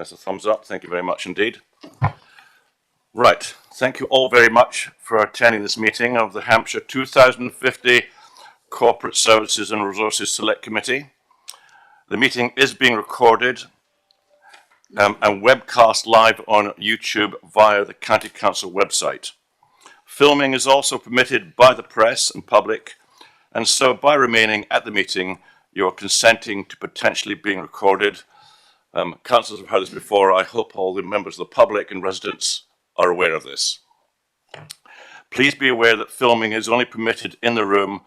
That's a thumbs up. Thank you very much indeed. Right. Thank you all very much for attending this meeting of the Hampshire 2050 Corporate Services and Resources Select Committee. The meeting is being recorded and webcast live on YouTube via the County Council website. Filming is also permitted by the press and public, and so by remaining at the meeting, you're consenting to potentially being recorded. Councillors have heard this before. I hope all the members of the public and residents are aware of this. Please be aware that filming is only permitted in the room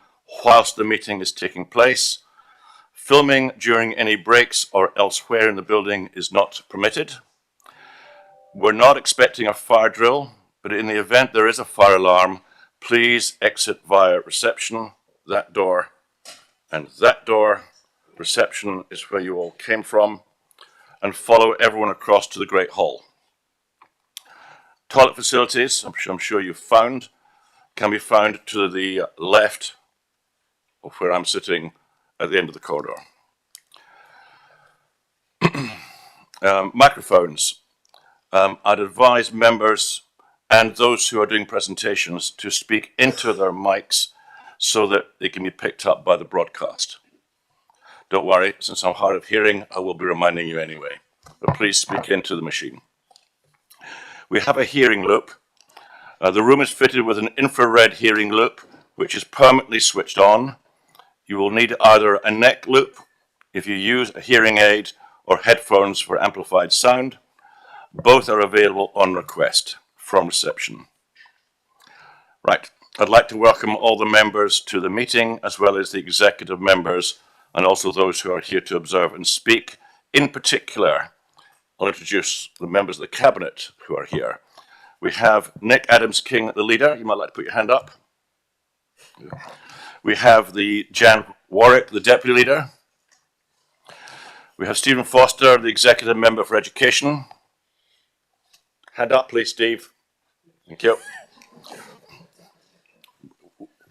whilst the meeting is taking place. Filming during any breaks or elsewhere in the building is not permitted. We're not expecting a fire drill, but in the event there is a fire alarm, please exit via reception, that door, and that door. Reception is where you all came from, and follow everyone across to the Great Hall. Toilet facilities, I'm sure you've found, can be found to the left of where I'm sitting at the end of the corridor. Microphones. I'd advise members and those who are doing presentations to speak into their mics so that they can be picked up by the broadcast. Don't worry, since I'm hard of hearing, I will be reminding you anyway, but please speak into the machine. We have a hearing loop. The room is fitted with an infrared hearing loop, which is permanently switched on. You will need either a neck loop if you use a hearing aid or headphones for amplified sound. Both are available on request from reception. Right, I'd like to welcome all the members to the meeting, as well as the executive members, and also those who are here to observe and speak. In particular, I'll introduce the members of the Cabinet who are here. We have Nick Adams-King, the leader. You might like to put your hand up. We have the Jan Warwick, the Deputy Leader. We have Stephen Foster, the Executive Member for Education. Hand up, please, Steve. Thank you.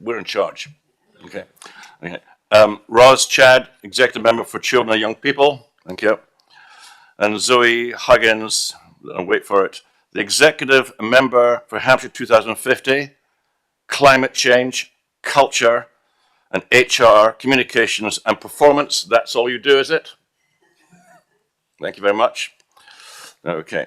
We're in charge. Okay. Roz Chad, Executive Member for Children and Young People. Thank you. And Zoe Huggins, wait for it, the Executive Member for Hampshire 2050, Climate Change, Culture, and HR, Communications and Performance. That's all you do, is it? Thank you very much. Okay.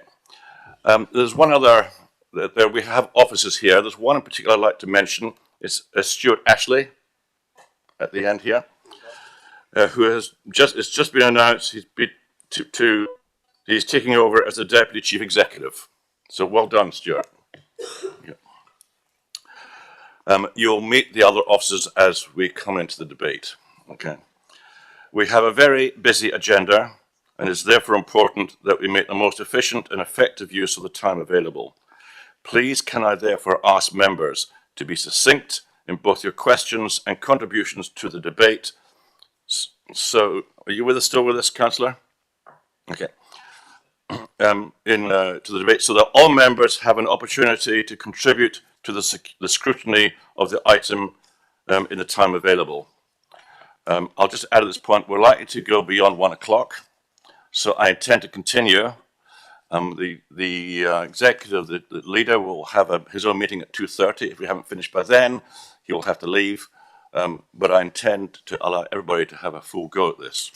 There's one other, we have officers here. There's one in particular I'd like to mention. It's Stuart Ashley at the end here, who has it's just been announced he's taking over as the Deputy Chief Executive. So well done, Stuart. Yeah. You'll meet the other officers as we come into the debate. Okay. We have a very busy agenda, and it's therefore important that we make the most efficient and effective use of the time available. Please can I therefore ask members to be succinct in both your questions and contributions to the debate. So, are you still with us, Councillor? Okay. To the debate, so that all members have an opportunity to contribute to the scrutiny of the item in the time available. I'll just add at this point, we're likely to go beyond 1 o'clock, so I intend to continue. The executive, the leader, will have his own meeting at 2:30. If we haven't finished by then, he will have to leave. But I intend to allow everybody to have a full go at this.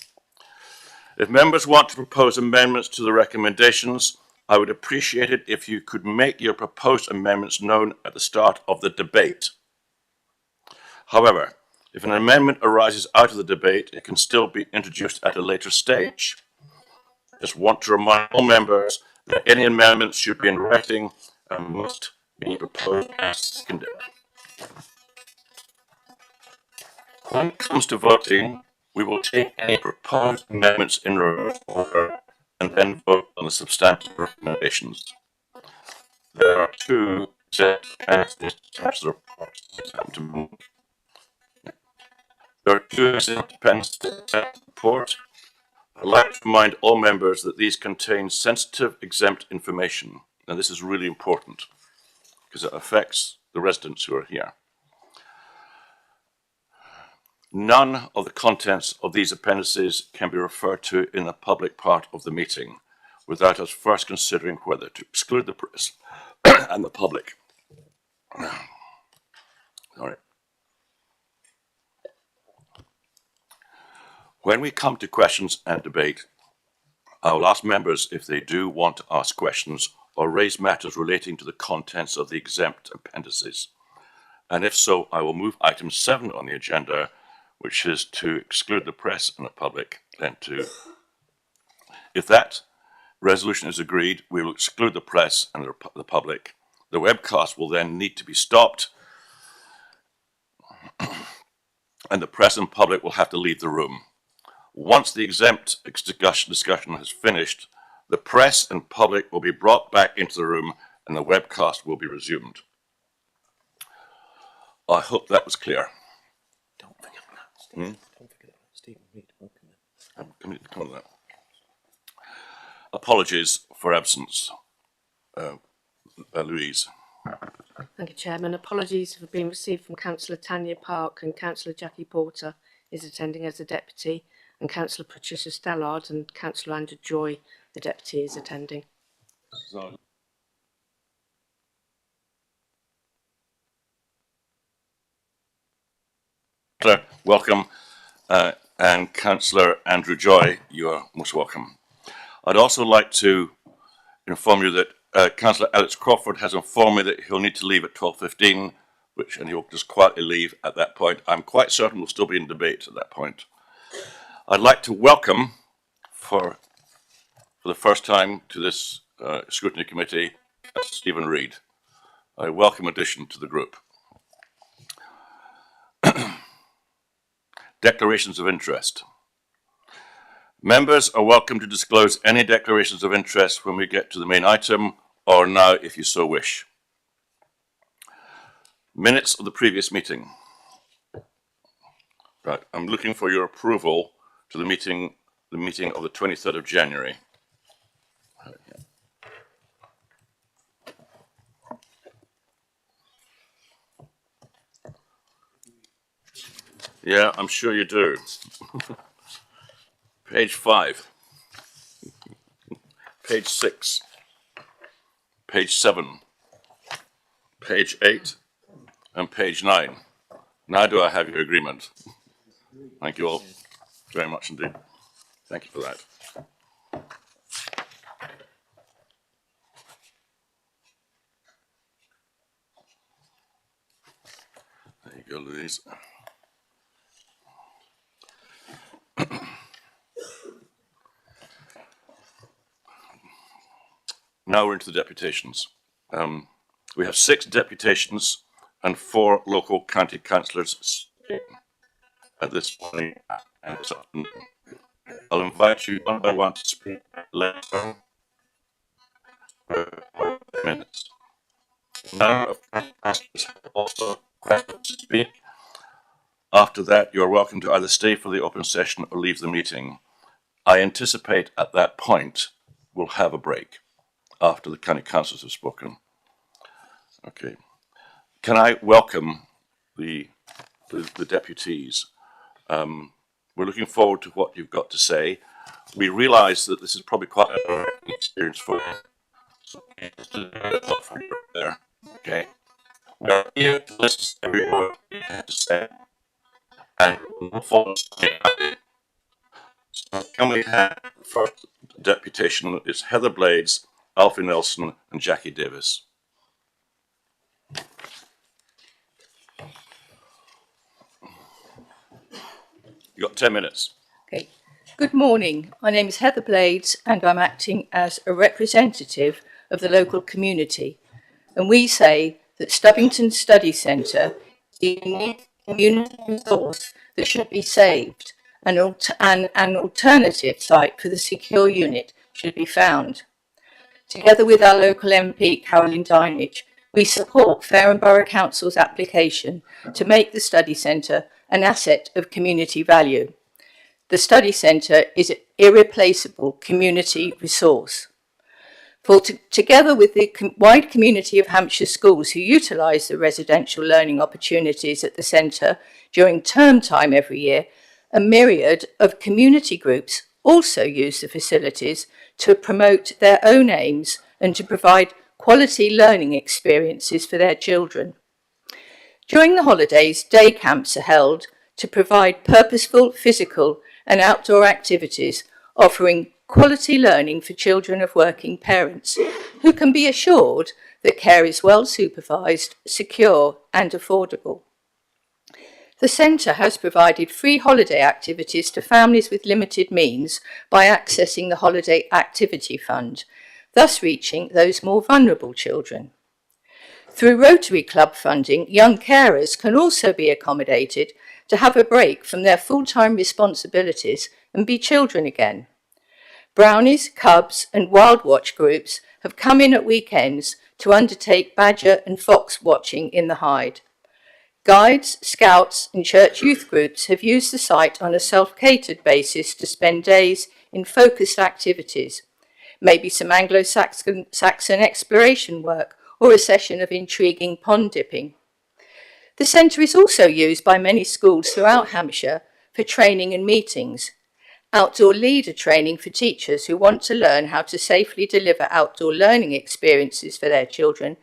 If members want to propose amendments to the recommendations, I would appreciate it if you could make your proposed amendments known at the start of the debate. However, if an amendment arises out of the debate, it can still be introduced at a later stage. I just want to remind all members that any amendments should be in writing and must be proposed and seconded. When it comes to voting, we will take any proposed amendments in reverse order and then vote on the substantive recommendations. There are two set types of reports. There are two exempt reports. I'd like to remind all members that these contain sensitive exempt information, and this is really important because it affects the residents who are here. None of the contents of these appendices can be referred to in the public part of the meeting without us first considering whether to exclude the press and the public. Sorry. When we come to questions and debate, I will ask members if they do want to ask questions or raise matters relating to the contents of the exempt appendices. And if so, I will move item 7 on the agenda, which is to exclude the press and the public. Then if that resolution is agreed, we will exclude the press and the public. The webcast will then need to be stopped, and the press and public will have to leave the room. Once the exempt discussion has finished, the press and public will be brought back into the room and the webcast will be resumed. I hope that was clear. Don't forget that, Stephen. Don't forget that. Stephen Reid, welcome. Come on, that. Apologies for absence, Louise. Thank you, Chairman. Apologies have been received from Councillor Tanya Park, and Councillor Jackie Porter is attending as a deputy, and Councillor Patricia Stallard and Councillor Andrew Joy, the deputy, is attending. So, welcome, and Councillor Andrew Joy, you are most welcome. I'd also like to inform you that Councillor Alex Crawford has informed me that he'll need to leave at 12:15, and he'll just quietly leave at that point. I'm quite certain we'll still be in debate at that point. I'd like to welcome, for the first time to this scrutiny committee, Stephen Reid, a welcome addition to the group. Declarations of interest. Members are welcome to disclose any declarations of interest when we get to the main item, or now if you so wish. Minutes of the previous meeting. Right, I'm looking for your approval to the meeting of the 23rd of January. Yeah, I'm sure you do. Page 5, page 6, page 7, page 8, and page 9. Now do I have your agreement? Thank you all very much indeed. Thank you for that. There you go, Louise. Now we're into the deputations. We have 6 deputations and 4 local county councillors at this point. And this afternoon. I'll invite you one by one to speak later. Minutes. None of county councillors have also requested to speak. After that, you are welcome to either stay for the open session or leave the meeting. I anticipate at that point we'll have a break after the county councillors have spoken. Okay. Can I welcome the deputies? We're looking forward to what you've got to say. We realise that this is probably quite an experience for you. So, there. Okay. We are here to listen to every word you have to say, and we'll follow. So, can we have the first deputation? Is Heather Blades, Alfie Nelson, and Jackie Davis. You got 10 minutes. Okay. Good morning. My name is Heather Blades and I'm acting as a representative of the local community. And we say that Stubbington Study Centre is a unique community resource that should be saved, and an alternative site for the secure unit should be found. Together with our local MP, Caroline Dinage, we support Fareham Borough Council's application to make the study centre an asset of community value. The study centre is an irreplaceable community resource. Together with the wide community of Hampshire schools who utilise the residential learning opportunities at the centre during term time every year, a myriad of community groups also use the facilities to promote their own aims and to provide quality learning experiences for their children. During the holidays, day camps are held to provide purposeful physical and outdoor activities, offering quality learning for children of working parents who can be assured that care is well supervised, secure and affordable. The centre has provided free holiday activities to families with limited means by accessing the Holiday Activity Fund, thus reaching those more vulnerable children. Through Rotary Club funding, young carers can also be accommodated to have a break from their full-time responsibilities and be children again. Brownies, Cubs and Wild Watch groups have come in at weekends to undertake badger and fox watching in the Hyde. Guides, scouts and church youth groups have used the site on a self-catered basis to spend days in focused activities, maybe some Anglo-Saxon exploration work or a session of intriguing pond dipping. The centre is also used by many schools throughout Hampshire for training and meetings. Outdoor leader training for teachers who want to learn how to safely deliver outdoor learning experiences for their children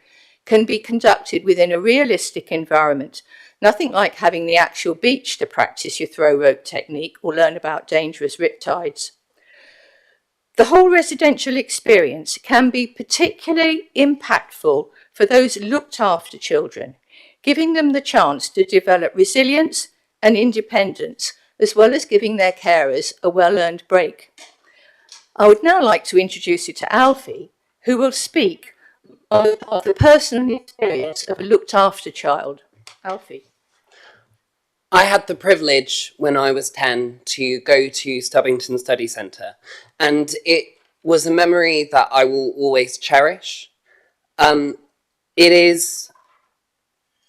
can be conducted within a realistic environment, nothing like having the actual beach to practice your throw rope technique or learn about dangerous riptides. The whole residential experience can be particularly impactful for those looked after children, giving them the chance to develop resilience and independence, as well as giving their carers a well-earned break. I would now like to introduce you to Alfie, who will speak of the personal experience of a looked after child. Alfie. I had the privilege when I was 10 to go to Stubbington Study Centre, and it was a memory that I will always cherish. It is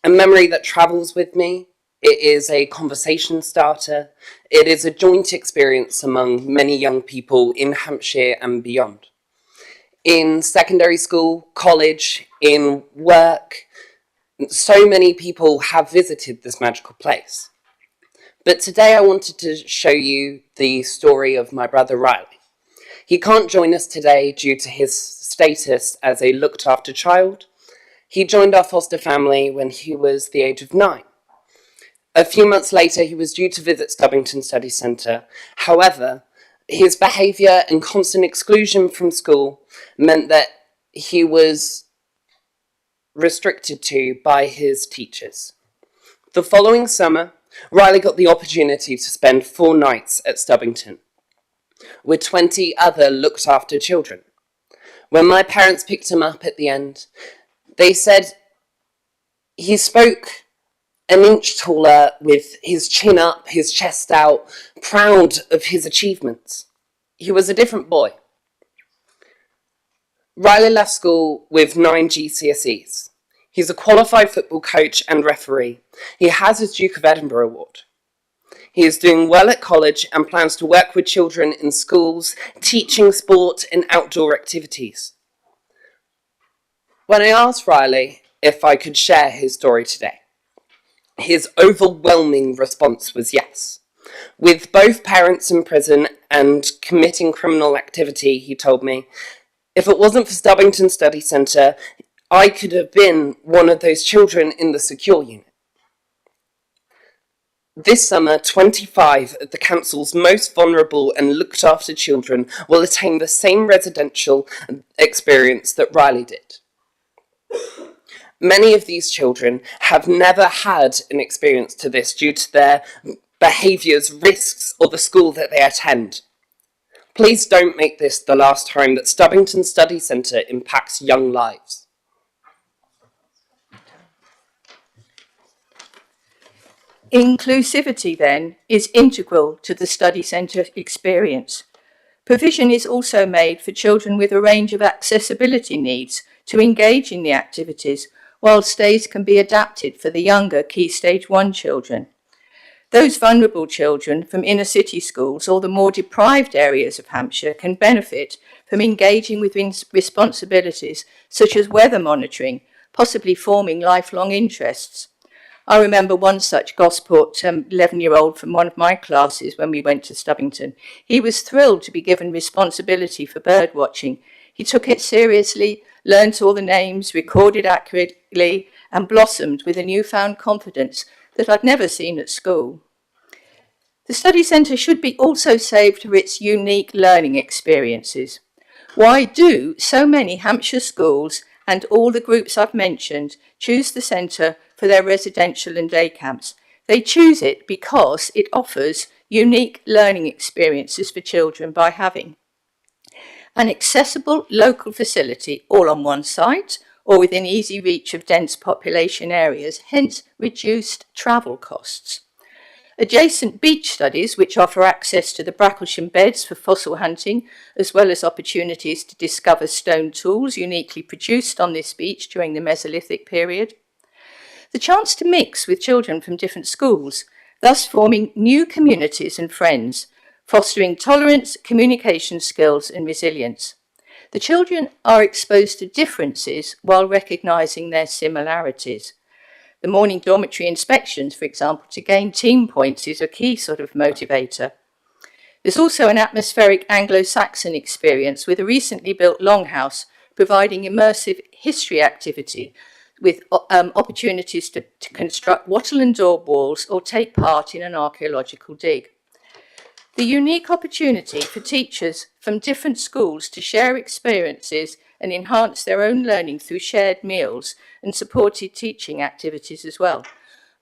a memory that travels with me. It is a conversation starter. It is a joint experience among many young people in Hampshire and beyond. In secondary school, college, in work, so many people have visited this magical place. But today I wanted to show you the story of my brother Riley. He can't join us today due to his status as a looked after child. He joined our foster family when he was the age of 9. A few months later, he was due to visit Stubbington Study Centre. However, his behaviour and constant exclusion from school meant that he was restricted to by his teachers. The following summer, Riley got the opportunity to spend 4 nights at Stubbington with 20 other looked after children. When my parents picked him up at the end, they said he spoke an inch taller, with his chin up, his chest out, proud of his achievements. He was a different boy. Riley left school with 9 GCSEs. He's a qualified football coach and referee. He has his Duke of Edinburgh award. He is doing well at college and plans to work with children in schools, teaching sport and outdoor activities. When I asked Riley if I could share his story today, his overwhelming response was yes. With both parents in prison and committing criminal activity, he told me, if it wasn't for Stubbington Study Centre, I could have been one of those children in the secure unit. This summer, 25 of the council's most vulnerable and looked after children will attain the same residential experience that Riley did. Many of these children have never had an experience to this due to their behaviours, risks, or the school that they attend. Please don't make this the last time that Stubbington Study Centre impacts young lives. Inclusivity, then, is integral to the study centre experience. Provision is also made for children with a range of accessibility needs to engage in the activities, while stays can be adapted for the younger Key Stage 1 children. Those vulnerable children from inner city schools or the more deprived areas of Hampshire can benefit from engaging with responsibilities such as weather monitoring, possibly forming lifelong interests. I remember one such Gosport 11-year-old from one of my classes when we went to Stubbington. He was thrilled to be given responsibility for bird watching. He took it seriously, learnt all the names, recorded accurately, and blossomed with a newfound confidence that I'd never seen at school. The study centre should be also saved for its unique learning experiences. Why do so many Hampshire schools and all the groups I've mentioned choose the centre for their residential and day camps? They choose it because it offers unique learning experiences for children by having an accessible local facility all on one site or within easy reach of dense population areas, hence reduced travel costs. Adjacent beach studies, which offer access to the Bracklesham beds for fossil hunting, as well as opportunities to discover stone tools uniquely produced on this beach during the Mesolithic period. The chance to mix with children from different schools, thus forming new communities and friends, fostering tolerance, communication skills and resilience. The children are exposed to differences while recognising their similarities. The morning dormitory inspections, for example, to gain team points is a key sort of motivator. There's also an atmospheric Anglo-Saxon experience with a recently built longhouse providing immersive history activity with opportunities to construct wattle and daub walls or take part in an archaeological dig. The unique opportunity for teachers from different schools to share experiences and enhance their own learning through shared meals and supported teaching activities as well.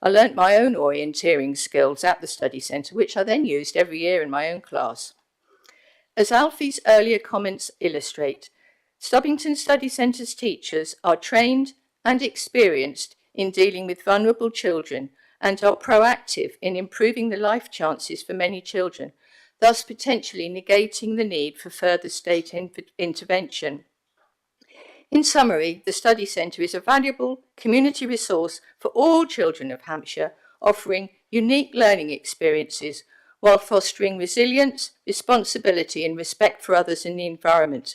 I learnt my own orienteering skills at the study centre, which I then used every year in my own class. As Alfie's earlier comments illustrate, Stubbington Study Centre's teachers are trained and experienced in dealing with vulnerable children and are proactive in improving the life chances for many children, thus potentially negating the need for further state intervention. In summary, the Study Centre is a valuable community resource for all children of Hampshire, offering unique learning experiences while fostering resilience, responsibility and respect for others and the environment.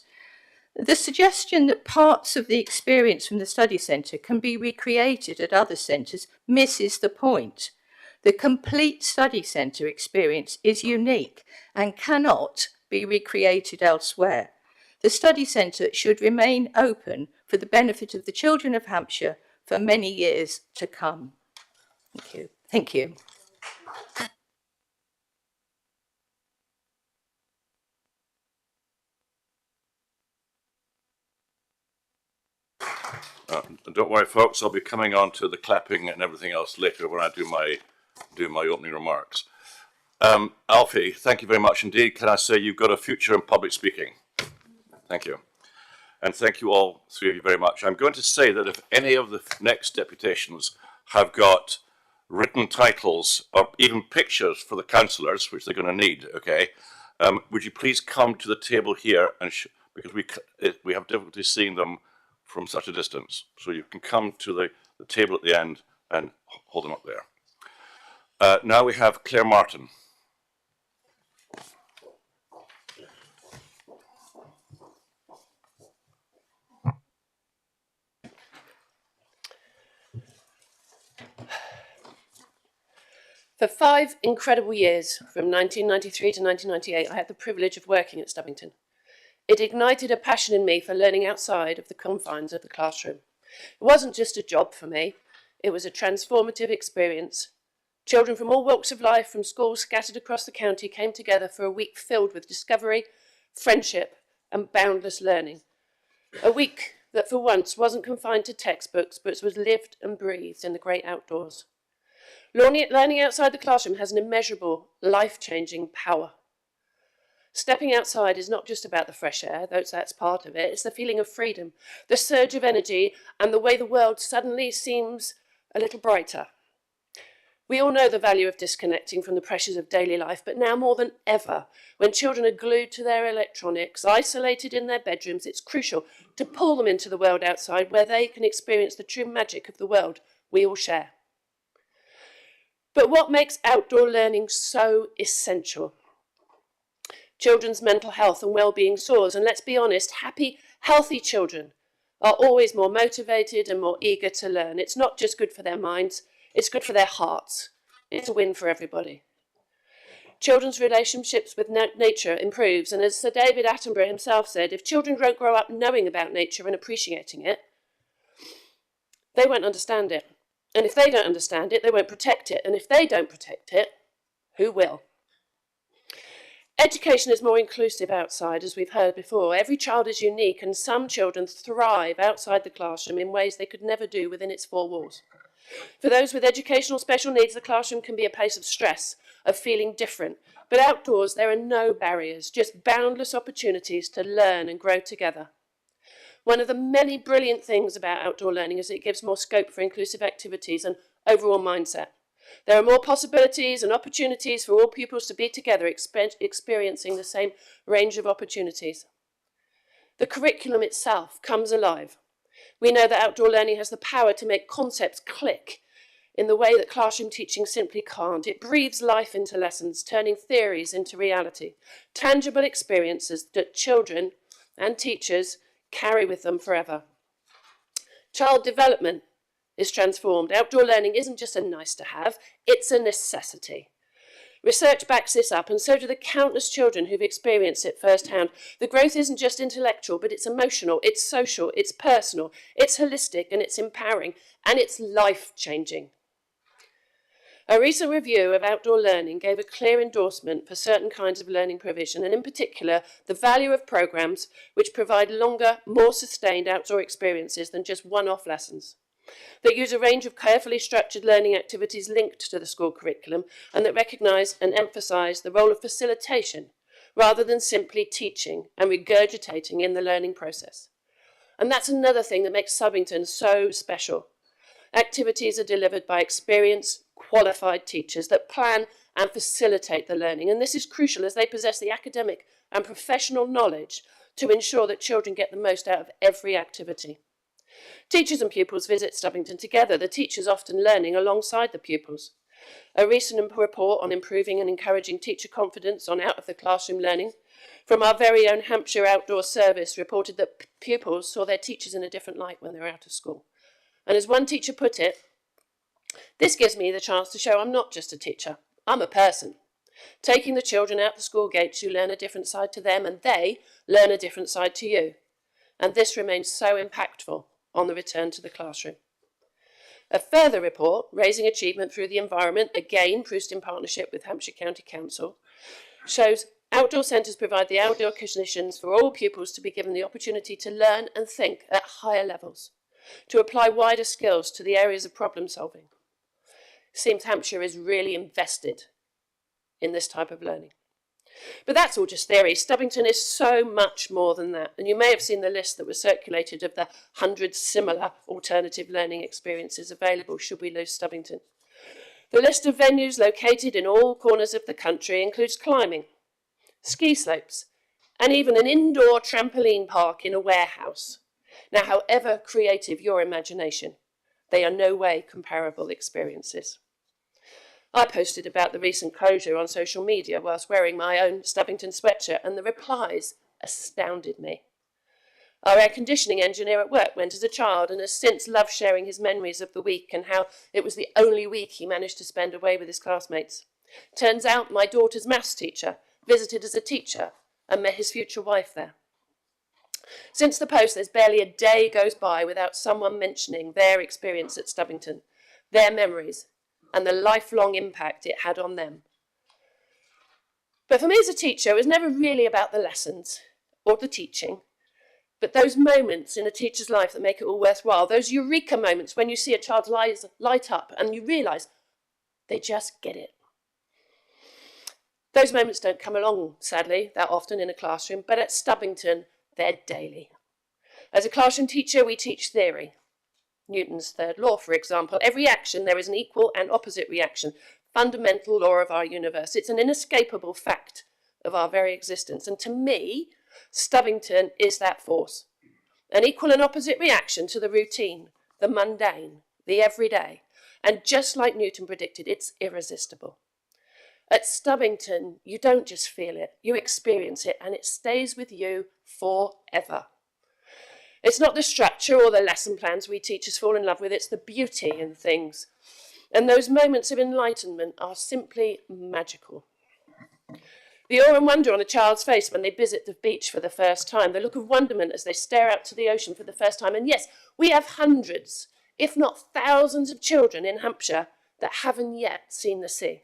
The suggestion that parts of the experience from the Study Centre can be recreated at other centres misses the point. The complete Study Centre experience is unique and cannot be recreated elsewhere. The Study Centre should remain open for the benefit of the children of Hampshire for many years to come. Thank you. Thank you. Don't worry, folks, I'll be coming on to the clapping and everything else later when I do my opening remarks. Alfie, thank you very much indeed. Can I say you've got a future in public speaking? Thank you. And thank you all, three of you, very much. I'm going to say that if any of the next deputations have got written titles or even pictures for the councillors, which they're going to need, okay, would you please come to the table here and because we have difficulty seeing them from such a distance. So you can come to the table at the end and hold them up there. Now we have Claire Martin. For 5 incredible years, from 1993 to 1998, I had the privilege of working at Stubbington. It ignited a passion in me for learning outside of the confines of the classroom. It wasn't just a job for me, it was a transformative experience. Children from all walks of life, from schools scattered across the county, came together for a week filled with discovery, friendship, and boundless learning. A week that for once wasn't confined to textbooks, but was lived and breathed in the great outdoors. Learning outside the classroom has an immeasurable, life-changing power. Stepping outside is not just about the fresh air, though that's part of it. It's the feeling of freedom, the surge of energy, and the way the world suddenly seems a little brighter. We all know the value of disconnecting from the pressures of daily life, but now more than ever, when children are glued to their electronics, isolated in their bedrooms, it's crucial to pull them into the world outside where they can experience the true magic of the world we all share. But what makes outdoor learning so essential? Children's mental health and well-being soars, and let's be honest, happy, healthy children are always more motivated and more eager to learn. It's not just good for their minds, It's good for their hearts. It's a win for everybody. Children's relationships with nature improves, and as Sir David Attenborough himself said, if children don't grow up knowing about nature and appreciating it, they won't understand it. And if they don't understand it, they won't protect it. And if they don't protect it, who will? Education is more inclusive outside, as we've heard before. Every child is unique, and some children thrive outside the classroom in ways they could never do within its four walls. For those with educational special needs, the classroom can be a place of stress, of feeling different. But outdoors, there are no barriers, just boundless opportunities to learn and grow together. One of the many brilliant things about outdoor learning is it gives more scope for inclusive activities and overall mindset. There are more possibilities and opportunities for all pupils to be together, experiencing the same range of opportunities. The curriculum itself comes alive. We know that outdoor learning has the power to make concepts click in the way that classroom teaching simply can't. It breathes life into lessons, turning theories into reality, tangible experiences that children and teachers carry with them forever. Child development is transformed. Outdoor learning isn't just a nice to have, it's a necessity. Research backs this up, and so do the countless children who've experienced it firsthand. The growth isn't just intellectual, but it's emotional, it's social, it's personal, it's holistic, and it's empowering, and it's life-changing. A recent review of outdoor learning gave a clear endorsement for certain kinds of learning provision, and in particular, the value of programs which provide longer, more sustained outdoor experiences than just one-off lessons, that use a range of carefully structured learning activities linked to the school curriculum, and that recognise and emphasise the role of facilitation rather than simply teaching and regurgitating in the learning process. And that's another thing that makes Stubbington so special. Activities are delivered by experienced, qualified teachers that plan and facilitate the learning, and this is crucial as they possess the academic and professional knowledge to ensure that children get the most out of every activity. Teachers and pupils visit Stubbington together, the teachers often learning alongside the pupils. A recent report on improving and encouraging teacher confidence on out-of-the-classroom learning from our very own Hampshire Outdoor Service reported that pupils saw their teachers in a different light when they were out of school. And as one teacher put it, "This gives me the chance to show I'm not just a teacher, I'm a person. Taking the children out the school gates, you learn a different side to them and they learn a different side to you. And this remains so impactful on the return to the classroom." A further report, Raising Achievement Through the Environment, again produced in partnership with Hampshire County Council, shows outdoor centres provide the outdoor conditions for all pupils to be given the opportunity to learn and think at higher levels, to apply wider skills to the areas of problem solving. It seems Hampshire is really invested in this type of learning. But that's all just theory. Stubbington is so much more than that. And you may have seen the list that was circulated of the 100 similar alternative learning experiences available should we lose Stubbington. The list of venues located in all corners of the country includes climbing, ski slopes, and even an indoor trampoline park in a warehouse. Now, however creative your imagination, they are no way comparable experiences. I posted about the recent closure on social media whilst wearing my own Stubbington sweatshirt, and the replies astounded me. Our air conditioning engineer at work went as a child and has since loved sharing his memories of the week and how it was the only week he managed to spend away with his classmates. Turns out my daughter's maths teacher visited as a teacher and met his future wife there. Since the post, there's barely a day goes by without someone mentioning their experience at Stubbington, their memories, and the lifelong impact it had on them. But for me as a teacher, it was never really about the lessons or the teaching, but those moments in a teacher's life that make it all worthwhile, those eureka moments when you see a child's eyes light up and you realise they just get it. Those moments don't come along, sadly, that often in a classroom, but at Stubbington, they're daily. As a classroom teacher, we teach theory. Newton's third law, for example. Every action, there is an equal and opposite reaction. Fundamental law of our universe. It's an inescapable fact of our very existence. And to me, Stubbington is that force. An equal and opposite reaction to the routine, the mundane, the everyday. And just like Newton predicted, it's irresistible. At Stubbington, you don't just feel it, you experience it, and it stays with you forever. It's not the structure or the lesson plans we teachers fall in love with, it's the beauty in things. And those moments of enlightenment are simply magical. The awe and wonder on a child's face when they visit the beach for the first time, the look of wonderment as they stare out to the ocean for the first time. And yes, we have hundreds, if not thousands of children in Hampshire that haven't yet seen the sea.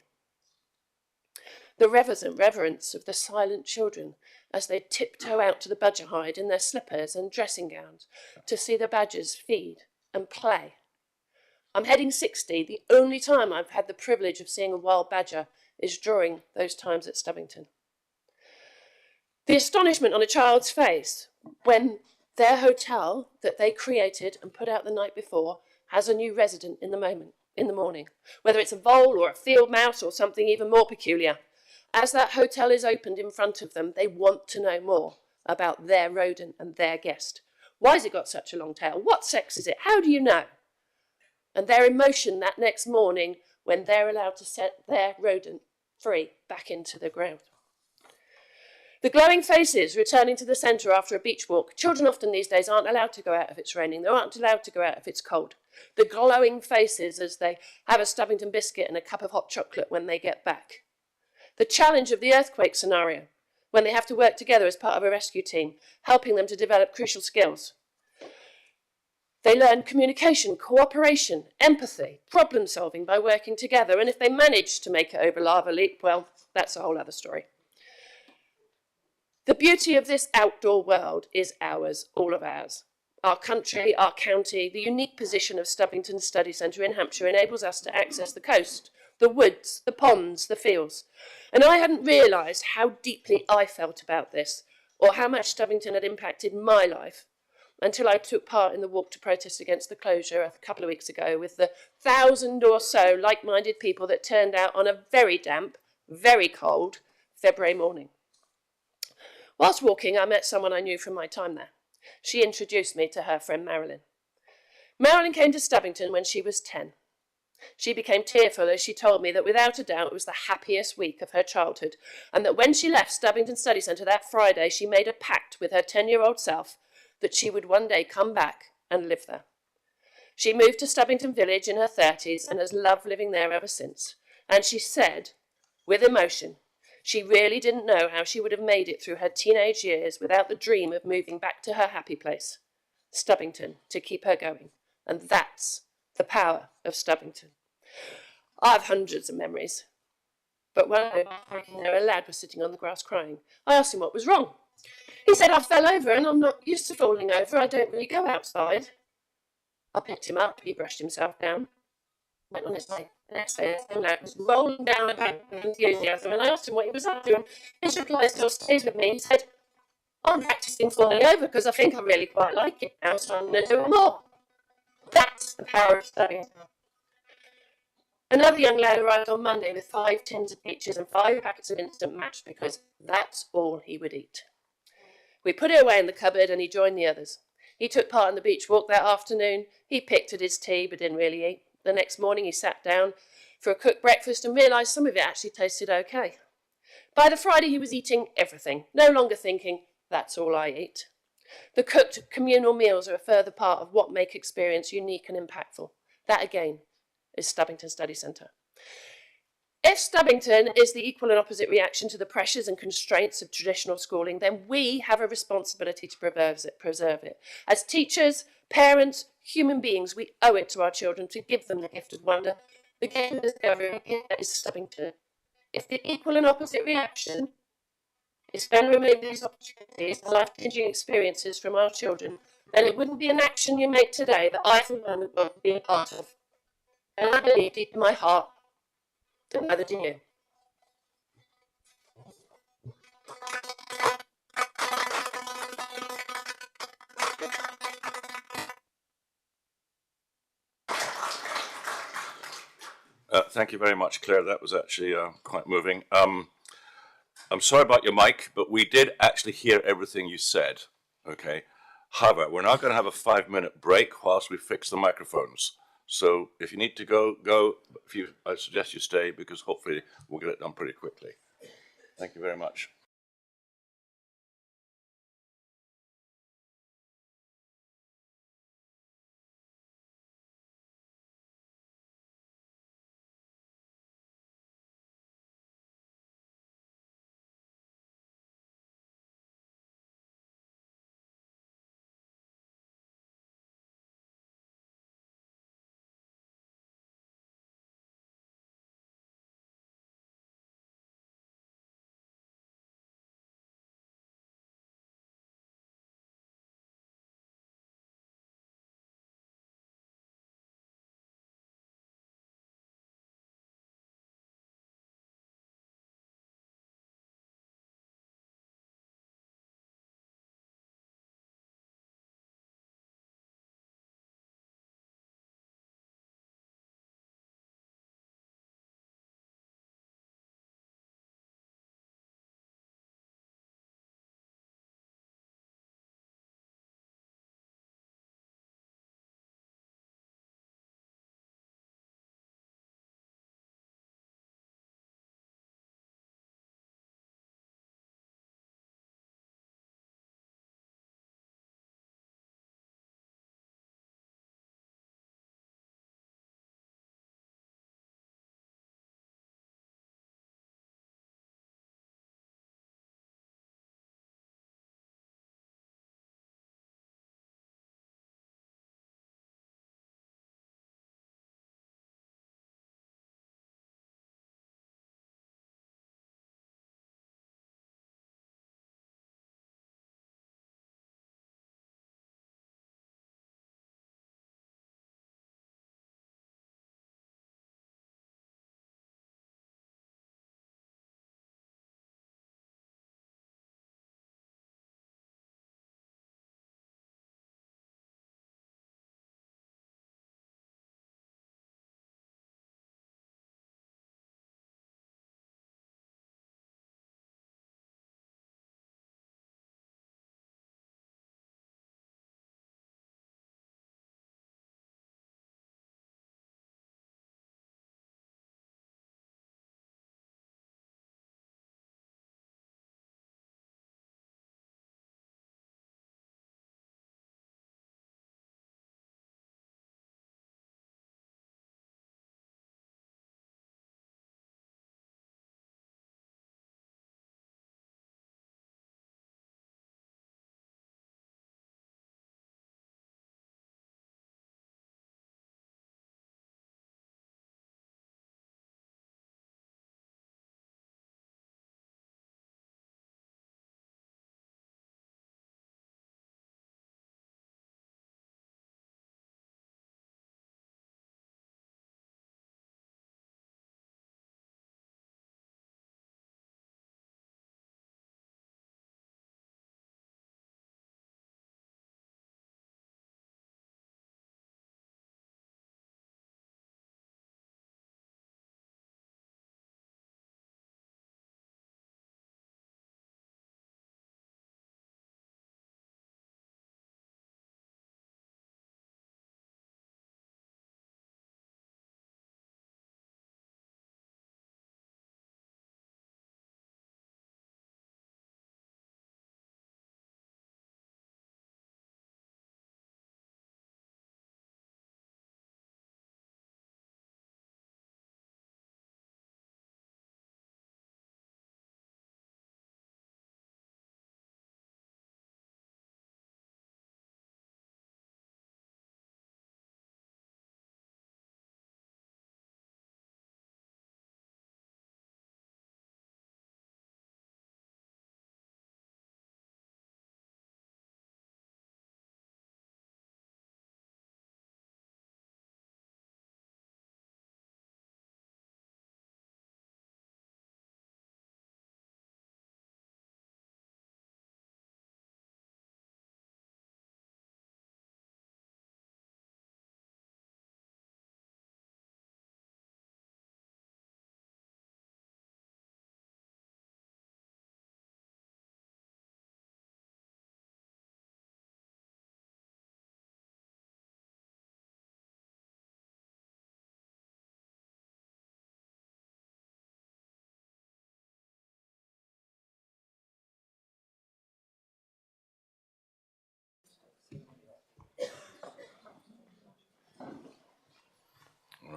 The reverence of the silent children as they tiptoe out to the Budgetary in their slippers and dressing gowns to see the badgers feed and play. I'm heading 60. The only time I've had the privilege of seeing a wild badger is during those times at Stubbington. The astonishment on a child's face when their hotel that they created and put out the night before has a new resident in the morning, whether it's a vole or a field mouse or something even more peculiar. As that hotel is opened in front of them, they want to know more about their rodent and their guest. Why has it got such a long tail? What sex is it? How do you know? And their emotion that next morning when they're allowed to set their rodent free back into the ground. The glowing faces returning to the centre after a beach walk. Children often these days aren't allowed to go out if it's raining. They aren't allowed to go out if it's cold. The glowing faces as they have a Stubbington biscuit and a cup of hot chocolate when they get back. The challenge of the earthquake scenario, when they have to work together as part of a rescue team, helping them to develop crucial skills. They learn communication, cooperation, empathy, problem solving by working together. And if they manage to make it over Lava Leap, well, that's a whole other story. The beauty of this outdoor world is ours, all of ours. Our country, our county, the unique position of Stubbington Study Centre in Hampshire enables us to access the coast, the woods, the ponds, the fields. And I hadn't realised how deeply I felt about this, or how much Stubbington had impacted my life, until I took part in the walk to protest against the closure a couple of weeks ago with the 1,000 or so like-minded people that turned out on a very damp, very cold February morning. Whilst walking, I met someone I knew from my time there. She introduced me to her friend Marilyn. Marilyn came to Stubbington when she was 10. She became tearful as she told me that without a doubt it was the happiest week of her childhood, and that when she left Stubbington Study Centre that Friday, she made a pact with her 10-year-old self that she would one day come back and live there. She moved to Stubbington Village in her 30s and has loved living there ever since. And she said, with emotion, she really didn't know how she would have made it through her teenage years without the dream of moving back to her happy place, Stubbington, to keep her going. And that's the power of Stubbington. I have hundreds of memories. But when I was working there, a lad was sitting on the grass crying. I asked him what was wrong. He said, I fell over and I'm not used to falling over. I don't really go outside. I picked him up. He brushed himself down. Went on his way. The next day, the lad was rolling down a bank with enthusiasm, and I asked him what he was up to, and his reply still stays with me. He said, I'm practising falling over because I think I really quite like it now, so I'm going to do it more. That's the power of studying. Another young lad arrived on Monday with 5 tins of peaches and 5 packets of instant match because that's all he would eat. We put it away in the cupboard and he joined the others. He took part in the beach walk that afternoon. He picked at his tea but didn't really eat. The next morning he sat down for a cooked breakfast and realised some of it actually tasted okay. By the Friday he was eating everything, no longer thinking, that's all I eat. The cooked communal meals are a further part of what make experience unique and impactful. That again is Stubbington Study Centre. If Stubbington is the equal and opposite reaction to the pressures and constraints of traditional schooling, then we have a responsibility to preserve it. As teachers, parents, human beings, we owe it to our children to give them the gift of wonder. The gift of discovery is Stubbington. If the equal and opposite reaction is going to remove these opportunities and life-changing experiences from our children, then it wouldn't be an action you make today that I, for the moment, want to be a part of. And I believe deep in my heart that neither do you. Thank you very much, Claire. That was actually quite moving. I'm sorry about your mic, but we did actually hear everything you said. Okay. However, we're now going to have a 5-minute break whilst we fix the microphones. So if you need to go. I suggest you stay because hopefully we'll get it done pretty quickly. Thank you very much.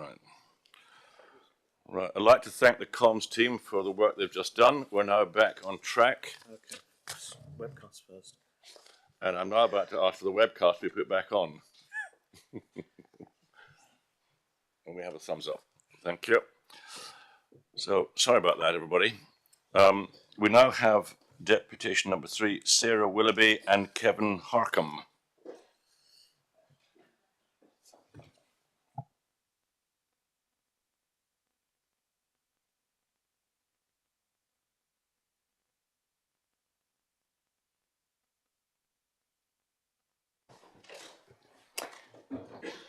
Right. Right. I'd like to thank the comms team for the work they've just done. We're now back on track. Okay. Webcast first. And I'm now about to ask for the webcast to be put back on. And we have a thumbs up. Thank you. So, sorry about that, everybody. We now have Deputation number 3, Sarah Willoughby and Kevin Harcombe.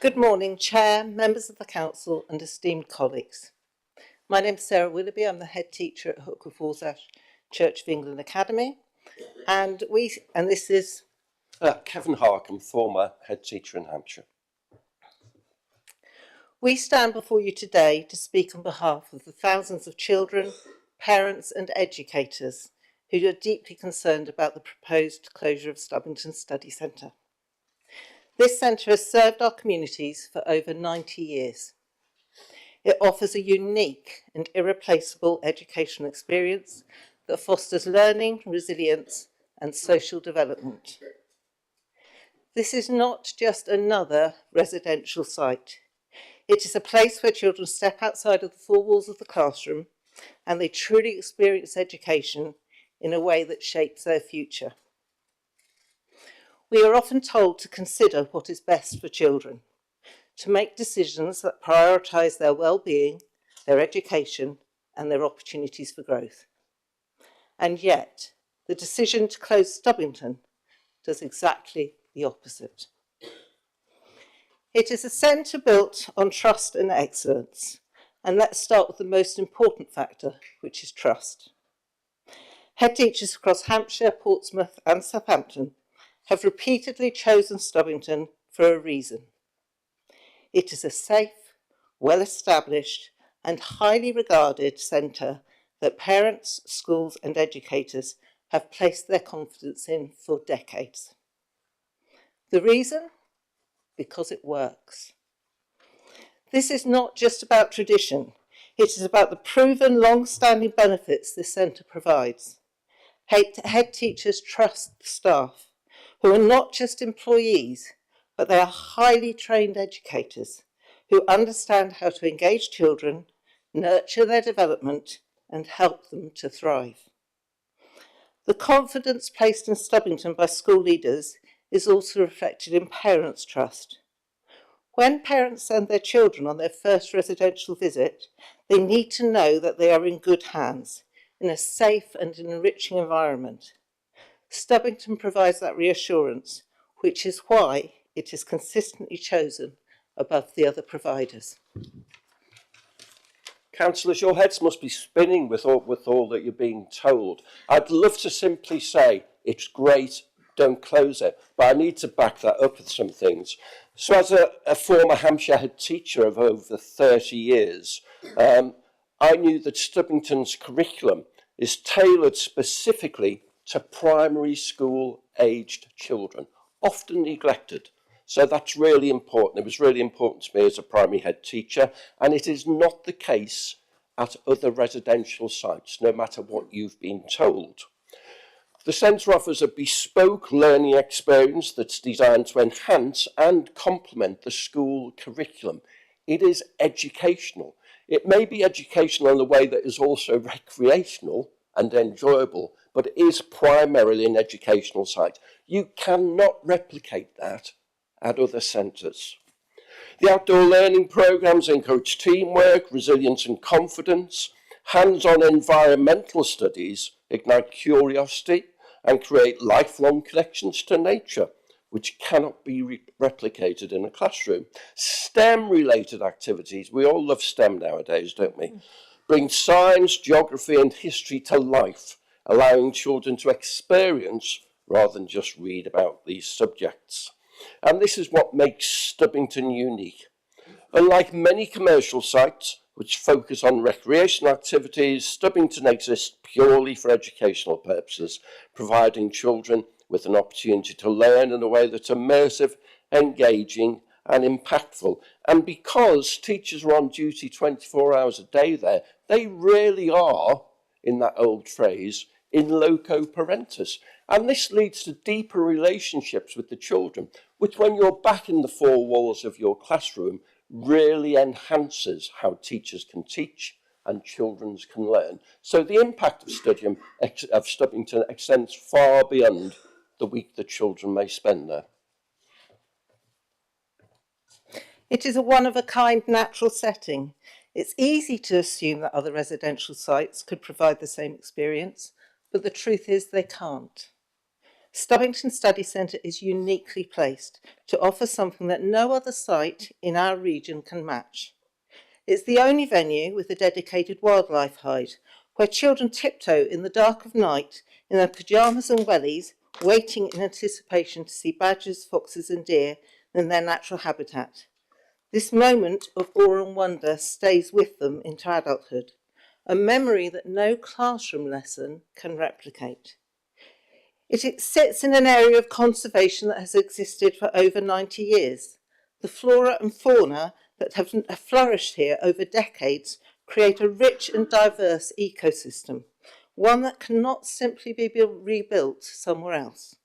Good morning, Chair, members of the Council and esteemed colleagues. My name is Sarah Willoughby. I'm the head teacher at Hookworth Walsall Church of England Academy. And this is Kevin Harcombe, former head teacher in Hampshire. We stand before you today to speak on behalf of the thousands of children, parents and educators who are deeply concerned about the proposed closure of Stubbington Study Centre. This centre has served our communities for over 90 years. It offers a unique and irreplaceable educational experience that fosters learning, resilience and social development. This is not just another residential site. It is a place where children step outside of the four walls of the classroom and they truly experience education in a way that shapes their future. We are often told to consider what is best for children, to make decisions that prioritise their well-being, their education and their opportunities for growth. And yet, the decision to close Stubbington does exactly the opposite. It is a centre built on trust and excellence, and let's start with the most important factor, which is trust. Head teachers across Hampshire, Portsmouth and Southampton have repeatedly chosen Stubbington for a reason. It is a safe, well-established and highly regarded centre that parents, schools and educators have placed their confidence in for decades. The reason? Because it works. This is not just about tradition. It is about the proven long-standing benefits this centre provides. Head teachers trust the staff, who are not just employees, but they are highly trained educators who understand how to engage children, nurture their development, and help them to thrive. The confidence placed in Stubbington by school leaders is also reflected in parents' trust. When parents send their children on their first residential visit, they need to know that they are in good hands, in a safe and enriching environment. Stubbington provides that reassurance, which is why it is consistently chosen above the other providers. Councillors, your heads must be spinning with all that you're being told. I'd love to simply say, it's great, don't close it, but I need to back that up with some things. So as a former Hampshire head teacher of over 30 years, I knew that Stubbington's curriculum is tailored specifically to primary school aged children, often neglected. So that's really important. It was really important to me as a primary head teacher, and it is not the case at other residential sites, no matter what you've been told. The centre offers a bespoke learning experience that's designed to enhance and complement the school curriculum. It is educational. It may be educational in a way that is also recreational and enjoyable, but it is primarily an educational site. You cannot replicate that at other centres. The outdoor learning programmes encourage teamwork, resilience and confidence. Hands-on environmental studies ignite curiosity and create lifelong connections to nature, which cannot be replicated in a classroom. STEM-related activities, we all love STEM nowadays, don't we? Bring science, geography and history to life, allowing children to experience rather than just read about these subjects. And this is what makes Stubbington unique. Unlike many commercial sites which focus on recreational activities, Stubbington exists purely for educational purposes, providing children with an opportunity to learn in a way that's immersive, engaging and impactful. And because teachers are on duty 24 hours a day there, they really are, in that old phrase, in loco parentis. And this leads to deeper relationships with the children, which when you're back in the four walls of your classroom, really enhances how teachers can teach and children can learn. So the impact of Stubbington extends far beyond the week that children may spend there. It is a one-of-a-kind natural setting. It's easy to assume that other residential sites could provide the same experience, but the truth is they can't. Stubbington Study Centre is uniquely placed to offer something that no other site in our region can match. It's the only venue with a dedicated wildlife hide, where children tiptoe in the dark of night in their pyjamas and wellies, waiting in anticipation to see badgers, foxes and deer in their natural habitat. This moment of awe and wonder stays with them into adulthood, a memory that no classroom lesson can replicate. It sits in an area of conservation that has existed for over 90 years. The flora and fauna that have flourished here over decades create a rich and diverse ecosystem, one that cannot simply be rebuilt somewhere else.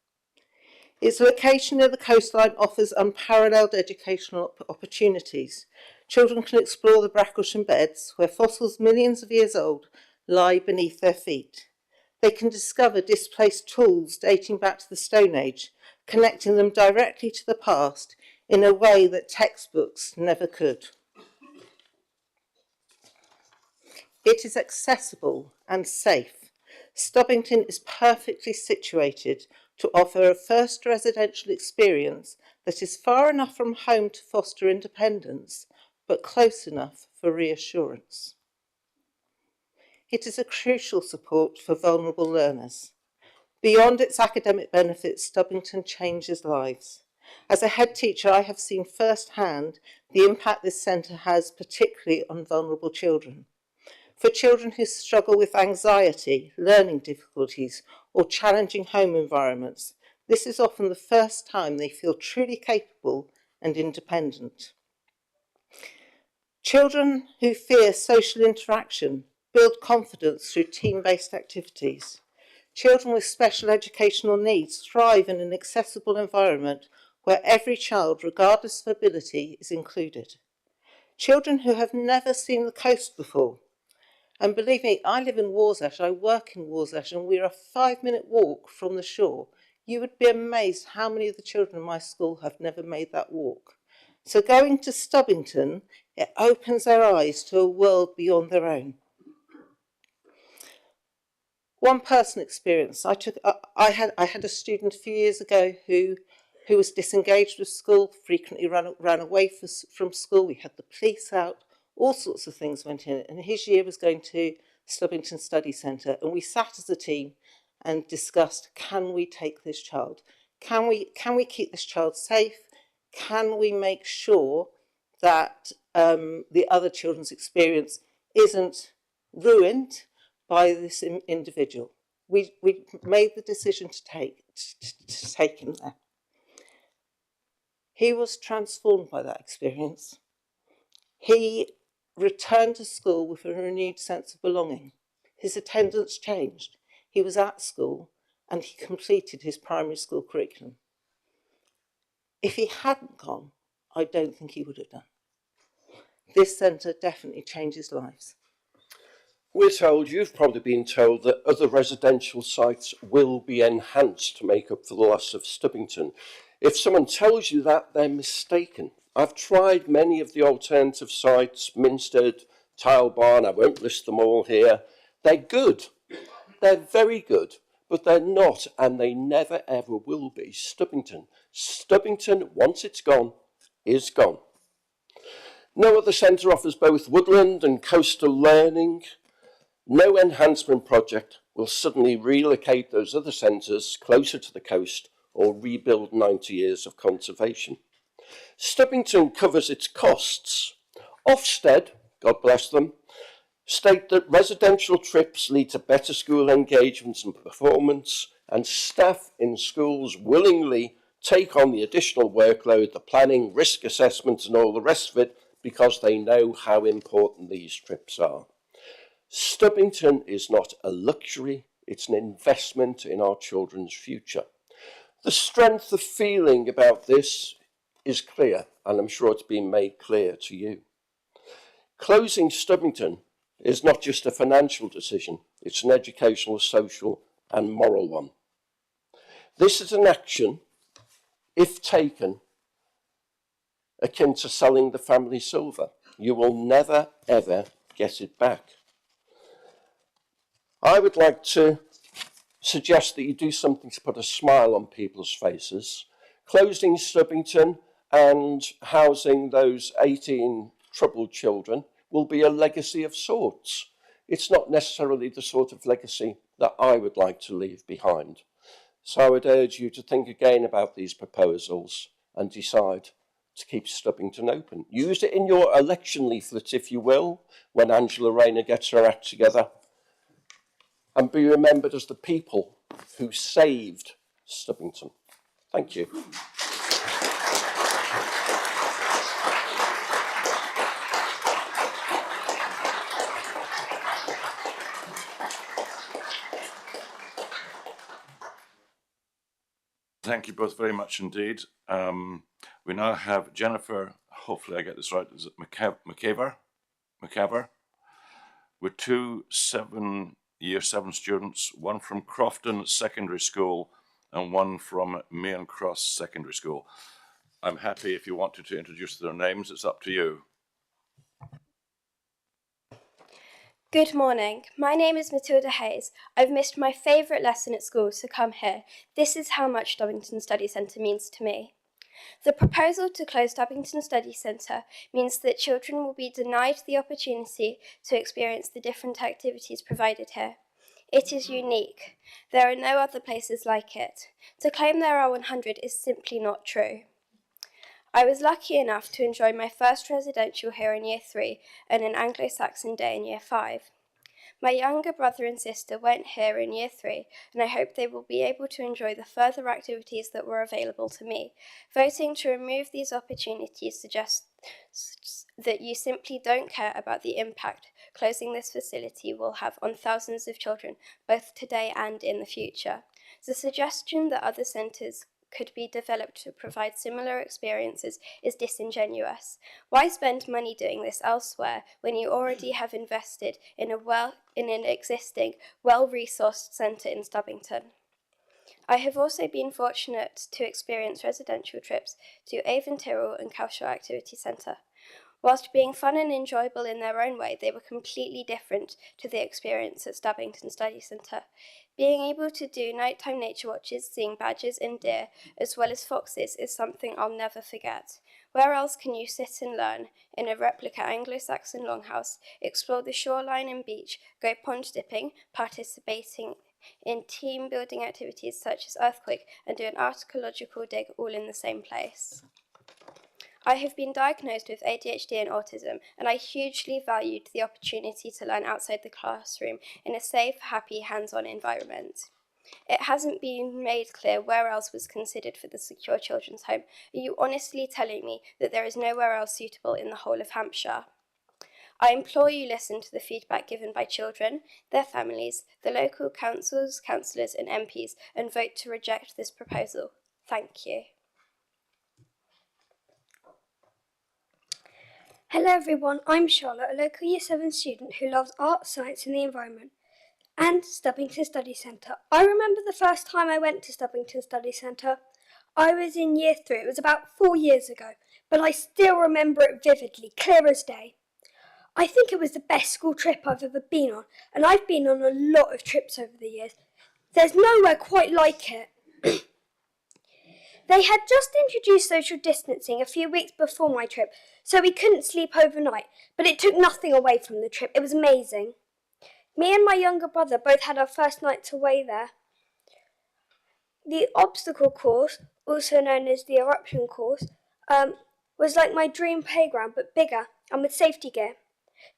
Its location near the coastline offers unparalleled educational opportunities. Children can explore the Bracklesham beds, where fossils millions of years old lie beneath their feet. They can discover displaced tools dating back to the Stone Age, connecting them directly to the past in a way that textbooks never could. It is accessible and safe. Stubbington is perfectly situated to offer a first residential experience that is far enough from home to foster independence, but close enough for reassurance. It is a crucial support for vulnerable learners. Beyond its academic benefits, Stubbington changes lives. As a head teacher, I have seen firsthand the impact this centre has, particularly on vulnerable children. For children who struggle with anxiety, learning difficulties, or challenging home environments, this is often the first time they feel truly capable and independent. Children who fear social interaction build confidence through team-based activities. Children with special educational needs thrive in an accessible environment where every child, regardless of ability, is included. Children who have never seen the coast before. And believe me, I live in Warsash, I work in Warsash, and we're a 5-minute walk from the shore. You would be amazed how many of the children in my school have never made that walk. So going to Stubbington, it opens their eyes to a world beyond their own. One personal experience, I had a student a few years ago who was disengaged with school, frequently ran away from school. We had the police out, all sorts of things went in, and his year was going to Stubbington Study Centre, and we sat as a team and discussed, can we take this child? Can we keep this child safe? Can we make sure that the other children's experience isn't ruined by this individual? We made the decision to take him there. He was transformed by that experience. He returned to school with a renewed sense of belonging. His attendance changed. He was at school and he completed his primary school curriculum. If he hadn't gone, I don't think he would have done. This centre definitely changes lives. We're told, you've probably been told, that other residential sites will be enhanced to make up for the loss of Stubbington. If someone tells you that, they're mistaken. I've tried many of the alternative sites, Minstead, Tile Barn, I won't list them all here. They're good. They're very good, but they're not, and they never ever will be Stubbington. Stubbington, once it's gone, is gone. No other centre offers both woodland and coastal learning. No enhancement project will suddenly relocate those other centres closer to the coast or rebuild 90 years of conservation. Stubbington covers its costs. Ofsted, God bless them, state that residential trips lead to better school engagements and performance, and staff in schools willingly take on the additional workload, the planning, risk assessment and all the rest of it, because they know how important these trips are. Stubbington is not a luxury, it's an investment in our children's future. The strength of feeling about this is clear, and I'm sure it's been made clear to you. Closing Stubbington is not just a financial decision, it's an educational, social and moral one. This is an action, if taken, akin to selling the family silver. You will never, ever get it back. I would like to suggest that you do something to put a smile on people's faces. Closing Stubbington and housing those 18 troubled children will be a legacy of sorts. It's not necessarily the sort of legacy that I would like to leave behind. So I would urge you to think again about these proposals and decide to keep Stubbington open. Use it in your election leaflet, if you will, when Angela Rayner gets her act together. And be remembered as the people who saved Stubbington. Thank you. Thank you both very much indeed. We now have Jennifer, hopefully I get this right, is it McCaver, with two year 7 students, one from Crofton Secondary School and one from Mayon Cross Secondary School. I'm happy if you wanted to introduce their names, it's up to you. Good morning. My name is Matilda Hayes. I've missed my favourite lesson at school to come here. This is how much Stubbington Study Centre means to me. The proposal to close Stubbington Study Centre means that children will be denied the opportunity to experience the different activities provided here. It is unique. There are no other places like it. To claim there are 100 is simply not true. I was lucky enough to enjoy my first residential here in Year 3 and an Anglo-Saxon day in Year 5. My younger brother and sister went here in Year 3, and I hope they will be able to enjoy the further activities that were available to me. Voting to remove these opportunities suggests that you simply don't care about the impact closing this facility will have on thousands of children, both today and in the future. The suggestion that other centres could be developed to provide similar experiences is disingenuous. Why spend money doing this elsewhere when you already have invested in an existing, well-resourced centre in Stubbington? I have also been fortunate to experience residential trips to Avon Tyrrell and Hampshire Activity Centre. Whilst being fun and enjoyable in their own way, they were completely different to the experience at Stubbington Study Centre. Being able to do nighttime nature watches, seeing badgers and deer, as well as foxes, is something I'll never forget. Where else can you sit and learn? In a replica Anglo-Saxon longhouse, explore the shoreline and beach, go pond dipping, participating in team-building activities such as earthquake, and do an archaeological dig all in the same place. I have been diagnosed with ADHD and autism, and I hugely valued the opportunity to learn outside the classroom in a safe, happy, hands-on environment. It hasn't been made clear where else was considered for the secure children's home. Are you honestly telling me that there is nowhere else suitable in the whole of Hampshire? I implore you listen to the feedback given by children, their families, the local councils, councillors and MPs, and vote to reject this proposal. Thank you. Hello everyone, I'm Charlotte, a local Year 7 student who loves art, science and the environment, and Stubbington Study Centre. I remember the first time I went to Stubbington Study Centre. I was in Year 3, it was about 4 years ago, but I still remember it vividly, clear as day. I think it was the best school trip I've ever been on, and I've been on a lot of trips over the years. There's nowhere quite like it. They had just introduced social distancing a few weeks before my trip, so we couldn't sleep overnight, but it took nothing away from the trip. It was amazing. Me and my younger brother both had our first nights away there. The obstacle course, also known as the eruption course, was like my dream playground, but bigger and with safety gear.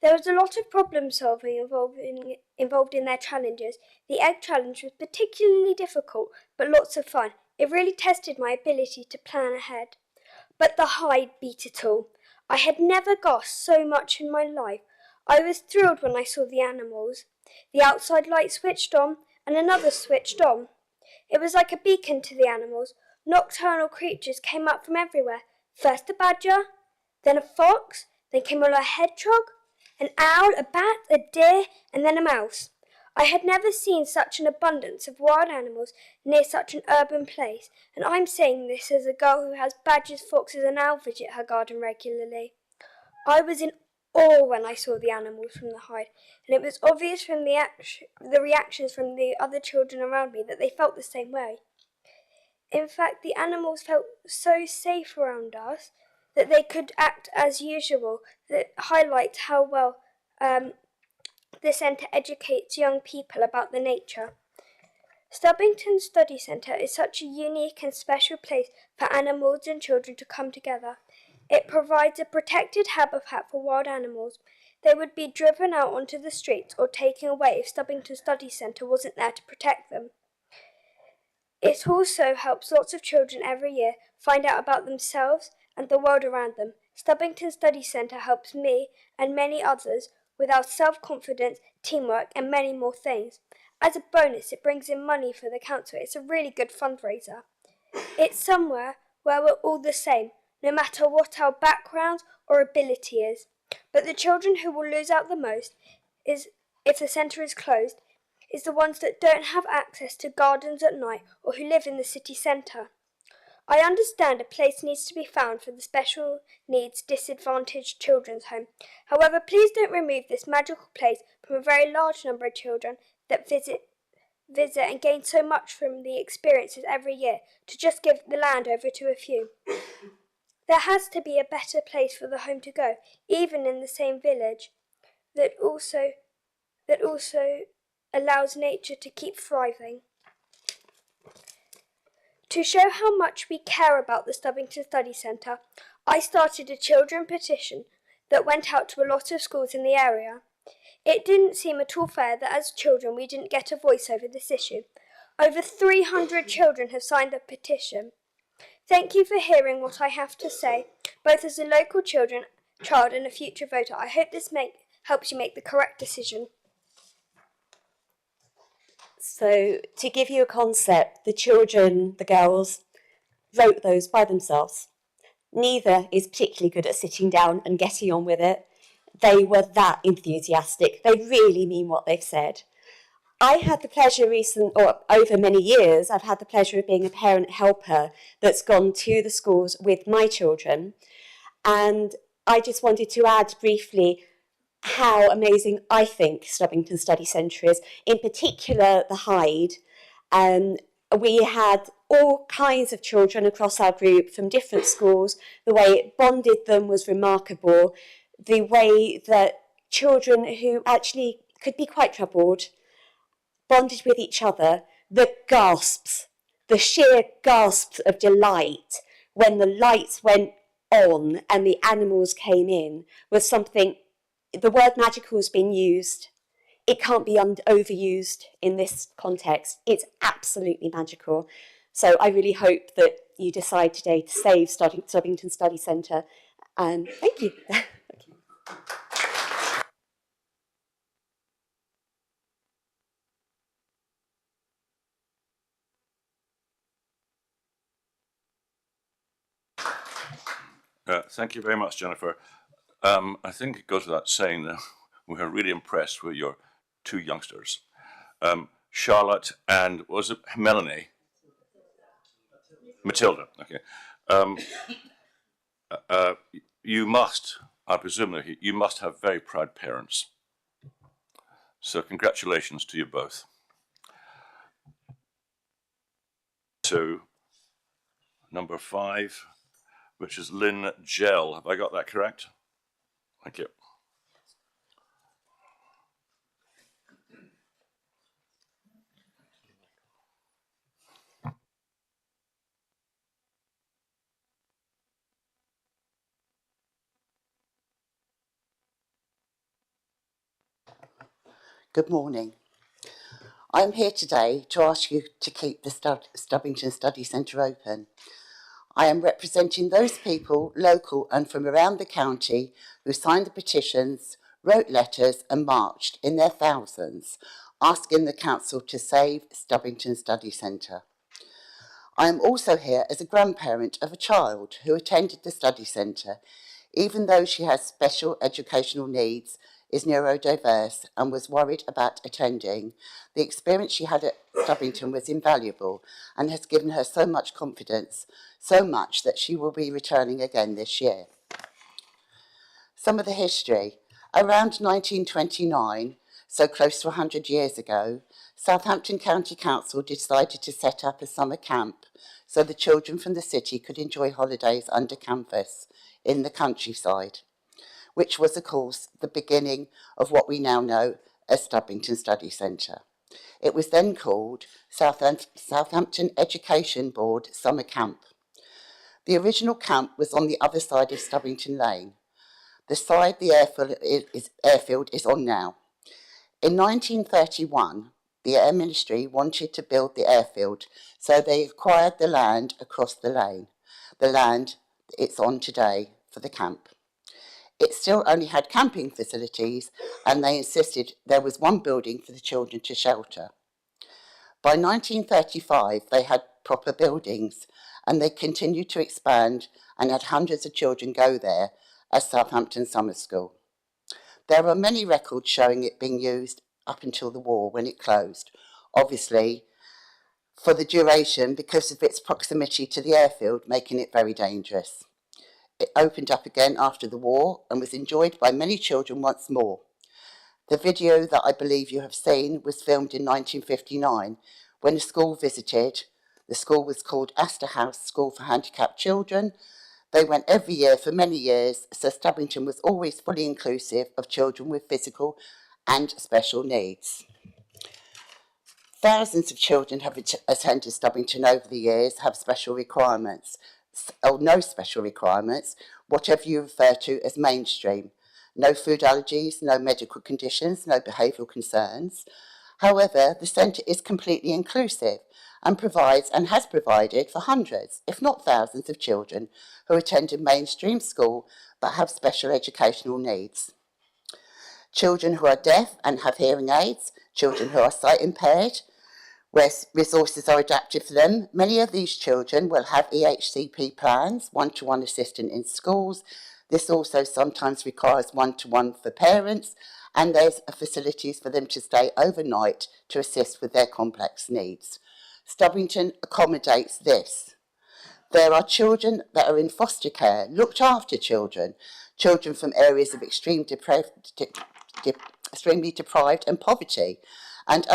There was a lot of problem solving involved in their challenges. The egg challenge was particularly difficult, but lots of fun. It really tested my ability to plan ahead. But the hide beat it all. I had never gasped so much in my life. I was thrilled when I saw the animals. The outside light switched on, and another switched on. It was like a beacon to the animals. Nocturnal creatures came up from everywhere. First a badger, then a fox, then came a hedgehog, an owl, a bat, a deer, and then a mouse. I had never seen such an abundance of wild animals near such an urban place, and I'm saying this as a girl who has badgers, foxes, and owls visit her garden regularly. I was in awe when I saw the animals from the hide, and it was obvious from the reactions from the other children around me that they felt the same way. In fact, the animals felt so safe around us that they could act as usual. That highlights how well the centre educates young people about the nature. Stubbington Study Centre is such a unique and special place for animals and children to come together. It provides a protected habitat for wild animals. They would be driven out onto the streets or taken away if Stubbington Study Centre wasn't there to protect them. It also helps lots of children every year find out about themselves and the world around them. Stubbington Study Centre helps me and many others with our self-confidence, teamwork and many more things. As a bonus, it brings in money for the council. It's a really good fundraiser. It's somewhere where we're all the same, no matter what our background or ability is. But the children who will lose out the most is if the centre is closed, is the ones that don't have access to gardens at night or who live in the city centre. I understand a place needs to be found for the special needs disadvantaged children's home. However, please don't remove this magical place from a very large number of children that visit and gain so much from the experiences every year to just give the land over to a few. There has to be a better place for the home to go, even in the same village, that also allows nature to keep thriving. To show how much we care about the Stubbington Study Centre, I started a children petition that went out to a lot of schools in the area. It didn't seem at all fair that as children we didn't get a voice over this issue. Over 300 children have signed the petition. Thank you for hearing what I have to say, both as a local child and a future voter. I hope this helps you make the correct decision. So, to give you a concept, the children, the girls, wrote those by themselves. Neither is particularly good at sitting down and getting on with it. They were that enthusiastic. They really mean what they've said. I had the pleasure over many years, I've had the pleasure of being a parent helper that's gone to the schools with my children. And I just wanted to add briefly how amazing I think Stubbington Study Centre is, in particular the Hyde. We had all kinds of children across our group from different schools. The way it bonded them was remarkable. The way that children who actually could be quite troubled bonded with each other. The gasps, the sheer gasps of delight when the lights went on and the animals came in was something. The word magical has been used. It can't be overused in this context. It's absolutely magical. So I really hope that you decide today to save Stubbington Study Centre. Thank you. Thank you very much, Jennifer. I think it goes without saying that we are really impressed with your two youngsters, Charlotte and was it Melanie? Matilda. Okay. You must, I presume that you must have very proud parents. So congratulations to you both. To number 5, which is Lynn Gell. Have I got that correct? Thank you. Good morning. I am here today to ask you to keep the Stubbington Study Centre open. I am representing those people, local and from around the county, who signed the petitions, wrote letters and marched in their thousands, asking the council to save Stubbington Study Centre. I am also here as a grandparent of a child who attended the study centre, even though she has special educational needs, is neurodiverse and was worried about attending. The experience she had at Stubbington was invaluable and has given her so much confidence, so much that she will be returning again this year. Some of the history. Around 1929, so close to 100 years ago, Southampton County Council decided to set up a summer camp so the children from the city could enjoy holidays under canvas in the countryside, which was, of course, the beginning of what we now know as Stubbington Study Centre. It was then called Southampton Education Board Summer Camp. The original camp was on the other side of Stubbington Lane, the side the airfield is on now. In 1931, the Air Ministry wanted to build the airfield, so they acquired the land across the lane, the land it's on today for the camp. It still only had camping facilities, and they insisted there was one building for the children to shelter. By 1935, they had proper buildings, and they continued to expand and had hundreds of children go there as Southampton Summer School. There are many records showing it being used up until the war when it closed, obviously for the duration because of its proximity to the airfield, making it very dangerous. It opened up again after the war and was enjoyed by many children once more. The video that I believe you have seen was filmed in 1959 when the school visited. The school was called Astor House School for Handicapped Children. They went every year for many years, so Stubbington was always fully inclusive of children with physical and special needs. Thousands of children have attended Stubbington over the years, have special requirements, or no special requirements, whatever you refer to as mainstream. No food allergies, no medical conditions, no behavioural concerns. However, the centre is completely inclusive and provides and has provided for hundreds, if not thousands, of children who attend a mainstream school but have special educational needs. Children who are deaf and have hearing aids, children who are sight impaired, where resources are adapted for them. Many of these children will have EHCP plans, one-to-one assistant in schools. This also sometimes requires one-to-one for parents, and there's facilities for them to stay overnight to assist with their complex needs. Stubbington accommodates this. There are children that are in foster care, looked after children, children from areas of extremely deprived and poverty. And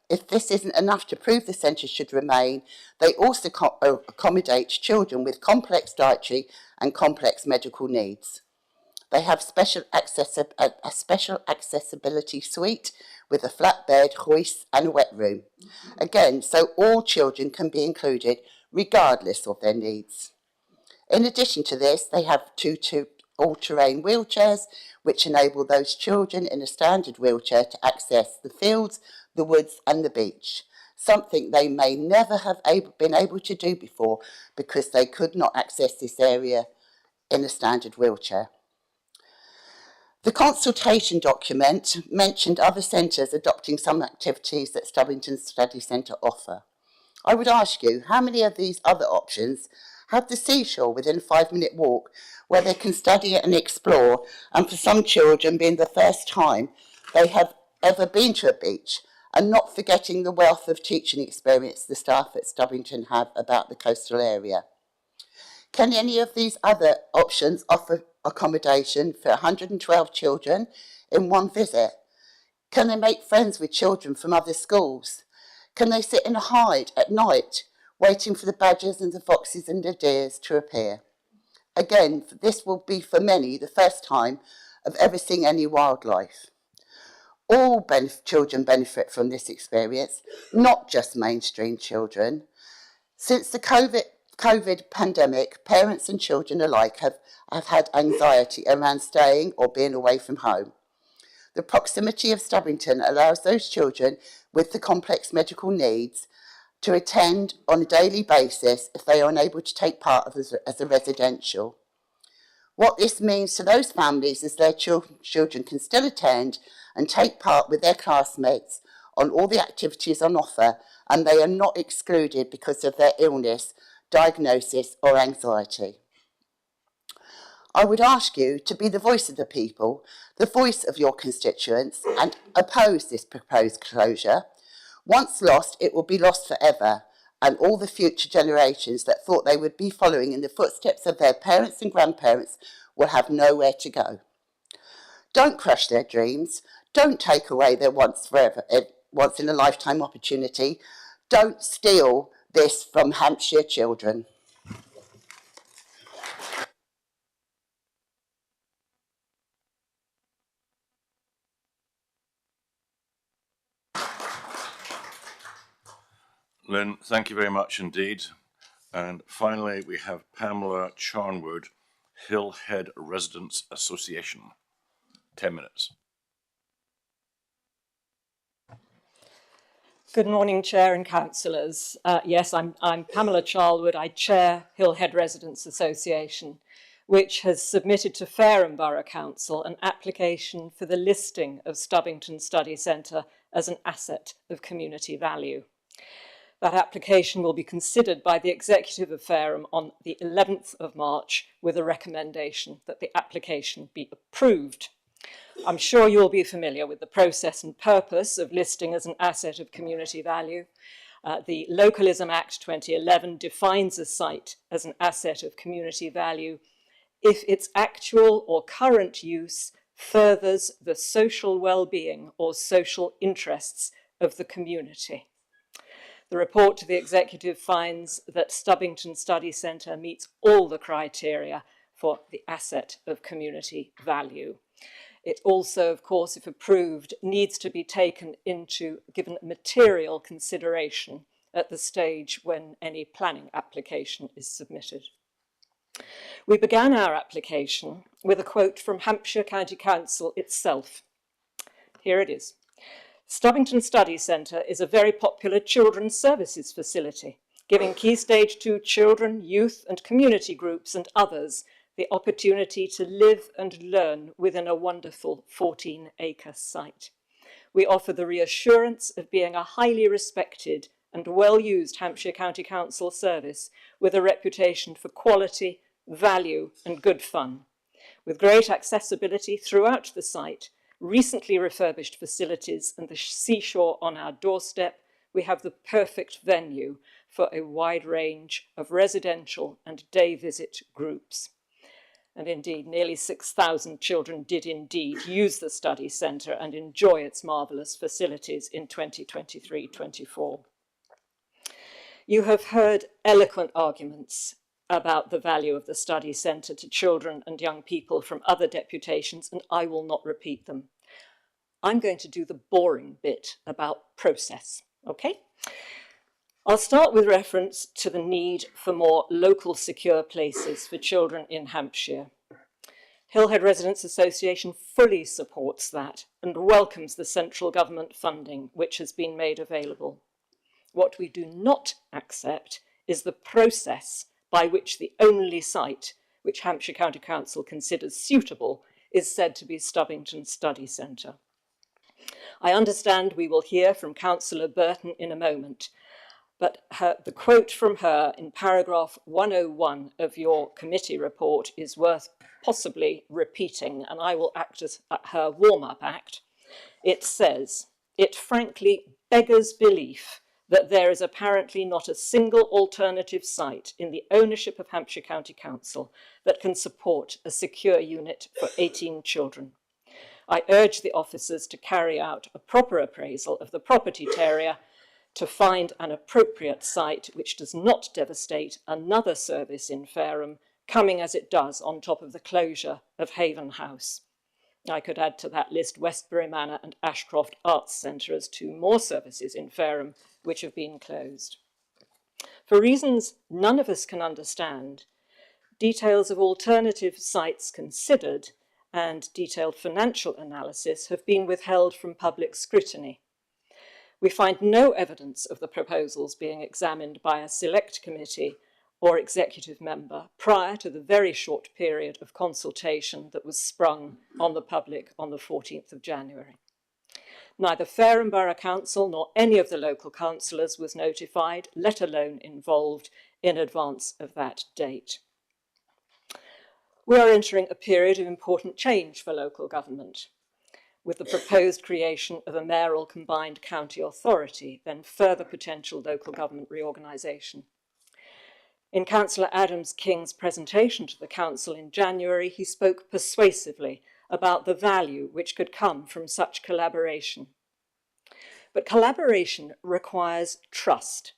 if this isn't enough to prove the centre should remain, they also accommodate children with complex dietary and complex medical needs. They have a special accessibility suite with a flat bed, hoist and a wet room. Again, so all children can be included regardless of their needs. In addition to this, they have two all-terrain wheelchairs which enable those children in a standard wheelchair to access the fields, the woods and the beach, something they may never have been able to do before because they could not access this area in a standard wheelchair. The consultation document mentioned other centres adopting some activities that Stubbington Study Centre offer. I would ask you, how many of these other options have the seashore within a 5-minute walk where they can study and explore, and for some children being the first time they have ever been to a beach, and not forgetting the wealth of teaching experience the staff at Stubbington have about the coastal area? Can any of these other options offer accommodation for 112 children in one visit? Can they make friends with children from other schools? Can they sit in a hide at night, waiting for the badgers and the foxes and the deers to appear? Again, this will be for many the first time of ever seeing any wildlife. All children benefit from this experience, not just mainstream children. Since the COVID pandemic, parents and children alike have had anxiety around staying or being away from home. The proximity of Stubbington allows those children with the complex medical needs to attend on a daily basis if they are unable to take part as a residential. What this means to those families is their children can still attend and take part with their classmates on all the activities on offer, and they are not excluded because of their illness, diagnosis or anxiety. I would ask you to be the voice of the people, the voice of your constituents, and oppose this proposed closure. Once lost, it will be lost forever, and all the future generations that thought they would be following in the footsteps of their parents and grandparents will have nowhere to go. Don't crush their dreams. Don't take away their once in a lifetime opportunity. Don't steal this from Hampshire children. Lynn, thank you very much indeed. And finally, we have Pamela Charnwood, Hillhead Residents Association. 10 minutes. Good morning, Chair and Councillors. Yes, I'm Pamela Charlwood. I chair Hillhead Residents Association, which has submitted to Fareham Borough Council an application for the listing of Stubbington Study Centre as an asset of community value. That application will be considered by the Executive of Fareham on the 11th of March with a recommendation that the application be approved. I'm sure you'll be familiar with the process and purpose of listing as an asset of community value. The Localism Act 2011 defines a site as an asset of community value if its actual or current use furthers the social well-being or social interests of the community. The report to the Executive finds that Stubbington Study Centre meets all the criteria for the asset of community value. It also, of course, if approved, needs to be given material consideration at the stage when any planning application is submitted. We began our application with a quote from Hampshire County Council itself. Here it is. Stubbington Study Centre is a very popular children's services facility, giving Key Stage 2 children, youth and community groups and others the opportunity to live and learn within a wonderful 14-acre site. We offer the reassurance of being a highly respected and well-used Hampshire County Council service with a reputation for quality, value and good fun. With great accessibility throughout the site, recently refurbished facilities and the seashore on our doorstep, we have the perfect venue for a wide range of residential and day visit groups. And indeed, nearly 6,000 children did indeed use the study centre and enjoy its marvellous facilities in 2023-24. You have heard eloquent arguments about the value of the study centre to children and young people from other deputations, and I will not repeat them. I'm going to do the boring bit about process, okay? I'll start with reference to the need for more local secure places for children in Hampshire. Hillhead Residents Association fully supports that and welcomes the central government funding which has been made available. What we do not accept is the process by which the only site which Hampshire County Council considers suitable is said to be Stubbington Study Centre. I understand we will hear from Councillor Burton in a moment, but the quote from her in paragraph 101 of your committee report is worth possibly repeating, and I will act as her warm-up act. It says, "It frankly beggars belief that there is apparently not a single alternative site in the ownership of Hampshire County Council that can support a secure unit for 18 children. I urge the officers to carry out a proper appraisal of the property area to find an appropriate site which does not devastate another service in Fareham, coming as it does on top of the closure of Haven House." I could add to that list Westbury Manor and Ashcroft Arts Centre as two more services in Fareham which have been closed. For reasons none of us can understand, details of alternative sites considered and detailed financial analysis have been withheld from public scrutiny. We find no evidence of the proposals being examined by a select committee or executive member prior to the very short period of consultation that was sprung on the public on the 14th of January. Neither Fareham Borough Council nor any of the local councillors was notified, let alone involved, in advance of that date. We are entering a period of important change for local government, with the proposed creation of a mayoral combined county authority, then further potential local government reorganisation. In Councillor Adams King's presentation to the Council in January, he spoke persuasively about the value which could come from such collaboration. But collaboration requires trust.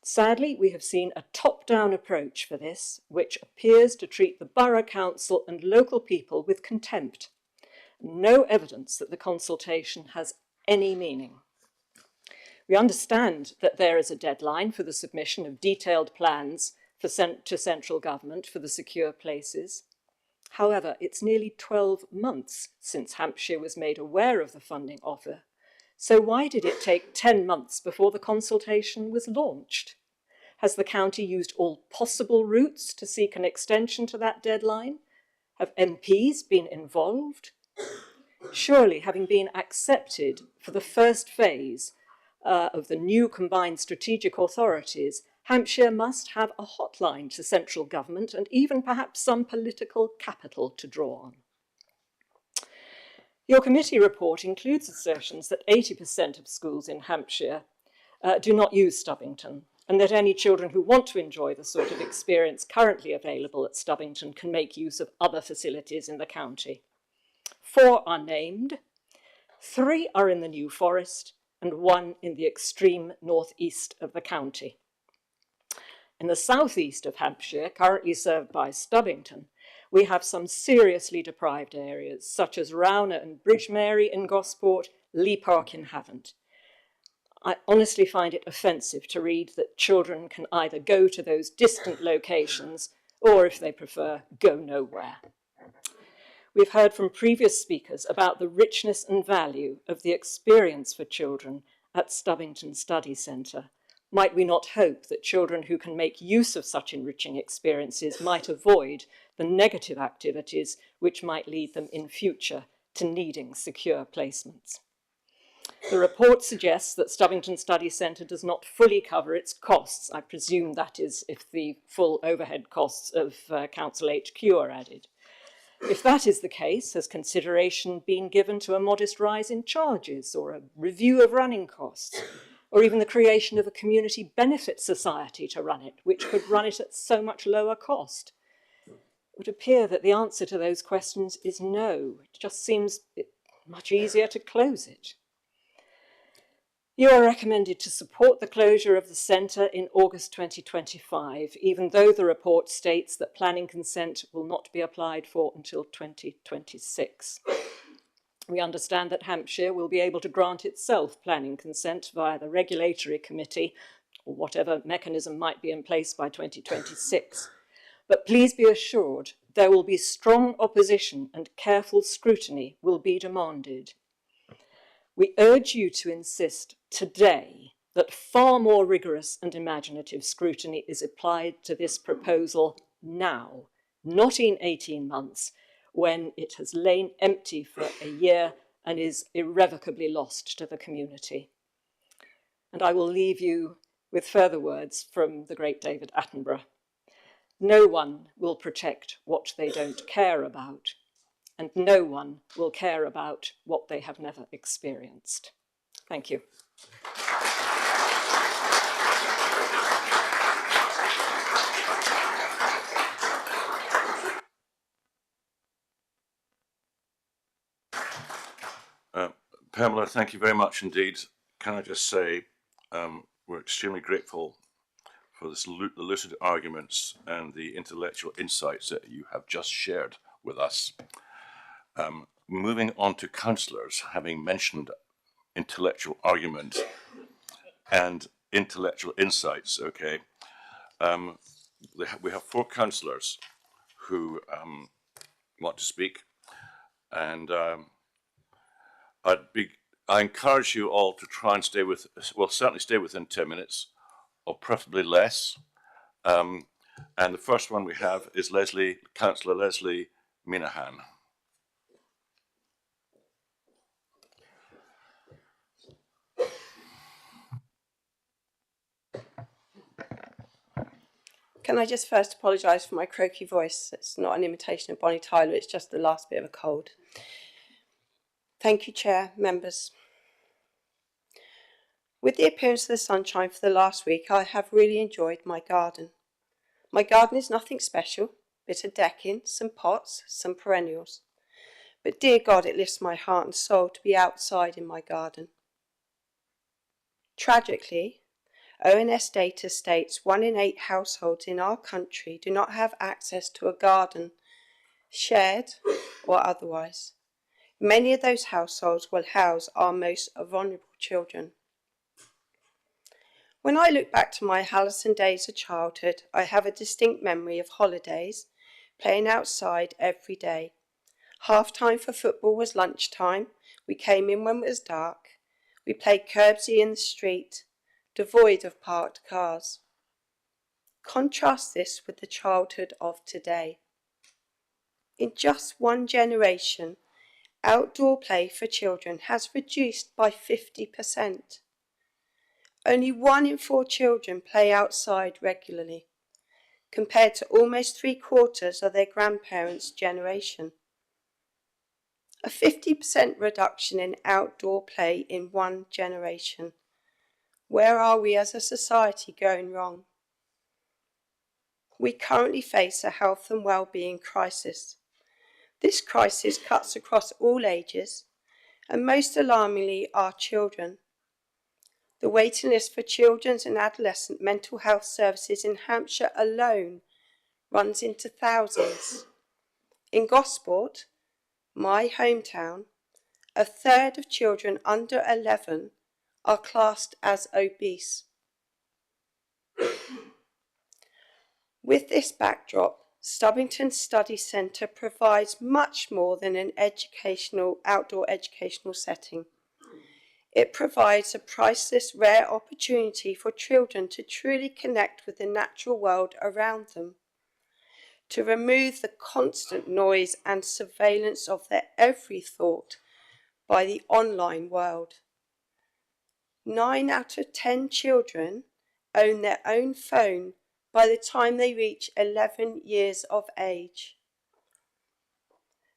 Sadly, we have seen a top-down approach for this, which appears to treat the Borough Council and local people with contempt. No evidence that the consultation has any meaning. We understand that there is a deadline for the submission of detailed plans to central government for the secure places. However, it's nearly 12 months since Hampshire was made aware of the funding offer. So why did it take 10 months before the consultation was launched? Has the county used all possible routes to seek an extension to that deadline? Have MPs been involved? Surely, having been accepted for the first phase of the new combined strategic authorities, Hampshire must have a hotline to central government and even perhaps some political capital to draw on. Your committee report includes assertions that 80% of schools in Hampshire do not use Stubbington, and that any children who want to enjoy the sort of experience currently available at Stubbington can make use of other facilities in the county. 4 are named, 3 are in the New Forest, and 1 in the extreme northeast of the county. In the southeast of Hampshire, currently served by Stubbington, we have some seriously deprived areas, such as Rowner and Bridgemary in Gosport, Lee Park in Havant. I honestly find it offensive to read that children can either go to those distant locations or, if they prefer, go nowhere. We've heard from previous speakers about the richness and value of the experience for children at Stubbington Study Centre. Might we not hope that children who can make use of such enriching experiences might avoid the negative activities which might lead them in future to needing secure placements? The report suggests that Stubbington Study Centre does not fully cover its costs. I presume that is if the full overhead costs of Council HQ are added. If that is the case, has consideration been given to a modest rise in charges or a review of running costs, or even the creation of a community benefit society to run it, which could run it at so much lower cost? It would appear that the answer to those questions is no. It just seems much easier to close it. You are recommended to support the closure of the centre in August 2025, even though the report states that planning consent will not be applied for until 2026. We understand that Hampshire will be able to grant itself planning consent via the regulatory committee, or whatever mechanism might be in place by 2026. But please be assured there will be strong opposition and careful scrutiny will be demanded. We urge you to insist today that far more rigorous and imaginative scrutiny is applied to this proposal now, not in 18 months, when it has lain empty for a year and is irrevocably lost to the community. And I will leave you with further words from the great David Attenborough. No one will protect what they don't care about, and no one will care about what they have never experienced. Thank you. Pamela, thank you very much indeed. Can I just say we're extremely grateful for the lucid arguments and the intellectual insights that you have just shared with us. Moving on to councillors, having mentioned intellectual argument and intellectual insights, okay, we have 4 councillors who want to speak. And I encourage you all to try and certainly stay within 10 minutes, or preferably less. And the first one we have is Councillor Leslie Minahan. Can I just first apologise for my croaky voice? It's not an imitation of Bonnie Tyler, it's just the last bit of a cold. Thank you, Chair, members. With the appearance of the sunshine for the last week, I have really enjoyed my garden. My garden is nothing special, bit of decking, some pots, some perennials. But dear God, it lifts my heart and soul to be outside in my garden. Tragically, ONS data states 1 in 8 households in our country do not have access to a garden, shared or otherwise. Many of those households will house our most vulnerable children. When I look back to my Hallison days of childhood, I have a distinct memory of holidays, playing outside every day. Half time for football was lunchtime. We came in when it was dark. We played curbsy in the street, devoid of parked cars. Contrast this with the childhood of today. In just one generation, outdoor play for children has reduced by 50%. Only 1 in 4 children play outside regularly, compared to almost 3/4 of their grandparents' generation. A 50% reduction in outdoor play in one generation. Where are we as a society going wrong? We currently face a health and well-being crisis. This crisis cuts across all ages, and most alarmingly our children. The waiting list for children's and adolescent mental health services in Hampshire alone runs into thousands. In Gosport, my hometown, 1/3 of children under 11 are classed as obese. With this backdrop, Stubbington Study Centre provides much more than an outdoor educational setting. It provides a priceless, rare opportunity for children to truly connect with the natural world around them, to remove the constant noise and surveillance of their every thought by the online world. 9 out of 10 children own their own phone by the time they reach 11 years of age.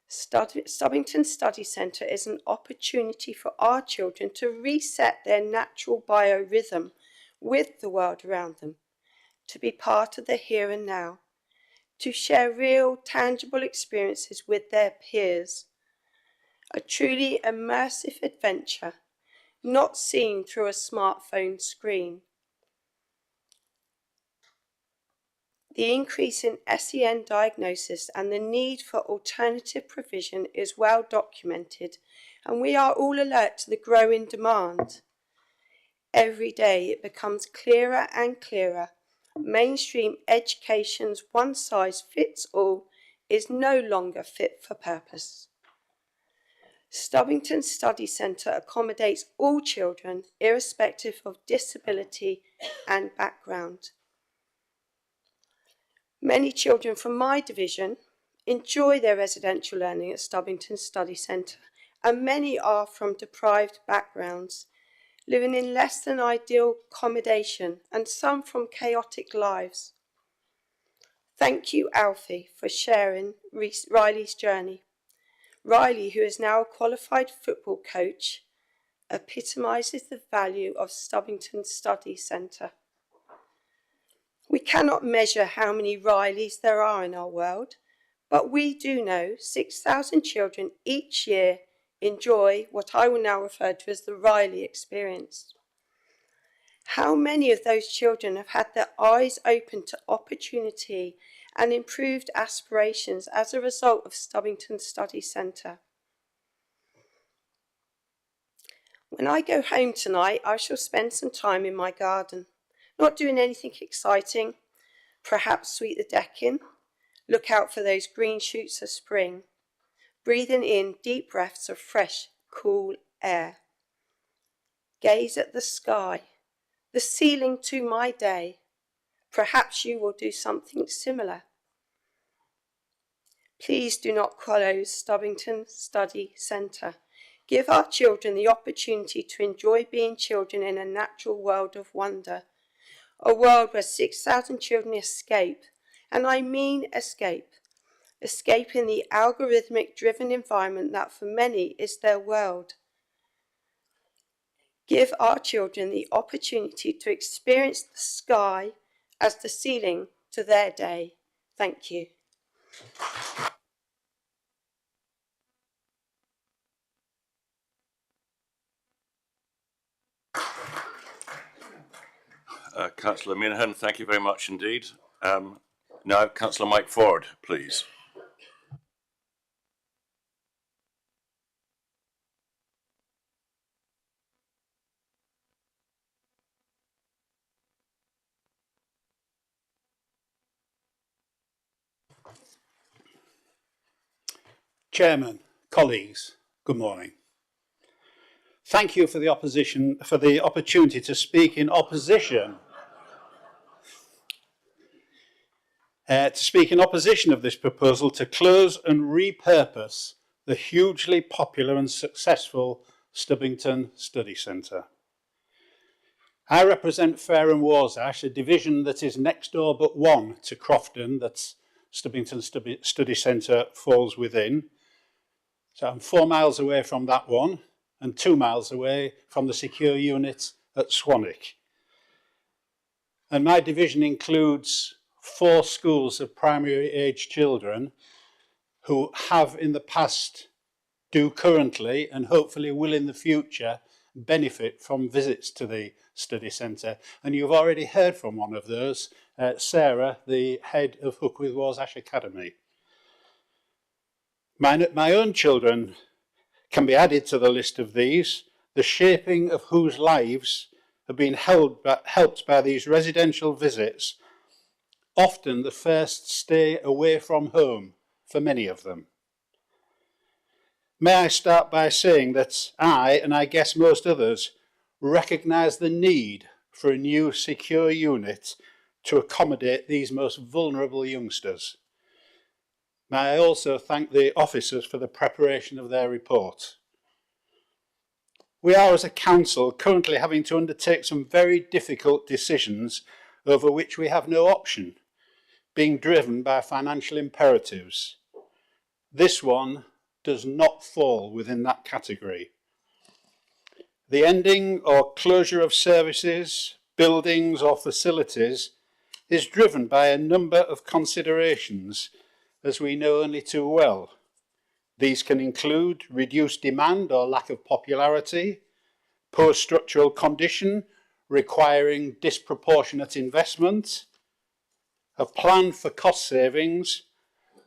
Stubbington Study Centre is an opportunity for our children to reset their natural biorhythm with the world around them, to be part of the here and now, to share real, tangible experiences with their peers. A truly immersive adventure, not seen through a smartphone screen. The increase in SEN diagnosis and the need for alternative provision is well documented, and we are all alert to the growing demand. Every day it becomes clearer and clearer. Mainstream education's one-size-fits-all is no longer fit for purpose. Stubbington Study Centre accommodates all children, irrespective of disability and background. Many children from my division enjoy their residential learning at Stubbington Study Centre, and many are from deprived backgrounds, living in less than ideal accommodation, and some from chaotic lives. Thank you, Alfie, for sharing Riley's journey. Riley, who is now a qualified football coach, epitomises the value of Stubbington Study Centre. We cannot measure how many Rileys there are in our world, but we do know 6,000 children each year enjoy what I will now refer to as the Riley experience. How many of those children have had their eyes opened to opportunity and improved aspirations as a result of Stubbington Study Centre? When I go home tonight, I shall spend some time in my garden. Not doing anything exciting, perhaps sweep the decking, look out for those green shoots of spring. breathing in deep breaths of fresh, cool air. Gaze at the sky, the ceiling to my day. Perhaps you will do something similar. Please do not close Stubbington Study Centre. Give our children the opportunity to enjoy being children in a natural world of wonder. A world where 6,000 children escape, and I mean escape in the algorithmic driven environment that for many is their world. Give our children the opportunity to experience the sky as the ceiling to their day. Thank you. Councillor Minahan, thank you very much indeed. Now, Councillor Mike Ford, please. Chairman, colleagues, good morning. Thank you for the opportunity to speak in opposition of this proposal to close and repurpose the hugely popular and successful Stubbington Study Centre. I represent Fareham Warsash, a division that is next door but one to Crofton that Stubbington Study Centre falls within. So I'm 4 miles away from that one and 2 miles away from the secure unit at Swanwick. And my division includes 4 schools of primary age children who have in the past, do currently, and hopefully will in the future benefit from visits to the study centre. And you've already heard from one of those, Sarah, the head of Hookwith Warsash Academy. My own children can be added to the list of these, the shaping of whose lives have been helped by these residential visits, often the first stay away from home for many of them. May I start by saying that I, and I guess most others, recognise the need for a new secure unit to accommodate these most vulnerable youngsters. May I also thank the officers for the preparation of their report. We are, as a council, currently having to undertake some very difficult decisions over which we have no option, being driven by financial imperatives. This one does not fall within that category. The ending or closure of services, buildings or facilities is driven by a number of considerations, as we know only too well. These can include reduced demand or lack of popularity, poor structural condition requiring disproportionate investment, a plan for cost savings,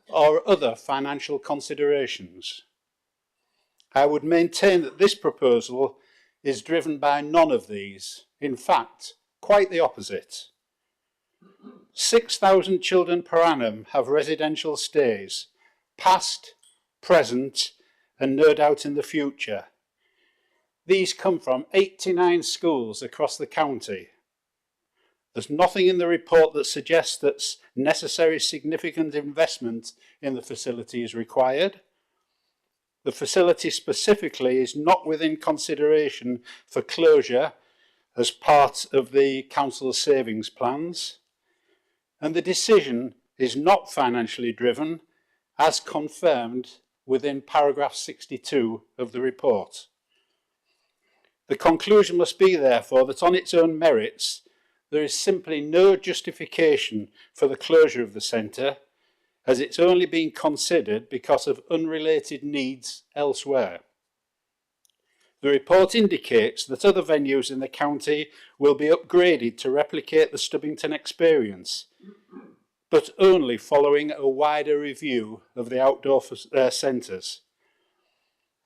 or other financial considerations. I would maintain that this proposal is driven by none of these. In fact, quite the opposite. 6,000 children per annum have residential stays, past, present, and no doubt in the future. These come from 89 schools across the county. There's nothing in the report that suggests that necessary significant investment in the facility is required. The facility specifically is not within consideration for closure as part of the council's savings plans. And the decision is not financially driven, as confirmed within paragraph 62 of the report. The conclusion must be, therefore, that on its own merits, there is simply no justification for the closure of the centre, as it's only been considered because of unrelated needs elsewhere. The report indicates that other venues in the county will be upgraded to replicate the Stubbington experience, but only following a wider review of the outdoor centres.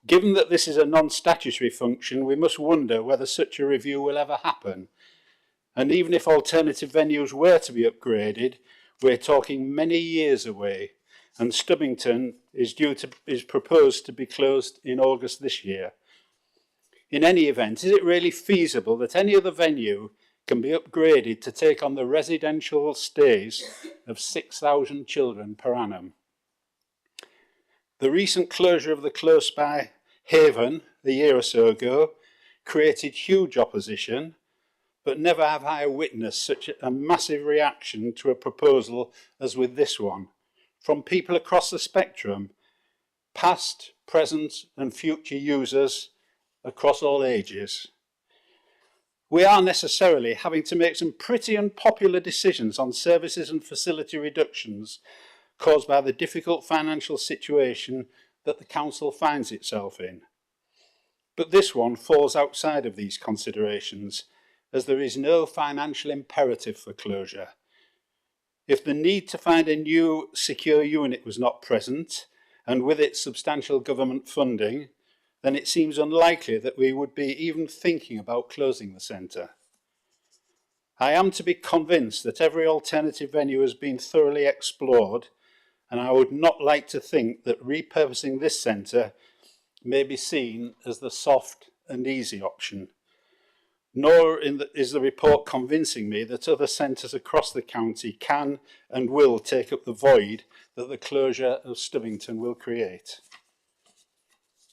Given that this is a non-statutory function, we must wonder whether such a review will ever happen. And even if alternative venues were to be upgraded, we're talking many years away, and Stubbington is proposed to be closed in August this year. In any event, is it really feasible that any other venue can be upgraded to take on the residential stays of 6,000 children per annum? The recent closure of the close by Haven a year or so ago created huge opposition, but never have I witnessed such a massive reaction to a proposal as with this one, from people across the spectrum, past, present and future users across all ages. We are necessarily having to make some pretty unpopular decisions on services and facility reductions caused by the difficult financial situation that the council finds itself in. But this one falls outside of these considerations, as there is no financial imperative for closure. If the need to find a new secure unit was not present, and with it substantial government funding, then it seems unlikely that we would be even thinking about closing the centre. I am to be convinced that every alternative venue has been thoroughly explored, and I would not like to think that repurposing this centre may be seen as the soft and easy option. Nor is the report convincing me that other centres across the county can and will take up the void that the closure of Stubbington will create.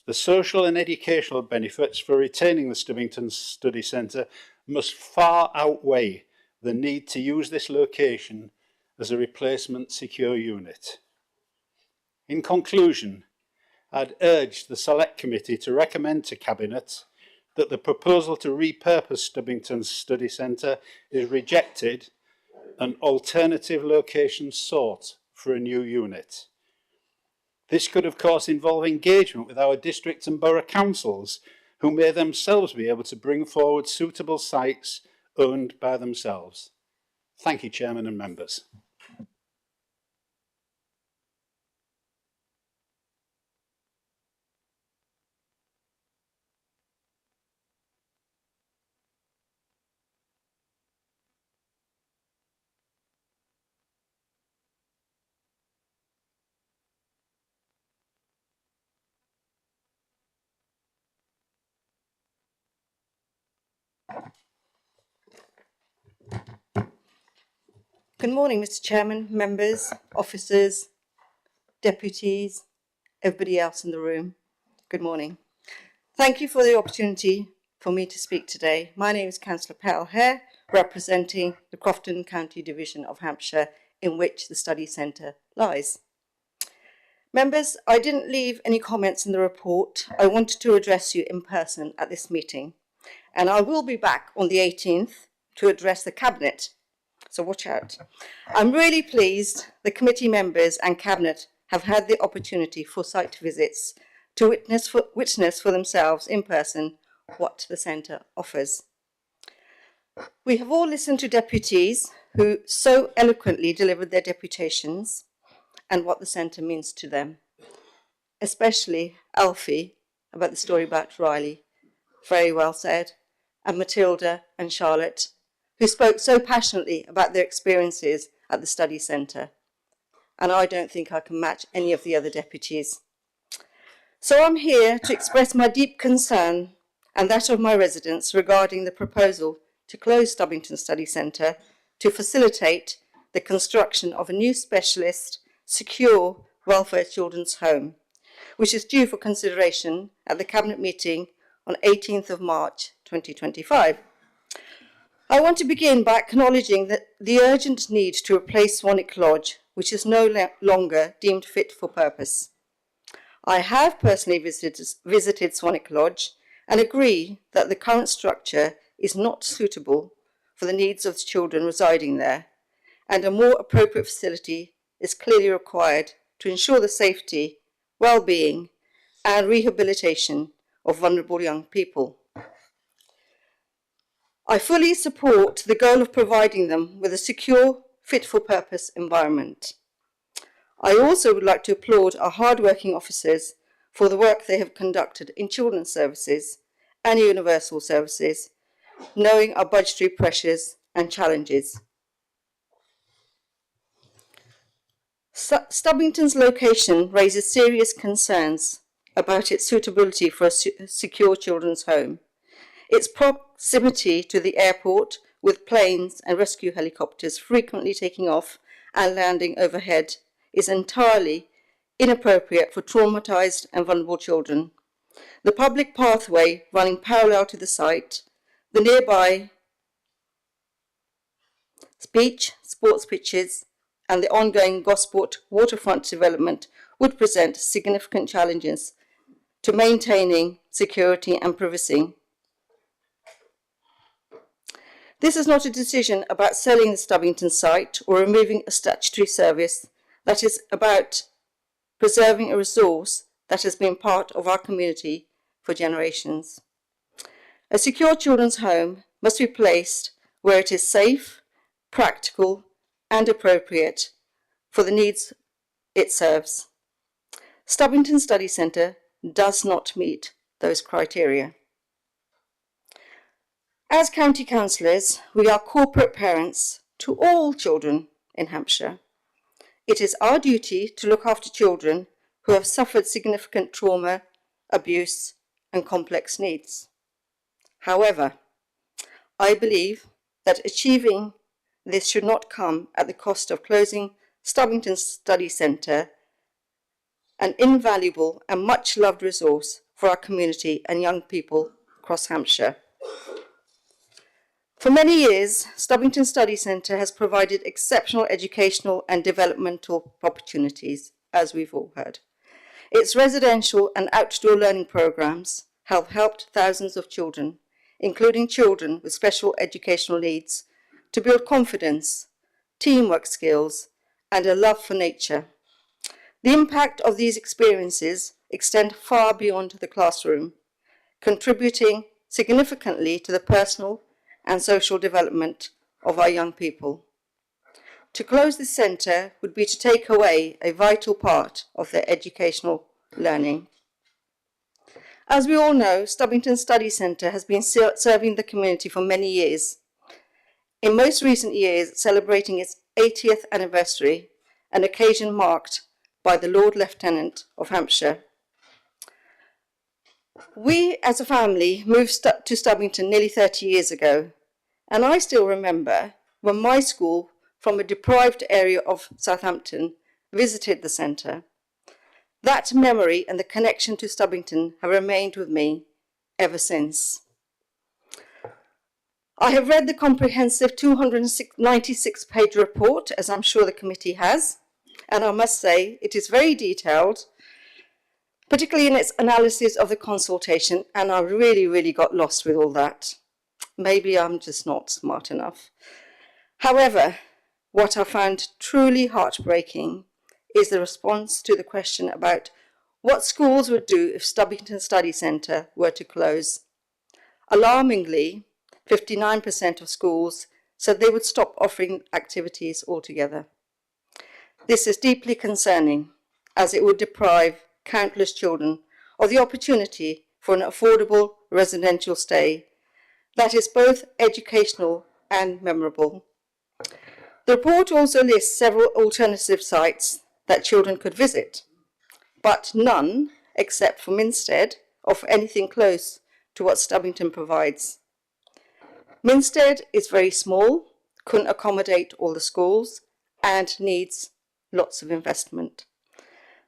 The social and educational benefits for retaining the Stubbington Study Centre must far outweigh the need to use this location as a replacement secure unit. In conclusion, I'd urge the Select Committee to recommend to Cabinet that the proposal to repurpose Stubbington's Study Centre is rejected and alternative locations sought for a new unit. This could of course involve engagement with our district and borough councils, who may themselves be able to bring forward suitable sites owned by themselves. Thank you, Chairman and members. Good morning, Mr. Chairman, members, officers, deputies, everybody else in the room. Good morning. Thank you for the opportunity for me to speak today. My name is Councillor Pell Hare, representing the Crofton County Division of Hampshire, in which the study centre lies. Members, I didn't leave any comments in the report. I wanted to address you in person at this meeting, and I will be back on the 18th to address the Cabinet, so watch out. I'm really pleased the committee members and Cabinet have had the opportunity for site visits to witness for themselves in person what the centre offers. We have all listened to deputies who so eloquently delivered their deputations and what the centre means to them, especially Alfie about the story about Riley, very well said, and Matilda and Charlotte, who spoke so passionately about their experiences at the study centre. And I don't think I can match any of the other deputies. So I'm here to express my deep concern and that of my residents regarding the proposal to close Stubbington Study Centre to facilitate the construction of a new specialist, secure welfare children's home, which is due for consideration at the Cabinet meeting on 18th of March 2025. I want to begin by acknowledging that the urgent need to replace Swanwick Lodge, which is no longer deemed fit for purpose. I have personally visited Swanwick Lodge and agree that the current structure is not suitable for the needs of the children residing there, and a more appropriate facility is clearly required to ensure the safety, well-being and rehabilitation of vulnerable young people. I fully support the goal of providing them with a secure, fit-for-purpose environment. I also would like to applaud our hard-working officers for the work they have conducted in children's services and universal services, knowing our budgetary pressures and challenges. Stubbington's location raises serious concerns about its suitability for a secure children's home. Its proximity to the airport, with planes and rescue helicopters frequently taking off and landing overhead, is entirely inappropriate for traumatised and vulnerable children. The public pathway running parallel to the site, the nearby beach, sports pitches, and the ongoing Gosport waterfront development would present significant challenges to maintaining security and privacy. This is not a decision about selling the Stubbington site or removing a statutory service. That is about preserving a resource that has been part of our community for generations. A secure children's home must be placed where it is safe, practical, and appropriate for the needs it serves. Stubbington Study Centre does not meet those criteria. As county councillors, we are corporate parents to all children in Hampshire. It is our duty to look after children who have suffered significant trauma, abuse, and complex needs. However, I believe that achieving this should not come at the cost of closing Stubbington Study Centre, an invaluable and much loved resource for our community and young people across Hampshire. For many years, Stubbington Study Centre has provided exceptional educational and developmental opportunities, as we've all heard. Its residential and outdoor learning programmes have helped thousands of children, including children with special educational needs, to build confidence, teamwork skills, and a love for nature. The impact of these experiences extend far beyond the classroom, contributing significantly to the personal and social development of our young people. To close this centre would be to take away a vital part of their educational learning. As we all know, Stubbington Study Centre has been serving the community for many years. In most recent years, celebrating its 80th anniversary, an occasion marked by the Lord Lieutenant of Hampshire. We, as a family, moved to Stubbington nearly 30 years ago, and I still remember when my school from a deprived area of Southampton visited the centre. That memory and the connection to Stubbington have remained with me ever since. I have read the comprehensive 296-page report, as I'm sure the committee has, and I must say it is very detailed, particularly in its analysis of the consultation, and I really got lost with all that. Maybe I'm just not smart enough. However, what I found truly heartbreaking is the response to the question about what schools would do if Stubbington Study Centre were to close. Alarmingly, 59% of schools said they would stop offering activities altogether. This is deeply concerning, as it would deprive countless children of the opportunity for an affordable residential stay that is both educational and memorable. The report also lists several alternative sites that children could visit, but none, except for Minstead, offer anything close to what Stubbington provides. Minstead is very small, couldn't accommodate all the schools, and needs lots of investment.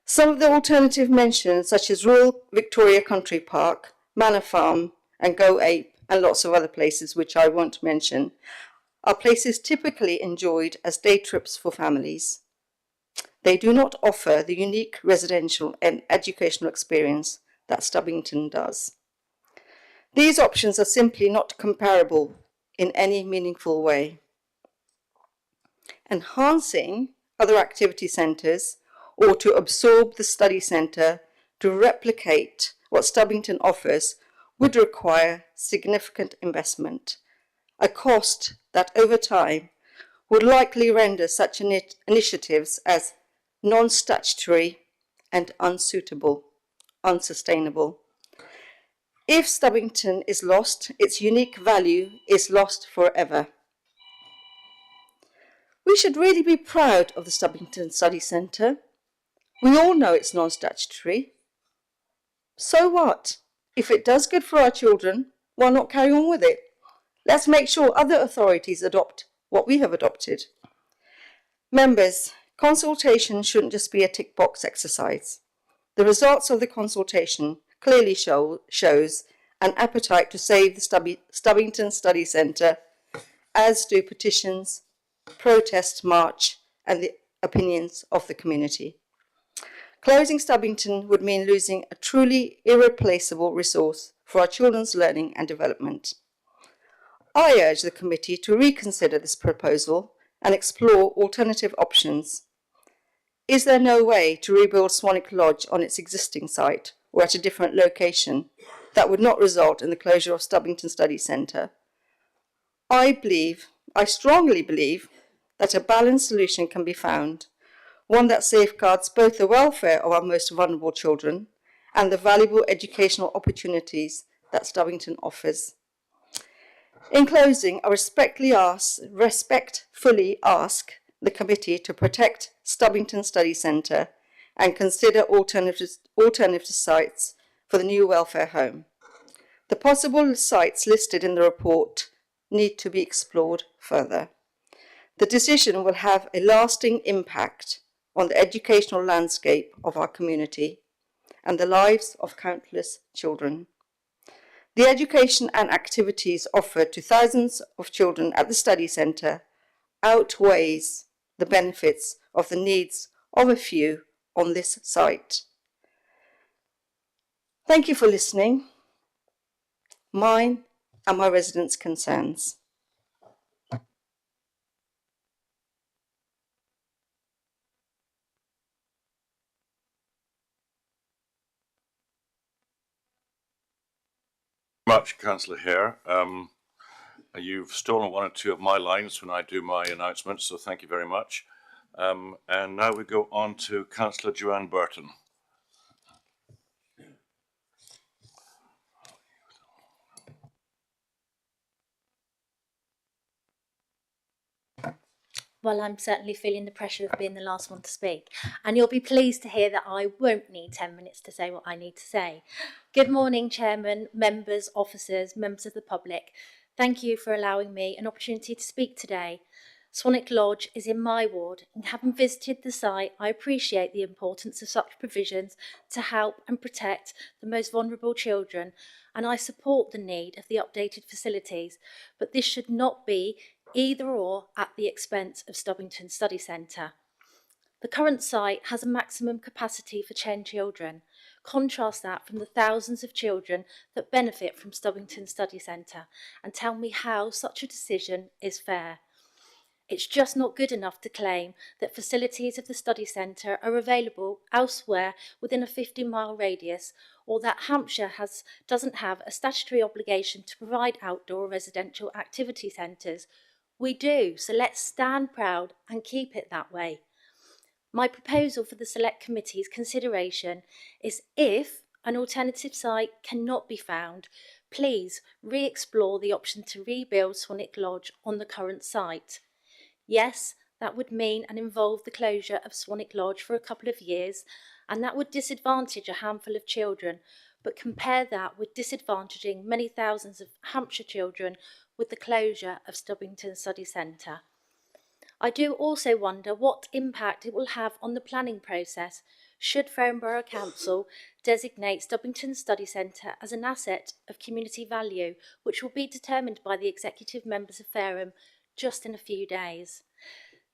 Some of the alternative mentioned, such as Royal Victoria Country Park, Manor Farm, and Go Ape, and lots of other places which I won't mention, are places typically enjoyed as day trips for families. They do not offer the unique residential and educational experience that Stubbington does. These options are simply not comparable in any meaningful way. Enhancing other activity centres or to absorb the study centre to replicate what Stubbington offers would require significant investment, a cost that over time would likely render such initiatives as non-statutory and unsuitable, unsustainable. If Stubbington is lost, its unique value is lost forever. We should really be proud of the Stubbington Study Centre. We all know it's non-statutory. So what? If it does good for our children, why not carry on with it? Let's make sure other authorities adopt what we have adopted. Members, consultation shouldn't just be a tick box exercise. The results of the consultation clearly shows an appetite to save the Stubbington Study Centre, as do petitions, protest march and the opinions of the community. Closing Stubbington would mean losing a truly irreplaceable resource for our children's learning and development. I urge the committee to reconsider this proposal and explore alternative options. Is there no way to rebuild Swanwick Lodge on its existing site or at a different location that would not result in the closure of Stubbington Study Centre? I strongly believe that a balanced solution can be found, one that safeguards both the welfare of our most vulnerable children and the valuable educational opportunities that Stubbington offers. In closing, I respectfully ask the committee to protect Stubbington Study Centre and consider alternative sites for the new welfare home. The possible sites listed in the report need to be explored further. The decision will have a lasting impact on the educational landscape of our community and the lives of countless children. The education and activities offered to thousands of children at the study centre outweighs the benefits of the needs of a few on this site. Thank you for listening. Mine and my residents' concerns. Much, Councillor Hare. You've stolen one or two of my lines when I do my announcements, so thank you very much. And now we go on to Councillor Joanne Burton. Well, I'm certainly feeling the pressure of being the last one to speak. And you'll be pleased to hear that I won't need 10 minutes to say what I need to say. Good morning, Chairman, members, officers, members of the public. Thank you for allowing me an opportunity to speak today. Swanwick Lodge is in my ward, and having visited the site, I appreciate the importance of such provisions to help and protect the most vulnerable children, and I support the need of the updated facilities, but this should not be either or at the expense of Stubbington Study Centre. The current site has a maximum capacity for 10 children. Contrast that from the thousands of children that benefit from Stubbington Study Centre and tell me how such a decision is fair. It's just not good enough to claim that facilities of the study centre are available elsewhere within a 50-mile radius, or that Hampshire doesn't have a statutory obligation to provide outdoor residential activity centres. We do, so let's stand proud and keep it that way. My proposal for the Select Committee's consideration is, if an alternative site cannot be found, please re-explore the option to rebuild Swanwick Lodge on the current site. Yes, that would mean and involve the closure of Swanwick Lodge for a couple of years, and that would disadvantage a handful of children, but compare that with disadvantaging many thousands of Hampshire children with the closure of Stubbington Study Centre. I do also wonder what impact it will have on the planning process should Fareham Borough Council designate Stubbington Study Centre as an asset of community value, which will be determined by the executive members of Fareham just in a few days.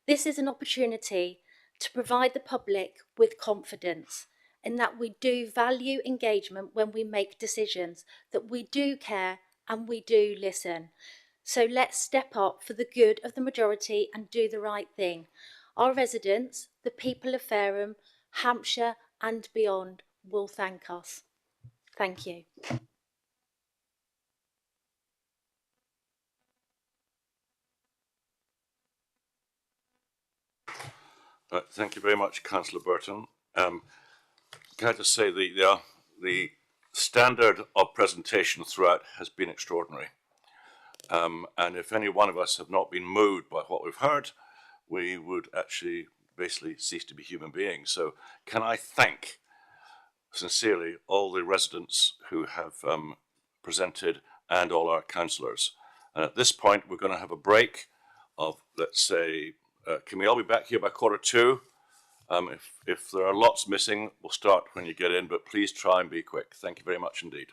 This is an opportunity to provide the public with confidence in that we do value engagement when we make decisions, that we do care and we do listen. So let's step up for the good of the majority and do the right thing. Our residents, the people of Fareham, Hampshire and beyond will thank us. Thank you. Thank you very much, Councillor Burton. Can I just say the standard of presentation throughout has been extraordinary. And if any one of us have not been moved by what we've heard, we would actually basically cease to be human beings. So can I thank sincerely all the residents who have presented and all our councillors. And at this point, we're going to have a break of, let's say, can we all be back here by 2:45? If there are lots missing, we'll start when you get in, but please try and be quick. Thank you very much indeed.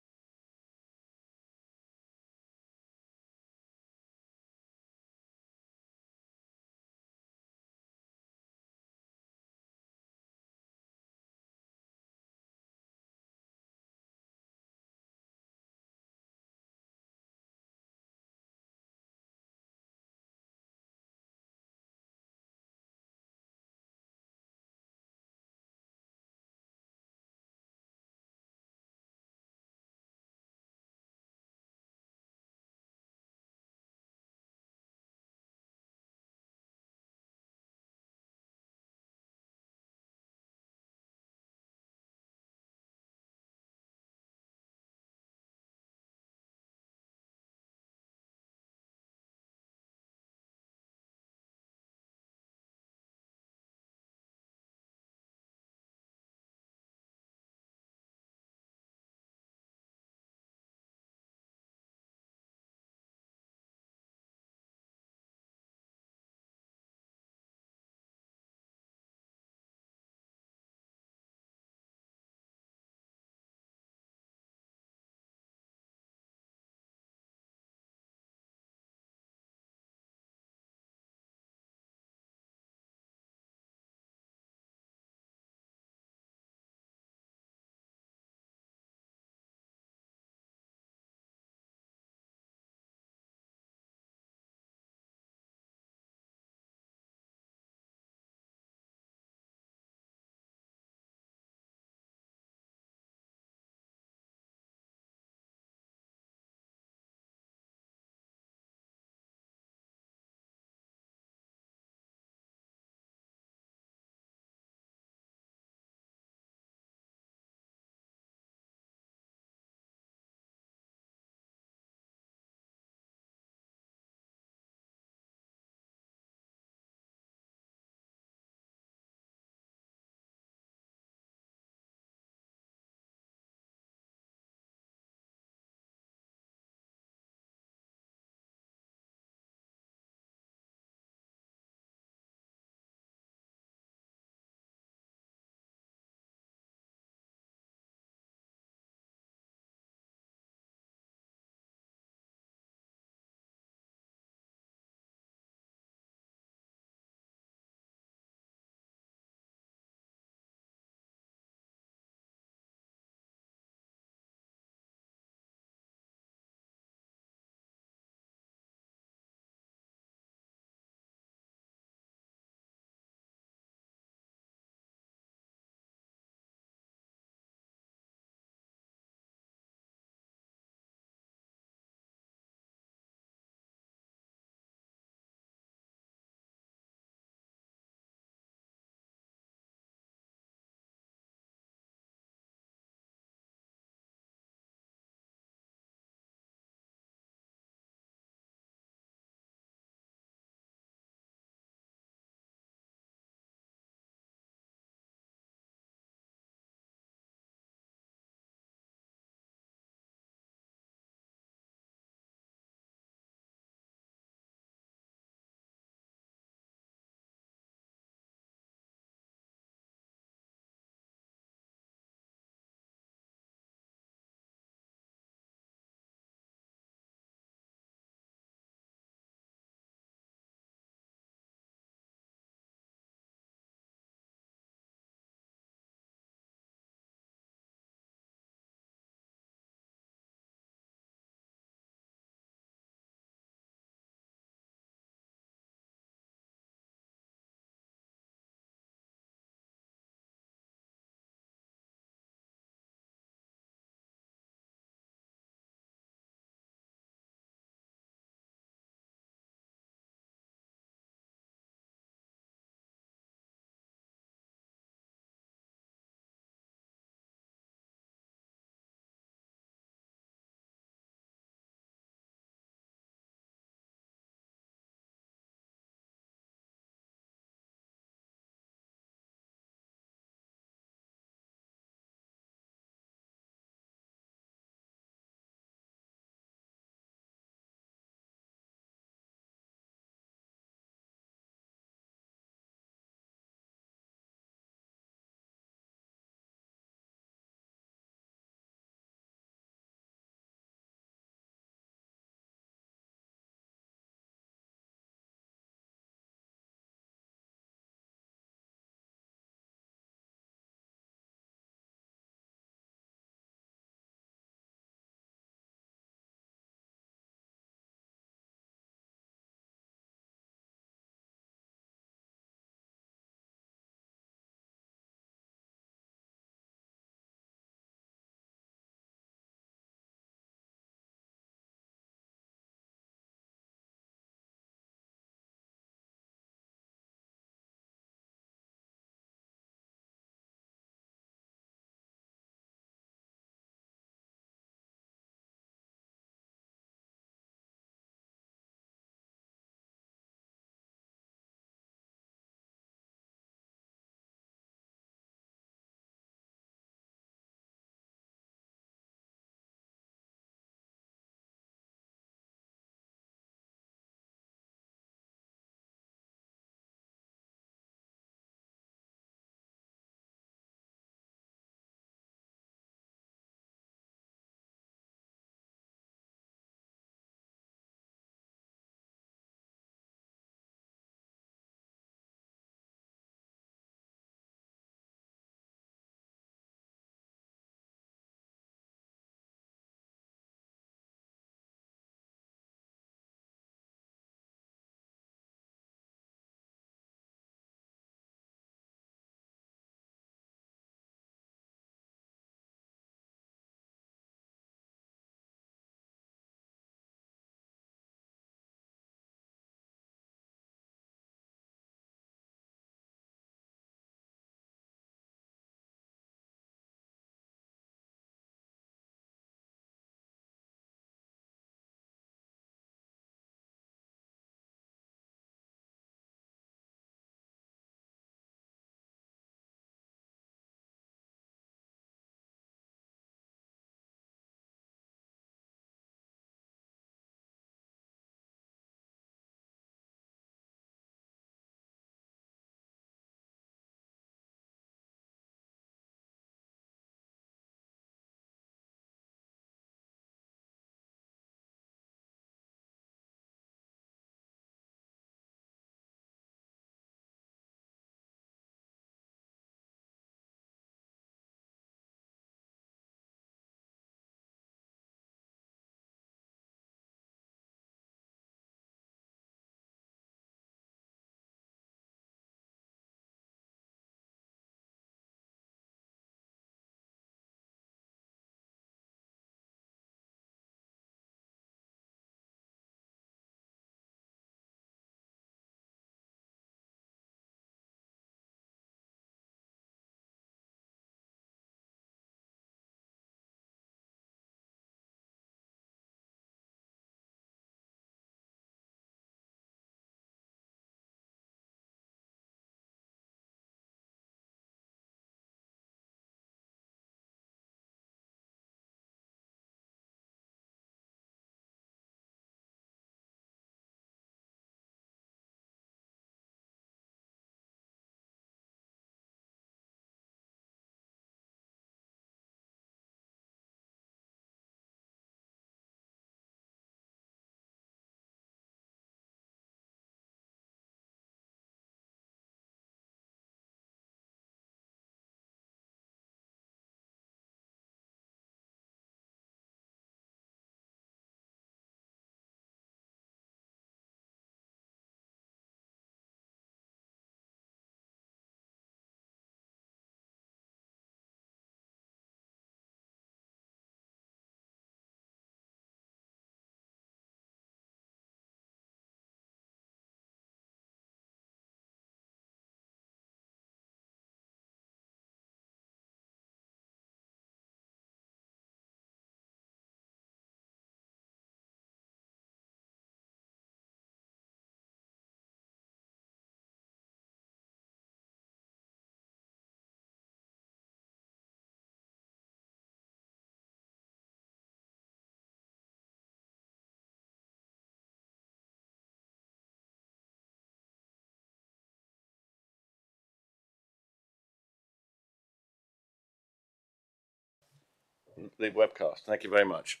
the webcast. Thank you very much.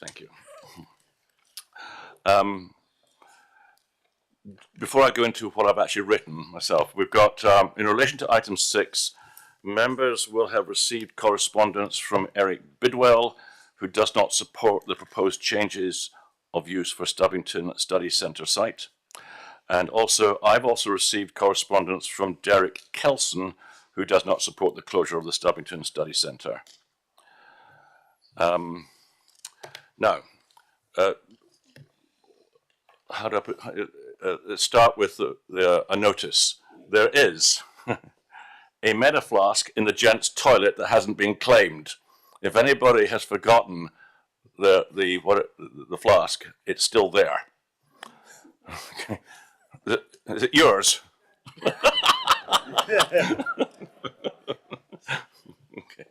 Thank you. Before I go into what I've actually written myself, we've got, in relation to item 6, members will have received correspondence from Eric Bidwell, who does not support the proposed changes of use for Stubbington Study Centre site. And also, I've also received correspondence from Derek Kelson, who does not support the closure of the Stubbington Study Centre. Now, how do I put, let's start with a notice. There is a meta flask in the gents' toilet that hasn't been claimed. If anybody has forgotten the flask, it's still there. Okay. Is it yours? Okay.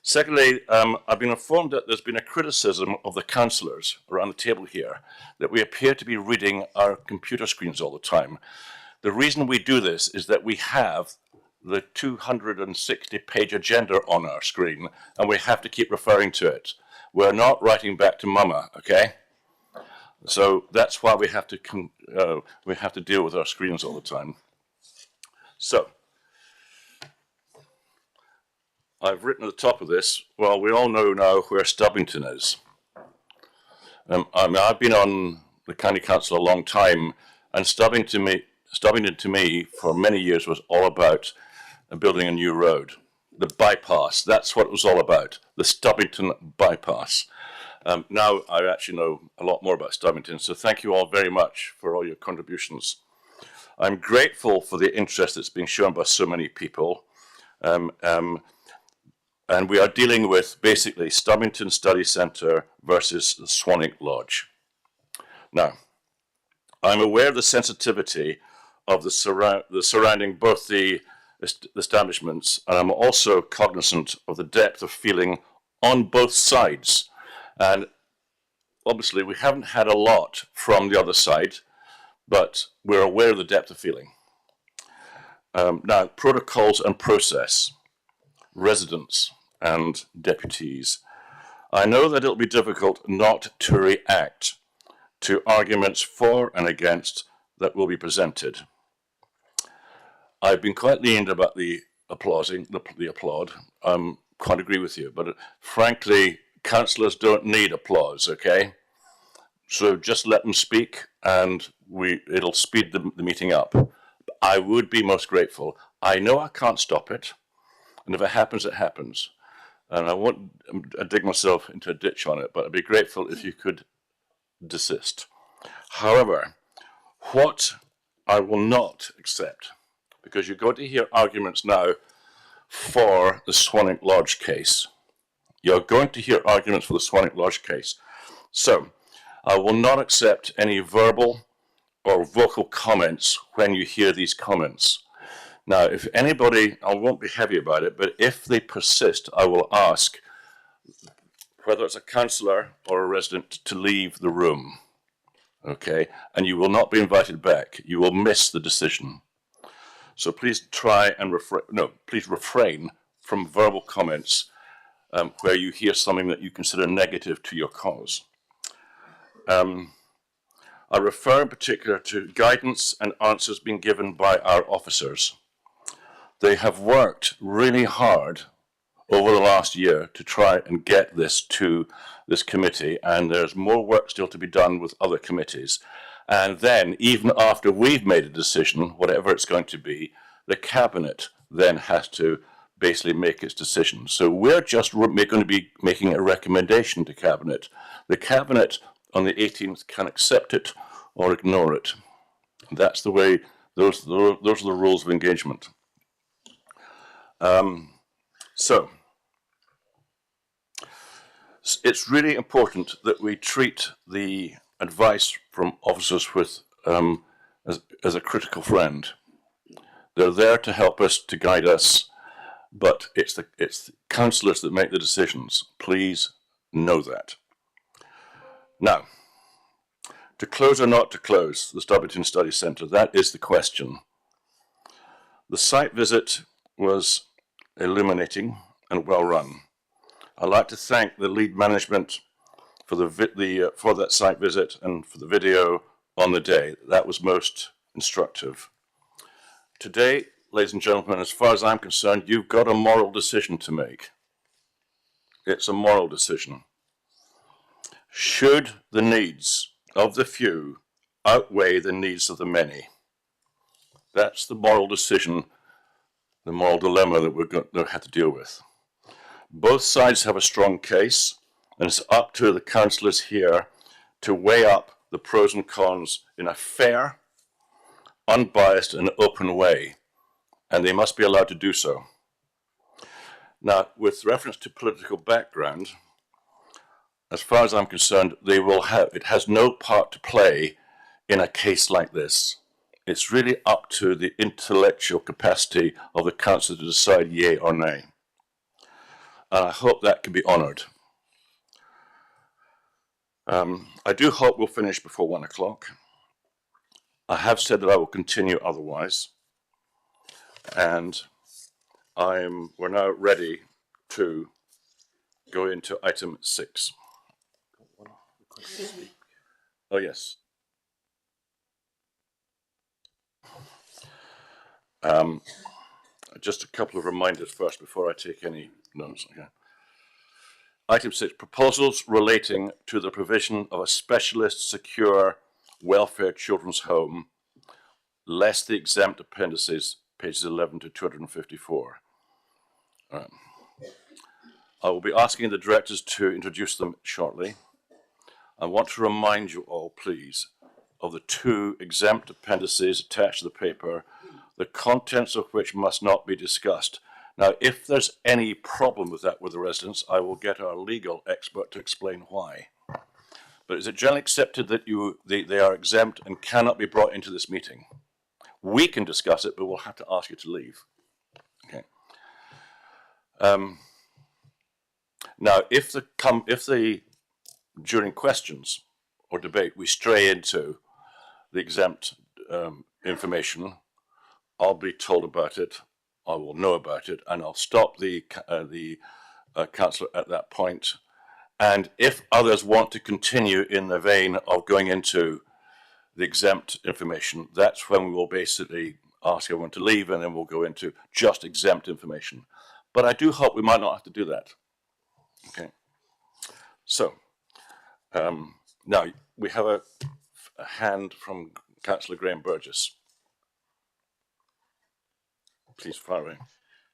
Secondly, I've been informed that there's been a criticism of the councillors around the table here that we appear to be reading our computer screens all the time. The reason we do this is that we have the 260-page agenda on our screen, and we have to keep referring to it. We're not writing back to Mama, okay? So that's why we have to deal with our screens all the time. So I've written at the top of this, well, we all know now where Stubbington is. I mean, I've been on the County Council a long time, and Stubbington to me for many years was all about building a new road. The bypass, that's what it was all about, the Stubbington bypass. Now I actually know a lot more about Stubbington, so thank you all very much for all your contributions. I'm grateful for the interest that's being shown by so many people. And we are dealing with basically Stubbington Study Centre versus the Swanwick Lodge. Now, I'm aware of the sensitivity of the surrounding both the establishments, and I'm also cognizant of the depth of feeling on both sides. And obviously we haven't had a lot from the other side, but we're aware of the depth of feeling. Now, protocols and process, residents and deputies. I know that it'll be difficult not to react to arguments for and against that will be presented. I've been quite lenient about the applaud. Quite agree with you, but frankly, councillors don't need applause, okay? So just let them speak and it'll speed the meeting up. I would be most grateful. I know I can't stop it, and if it happens, it happens. And I won't dig myself into a ditch on it, but I'd be grateful if you could desist. However, what I will not accept, because you're going to hear arguments now for the Swanwick Lodge case. You're going to hear arguments for the Swanwick Lodge case. So, I will not accept any verbal or vocal comments when you hear these comments. Now, if anybody, I won't be heavy about it, but if they persist, I will ask whether it's a councillor or a resident to leave the room, okay? And you will not be invited back. You will miss the decision. So please try and please refrain from verbal comments where you hear something that you consider negative to your cause. I refer in particular to guidance and answers being given by our officers. They have worked really hard over the last year to try and get this to this committee, and there's more work still to be done with other committees. And then, even after we've made a decision, whatever it's going to be, the Cabinet then has to basically make its decision. So we're just going to be making a recommendation to Cabinet. The Cabinet on the 18th can accept it or ignore it. That's the way, those are the rules of engagement. So, it's really important that we treat the advice from officers with as a critical friend. They're there to help us, to guide us, but it's the councillors that make the decisions. Please know that. Now, to close or not to close the Stubbington Study Centre, that is the question. The site visit was illuminating and well run. I'd like to thank the lead management for for that site visit and for the video on the day. That was most instructive. Today, ladies and gentlemen, as far as I'm concerned, you've got a moral decision to make. It's a moral decision. Should the needs of the few outweigh the needs of the many? That's the moral decision, the moral dilemma that we're going to have to deal with. Both sides have a strong case, and it's up to the councillors here to weigh up the pros and cons in a fair, unbiased and open way, and they must be allowed to do so. Now, with reference to political background, as far as I'm concerned, it has no part to play in a case like this. It's really up to the intellectual capacity of the council to decide yea or nay. And I hope that can be honoured. I do hope we'll finish before 1 o'clock. I have said that I will continue otherwise. And we're now ready to go into item 6. Oh, yes. Just a couple of reminders first before I take any notes. Okay. Item 6, proposals relating to the provision of a specialist secure welfare children's home, less the exempt appendices, pages 11 to 254. I will be asking the directors to introduce them shortly. I want to remind you all, please, of the 2 exempt appendices attached to the paper, the contents of which must not be discussed. Now, if there's any problem with that with the residents, I will get our legal expert to explain why. But is it generally accepted that they are exempt and cannot be brought into this meeting? We can discuss it, but we'll have to ask you to leave. Okay. Now, if during questions or debate we stray into the exempt information, I'll be told about it, I will know about it, and I'll stop the councillor at that point. And if others want to continue in the vein of going into the exempt information, that's when we will basically ask everyone to leave, and then we'll go into just exempt information. But I do hope we might not have to do that. Okay. So, now we have a hand from Councillor Graham Burgess. Please fire away.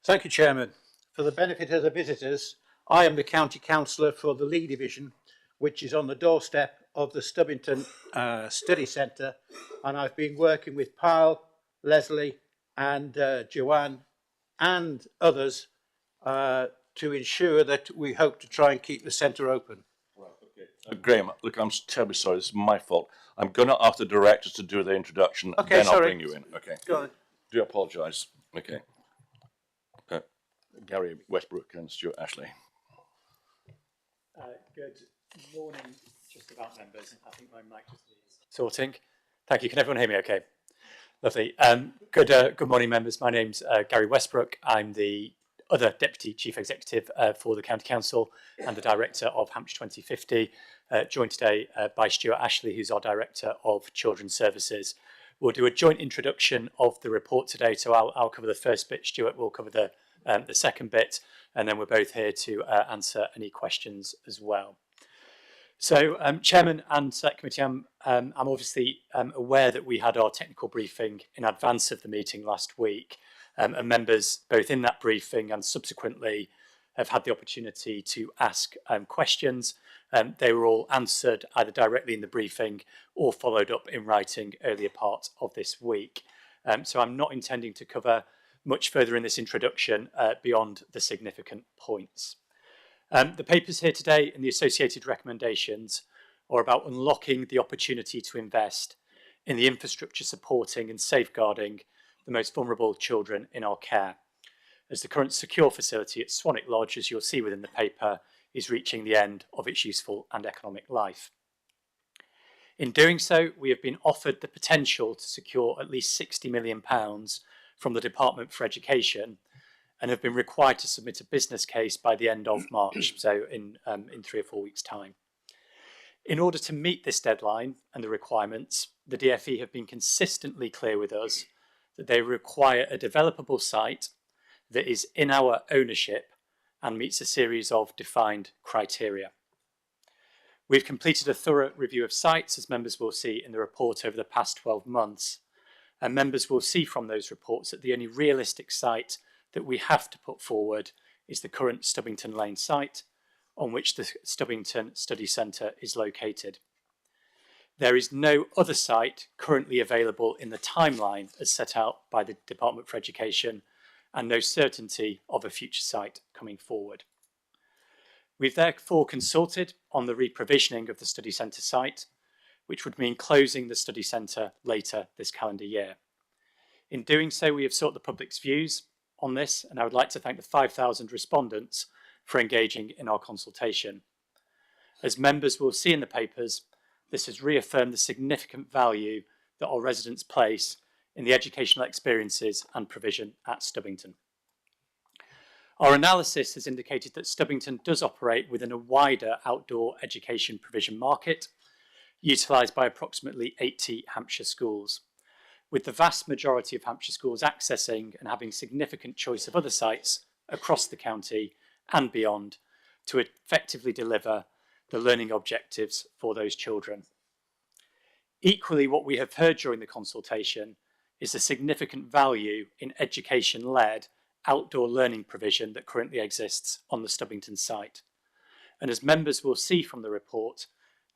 Thank you, Chairman. For the benefit of the visitors, I am the County Councillor for the Lee Division, which is on the doorstep of the Stubbington Study Centre, and I've been working with Pyle, Leslie and Joanne and others to ensure that we hope to try and keep the centre open. Right, okay. Graham, look, I'm terribly sorry, this is my fault. I'm going to ask the directors to do their introduction, okay, then sorry. I'll bring you in. Okay. Go on. Do apologise. Okay. Gary Westbrook and Stuart Ashley. Good morning, just about members. I think my mic just needs sorting. Thank you. Can everyone hear me okay? Lovely. Good morning, members. My name's Gary Westbrook. I'm the other Deputy Chief Executive for the County Council and the Director of Hampshire 2050, joined today by Stuart Ashley, who's our Director of Children's Services. We'll do a joint introduction of the report today, so I'll cover the first bit, Stuart will cover the second bit, and then we're both here to answer any questions as well. So, Chairman and Select Committee, I'm obviously aware that we had our technical briefing in advance of the meeting last week, and members both in that briefing and subsequently have had the opportunity to ask questions. They were all answered either directly in the briefing or followed up in writing earlier part of this week. So I'm not intending to cover much further in this introduction beyond the significant points. The papers here today and the associated recommendations are about unlocking the opportunity to invest in the infrastructure supporting and safeguarding the most vulnerable children in our care, as the current secure facility at Swanwick Lodge, as you'll see within the paper, is reaching the end of its useful and economic life. In doing so, we have been offered the potential to secure at least £60 million from the Department for Education, and have been required to submit a business case by the end of March, so in 3 or 4 weeks' time. In order to meet this deadline and the requirements, the DFE have been consistently clear with us that they require a developable site that is in our ownership and meets a series of defined criteria. We've completed a thorough review of sites, as members will see in the report, over the past 12 months. And members will see from those reports that the only realistic site that we have to put forward is the current Stubbington Lane site, on which the Stubbington Study Centre is located. There is no other site currently available in the timeline as set out by the Department for Education, and no certainty of a future site coming forward. We've therefore consulted on the reprovisioning of the study centre site, which would mean closing the study centre later this calendar year. In doing so, we have sought the public's views on this, and I would like to thank the 5,000 respondents for engaging in our consultation. As members will see in the papers, this has reaffirmed the significant value that our residents place in the educational experiences and provision at Stubbington. Our analysis has indicated that Stubbington does operate within a wider outdoor education provision market, utilised by approximately 80 Hampshire schools, with the vast majority of Hampshire schools accessing and having significant choice of other sites across the county and beyond to effectively deliver the learning objectives for those children. Equally, what we have heard during the consultation is the significant value in education-led outdoor learning provision that currently exists on the Stubbington site. And as members will see from the report,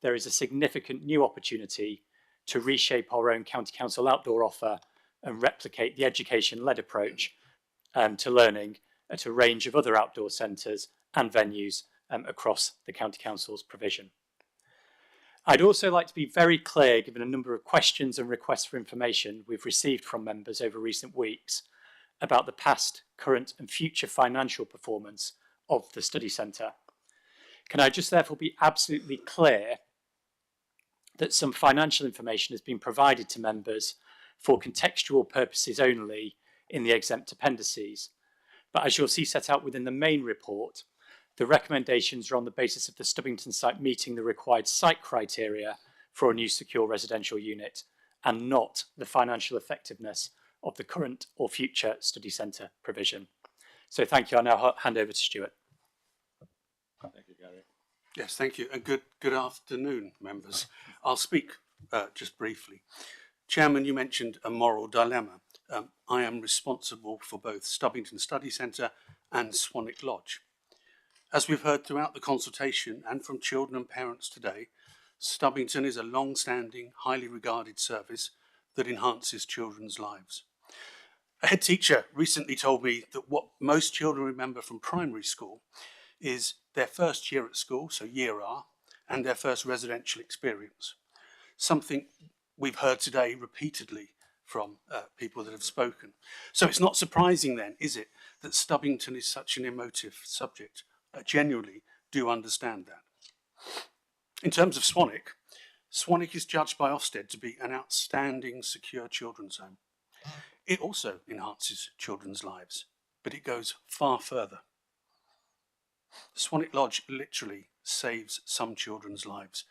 there is a significant new opportunity to reshape our own County Council outdoor offer and replicate the education-led approach to learning at a range of other outdoor centres and venues across the County Council's provision. I'd also like to be very clear, given a number of questions and requests for information we've received from members over recent weeks about the past, current and future financial performance of the study centre. Can I just therefore be absolutely clear that some financial information has been provided to members for contextual purposes only in the exempt appendices. But as you'll see set out within the main report, the recommendations are on the basis of the Stubbington site meeting the required site criteria for a new secure residential unit, and not the financial effectiveness of the current or future study centre provision. So thank you. I'll now hand over to Stuart. Thank you, Gary. Yes, thank you, and good afternoon, members. I'll speak just briefly. Chairman, you mentioned a moral dilemma. I am responsible for both Stubbington Study Centre and Swanwick Lodge. As we've heard throughout the consultation and from children and parents today, Stubbington is a long-standing, highly regarded service that enhances children's lives. A head teacher recently told me that what most children remember from primary school is their first year at school, so year R, and their first residential experience. Something we've heard today repeatedly from people that have spoken. So it's not surprising then, is it, that Stubbington is such an emotive subject? I genuinely do understand that. In terms of Swanwick, Swanwick is judged by Ofsted to be an outstanding secure children's home. It also enhances children's lives, but it goes far further. Swanwick Lodge literally saves some children's lives,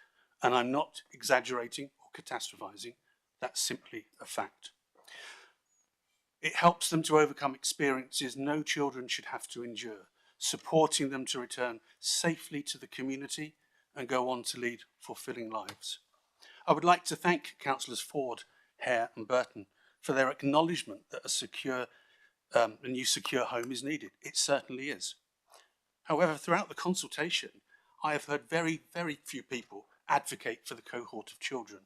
and I'm not exaggerating or catastrophising, that's simply a fact. It helps them to overcome experiences no children should have to endure, supporting them to return safely to the community and go on to lead fulfilling lives. I would like to thank Councillors Ford, Hare and Burton for their acknowledgement that a new secure home is needed. It certainly is. However, throughout the consultation, I have heard very, very few people advocate for the cohort of children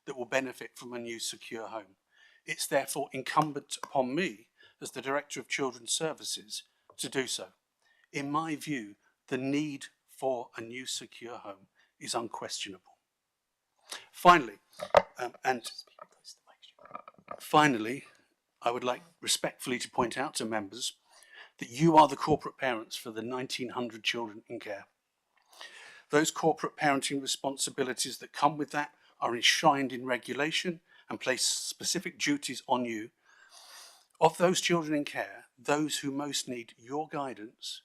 that will benefit from a new secure home. It's therefore incumbent upon me, as the Director of Children's Services, to do so. In my view, the need for a new secure home is unquestionable. Finally, I would like respectfully to point out to members that you are the corporate parents for the 1,900 children in care. Those corporate parenting responsibilities that come with that are enshrined in regulation and place specific duties on you Of those children in care, those who most need your guidance,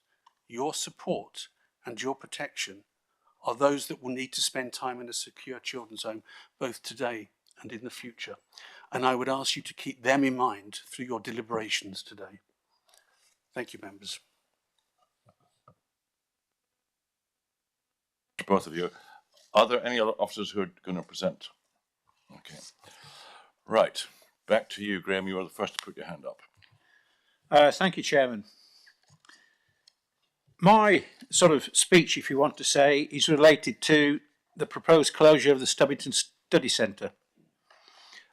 your support and your protection are those that will need to spend time in a secure children's home both today and in the future. And I would ask you to keep them in mind through your deliberations today. Thank you, members. Both of you. Are there any other officers who are going to present? Okay. Right. Back to you, Graham. You are the first to put your hand up. Thank you, Chairman. My sort of speech, if you want to say, is related to the proposed closure of the Stubbington Study Centre.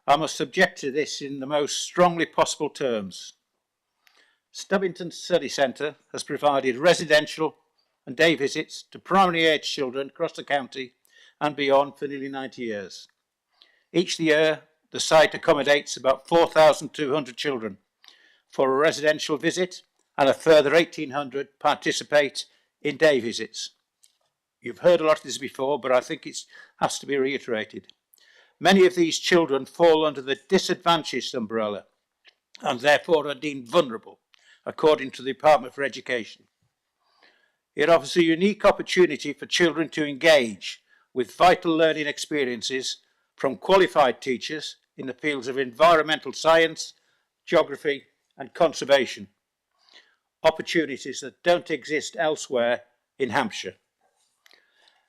I must object to this in the most strongly possible terms. Stubbington Study Centre has provided residential and day visits to primary age children across the county and beyond for nearly 90 years. Each year, the site accommodates about 4,200 children for a residential visit, and a further 1,800 participate in day visits. You've heard a lot of this before, but I think it has to be reiterated. Many of these children fall under the disadvantaged umbrella and therefore are deemed vulnerable, according to the Department for Education. It offers a unique opportunity for children to engage with vital learning experiences from qualified teachers in the fields of environmental science, geography and conservation, opportunities that don't exist elsewhere in Hampshire.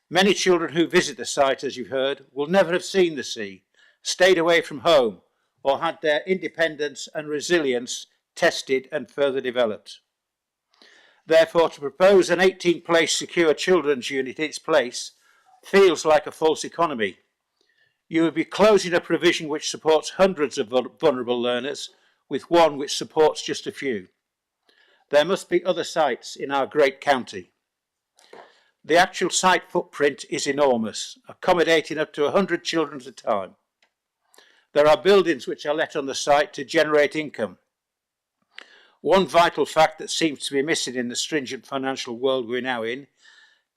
Many children who visit the site, as you've heard, will never have seen the sea, stayed away from home, or had their independence and resilience tested and further developed. Therefore, to propose an 18-place secure children's unit in its place feels like a false economy. You would be closing a provision which supports hundreds of vulnerable learners with one which supports just a few. There must be other sites in our great county. The actual site footprint is enormous, accommodating up to 100 children at a time. There are buildings which are let on the site to generate income. One vital fact that seems to be missing in the stringent financial world we're now in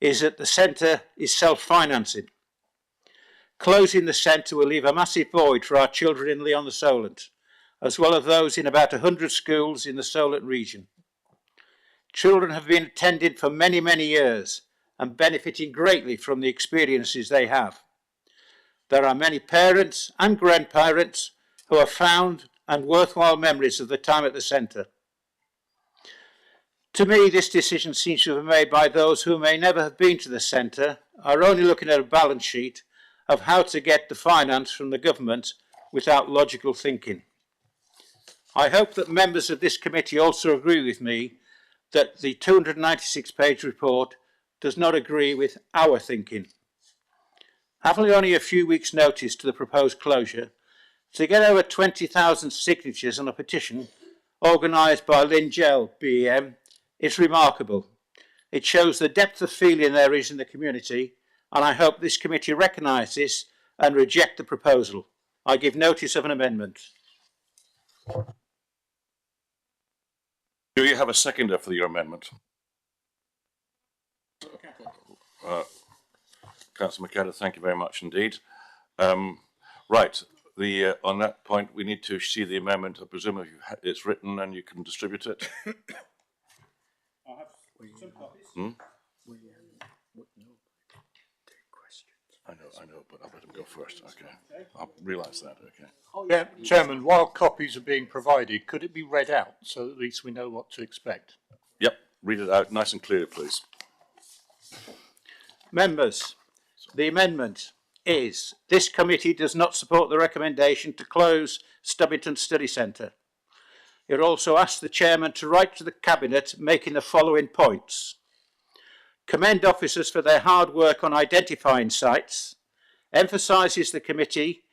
is that the centre is self-financing. Closing the centre will leave a massive void for our children in Leon the Solent, as well as those in about 100 schools in the Solent region. Children have been attending for many, many years and benefiting greatly from the experiences they have. There are many parents and grandparents who have found and worthwhile memories of the time at the centre. To me, this decision seems to have been made by those who may never have been to the centre, are only looking at a balance sheet of how to get the finance from the government without logical thinking. I hope that members of this committee also agree with me that the 296-page report does not agree with our thinking. Having only a few weeks' notice to the proposed closure, to get over 20,000 signatures on a petition organised by Lynn Gell, BEM, is remarkable. It shows the depth of feeling there is in the community, and I hope this committee recognise this and reject the proposal. I give notice of an amendment. Do you have a seconder for your amendment? Councillor McAdam, thank you very much indeed. Right, on that point, we need to see the amendment. I presume it's written and you can distribute it. I have some copies. I know, but I'll let him go first. Okay, I realise that. Okay. Yeah, Chairman, while copies are being provided, could it be read out so at least we know what to expect? Yep, read it out nice and clear, please. Members, the amendment is: this committee does not support the recommendation to close Stubbington Study Centre. It also asks the Chairman to write to the Cabinet making the following points. Commend officers for their hard work on identifying sites, emphasises the committee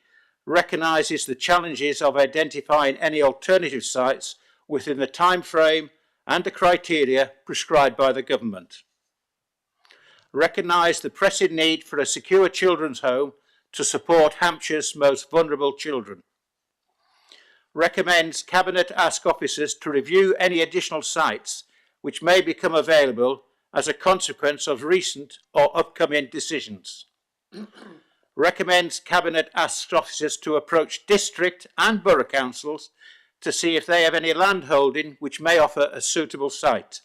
recognises the challenges of identifying any alternative sites within the time frame and the criteria prescribed by the government. Recognise the pressing need for a secure children's home to support Hampshire's most vulnerable children. Recommends Cabinet ask officers to review any additional sites which may become available as a consequence of recent or upcoming decisions. Recommends Cabinet asks officers to approach district and borough councils to see if they have any land holding which may offer a suitable site.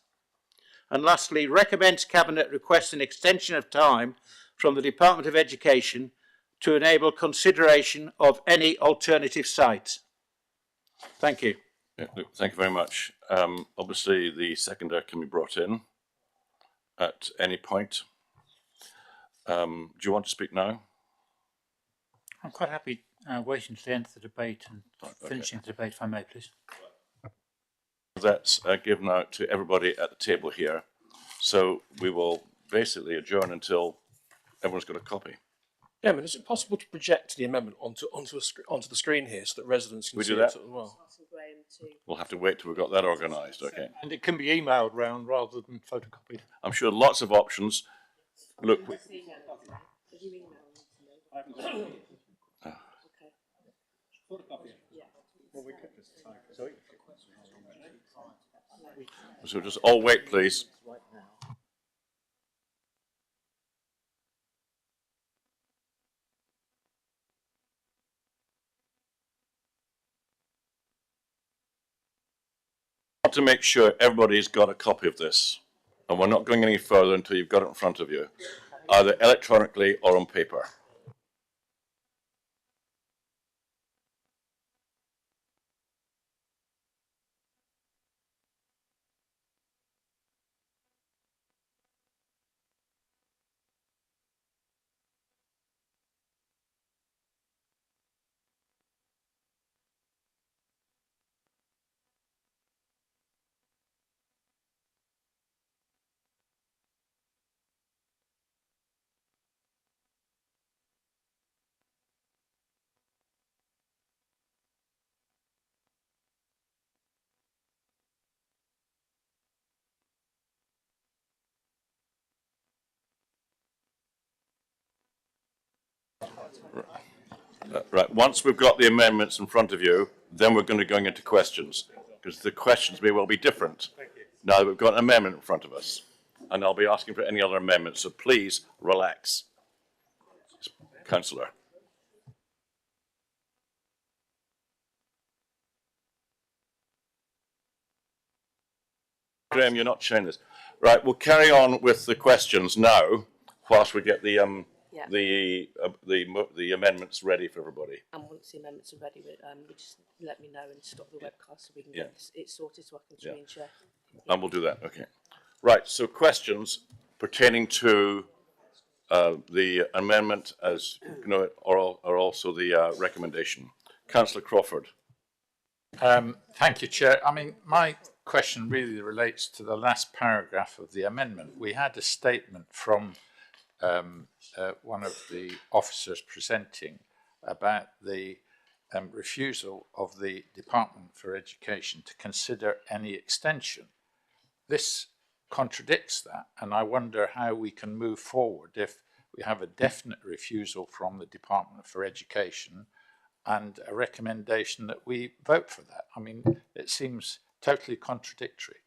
And lastly, recommend to Cabinet request an extension of time from the Department of Education to enable consideration of any alternative site. Thank you. Yeah, look, thank you very much. Obviously, the seconder can be brought in at any point. Do you want to speak now? I'm quite happy waiting to the end of the debate and finishing the debate, if I may, please. That's given out to everybody at the table here. So we will basically adjourn until everyone's got a copy. Chairman, is it possible to project the amendment onto the screen here so that residents can We see do that? it as well? We'll have to wait till we've got that organised, okay? And it can be emailed round rather than photocopied. I'm sure lots of options. Look, so just all wait, please. I want to make sure everybody's got a copy of this, and we're not going any further until you've got it in front of you, either electronically or on paper. Right, once we've got the amendments in front of you, then we're going to go into questions, because the questions may well be different. Now that we've got an amendment in front of us, and I'll be asking for any other amendments, so please relax. Councillor. Graham, you're not sharing this. Right, we'll carry on with the questions now, whilst we get the amendments ready for everybody. And once the amendments are ready, we just let me know and stop the webcast so we can Yeah. get it sorted so I can screen share. And we'll do that, okay. Right, so questions pertaining to the amendment as you know, or also the recommendation. Councillor Crawford. Thank you, Chair. I mean, my question really relates to the last paragraph of the amendment. We had a statement from one of the officers presenting about the refusal of the Department for Education to consider any extension. This contradicts that, and I wonder how we can move forward if we have a definite refusal from the Department for Education and a recommendation that we vote for that. I mean, it seems totally contradictory.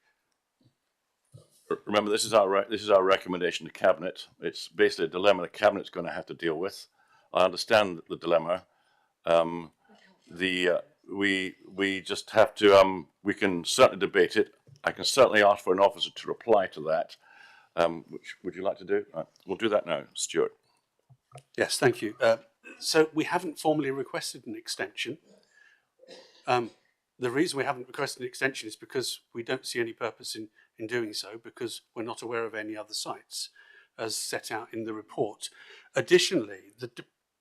Remember, this is our recommendation to Cabinet. It's basically a dilemma the Cabinet's going to have to deal with. I understand the dilemma. We just have to. We can certainly debate it. I can certainly ask for an officer to reply to that. Which would you like to do? We'll do that now, Stuart. Yes, thank you. So we haven't formally requested an extension. The reason we haven't requested an extension is because we don't see any purpose in doing so, because we're not aware of any other sites as set out in the report. Additionally, the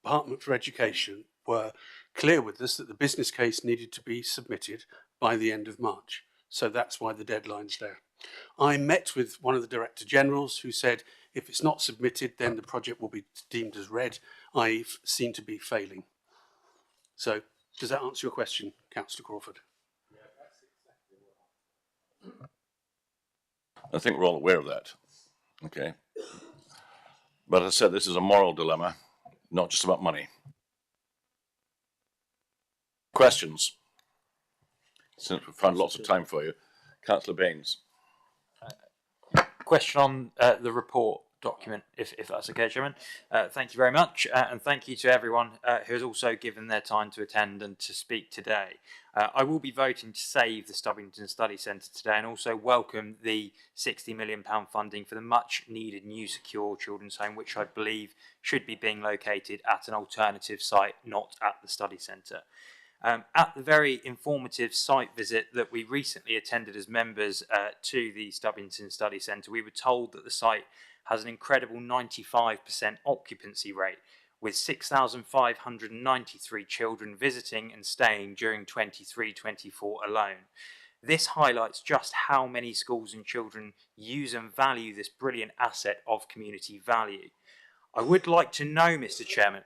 Department for Education were clear with us that the business case needed to be submitted by the end of March. So that's why the deadline's there. I met with one of the Director Generals who said if it's not submitted, then the project will be deemed as red, i.e. seen to be failing. So does that answer your question, Councillor Crawford? I think we're all aware of that. Okay. But as I said, this is a moral dilemma, not just about money. Questions? Since we've found lots of time for you. Councillor Baines. Question on the report. document, if that's okay, Chairman. Thank you very much, and thank you to everyone who has also given their time to attend and to speak today. I will be voting to save the Stubbington Study Centre today, and also welcome the £60 million funding for the much needed new secure children's home, which I believe should be being located at an alternative site, not at the study centre. At the very informative site visit that we recently attended as members to the Stubbington Study Centre, we were told that the site has an incredible 95% occupancy rate, with 6,593 children visiting and staying during 23-24 alone. This highlights just how many schools and children use and value this brilliant asset of community value. I would like to know, Mr. Chairman,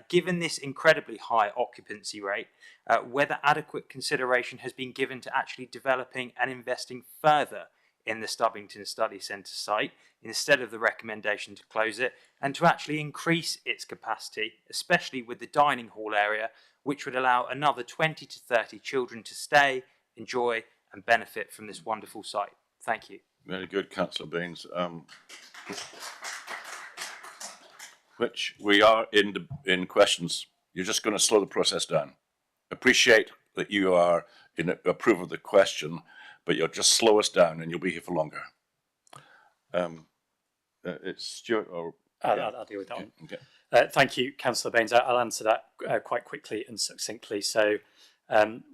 given this incredibly high occupancy rate, whether adequate consideration has been given to actually developing and investing further in the Stubbington Study Centre site, instead of the recommendation to close it, and to actually increase its capacity, especially with the dining hall area, which would allow another 20 to 30 children to stay, enjoy and benefit from this wonderful site. Thank you. Very good, Councillor Baines. Which we are in questions. You're just going to slow the process down. Appreciate that you are in approval of the question, but you'll just slow us down and you'll be here for longer. It's Stuart or... I'll deal with that one. Okay. Thank you, Councillor Baines. I'll answer that quite quickly and succinctly. So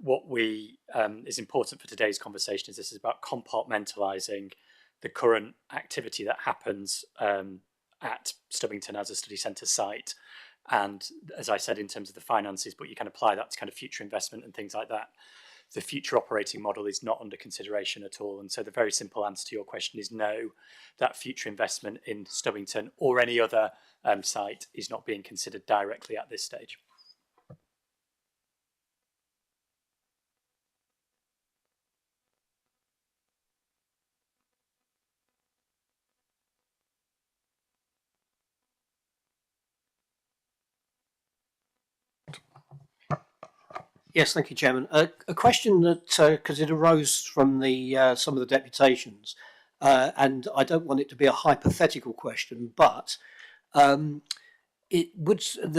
what is important for today's conversation is this is about compartmentalising the current activity that happens at Stubbington as a study centre site. And as I said, in terms of the finances, but you can apply that to kind of future investment and things like that. The future operating model is not under consideration at all. And so the very simple answer to your question is no, that future investment in Stubbington or any other site is not being considered directly at this stage. Yes, thank you, Chairman. A question that, because it arose from the some of the deputations, and I don't want it to be a hypothetical question, but the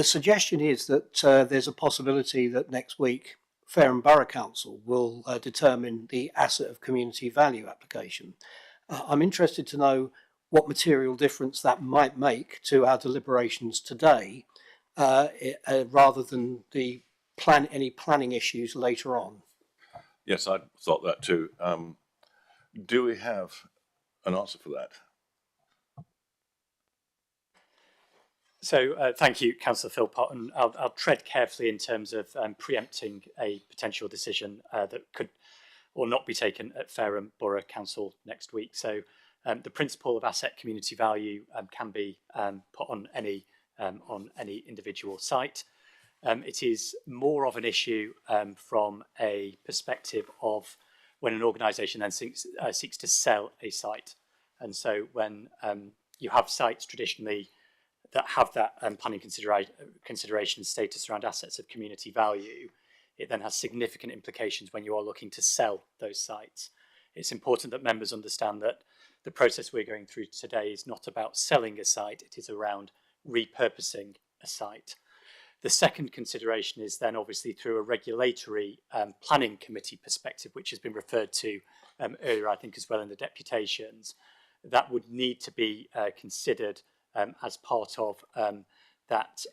suggestion is that there's a possibility that next week Fareham Borough Council will determine the asset of community value application. I'm interested to know what material difference that might make to our deliberations today, rather than any planning issues later on. Yes, I thought that too. Do we have an answer for that? So thank you, Councillor Philpott, and I'll tread carefully in terms of preempting a potential decision that could or not be taken at Fareham Borough Council next week. So the principle of asset community value can be put on any individual site. It is more of an issue from a perspective of when an organisation then seeks to sell a site. And so when you have sites traditionally that have that planning consideration status around assets of community value, it then has significant implications when you are looking to sell those sites. It's important that members understand that the process we're going through today is not about selling a site, it is around repurposing a site. The second consideration is then obviously through a regulatory planning committee perspective, which has been referred to earlier, I think, as well in the deputations. That would need to be considered as part of that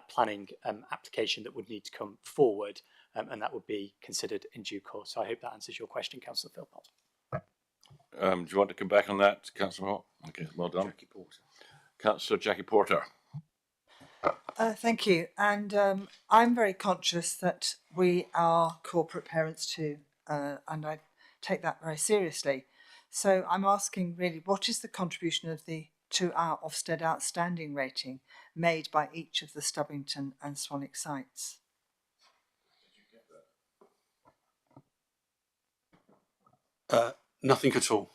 planning application that would need to come forward, and that would be considered in due course. So I hope that answers your question, Councillor Philpott. Do you want to come back on that, Councillor Hall? Okay, well done. Jackie Porter. Councillor Jackie Porter. Thank you. And I'm very conscious that we are corporate parents too, and I take that very seriously. So I'm asking really, what is the contribution to our Ofsted outstanding rating made by each of the Stubbington and Swanwick sites? Nothing at all.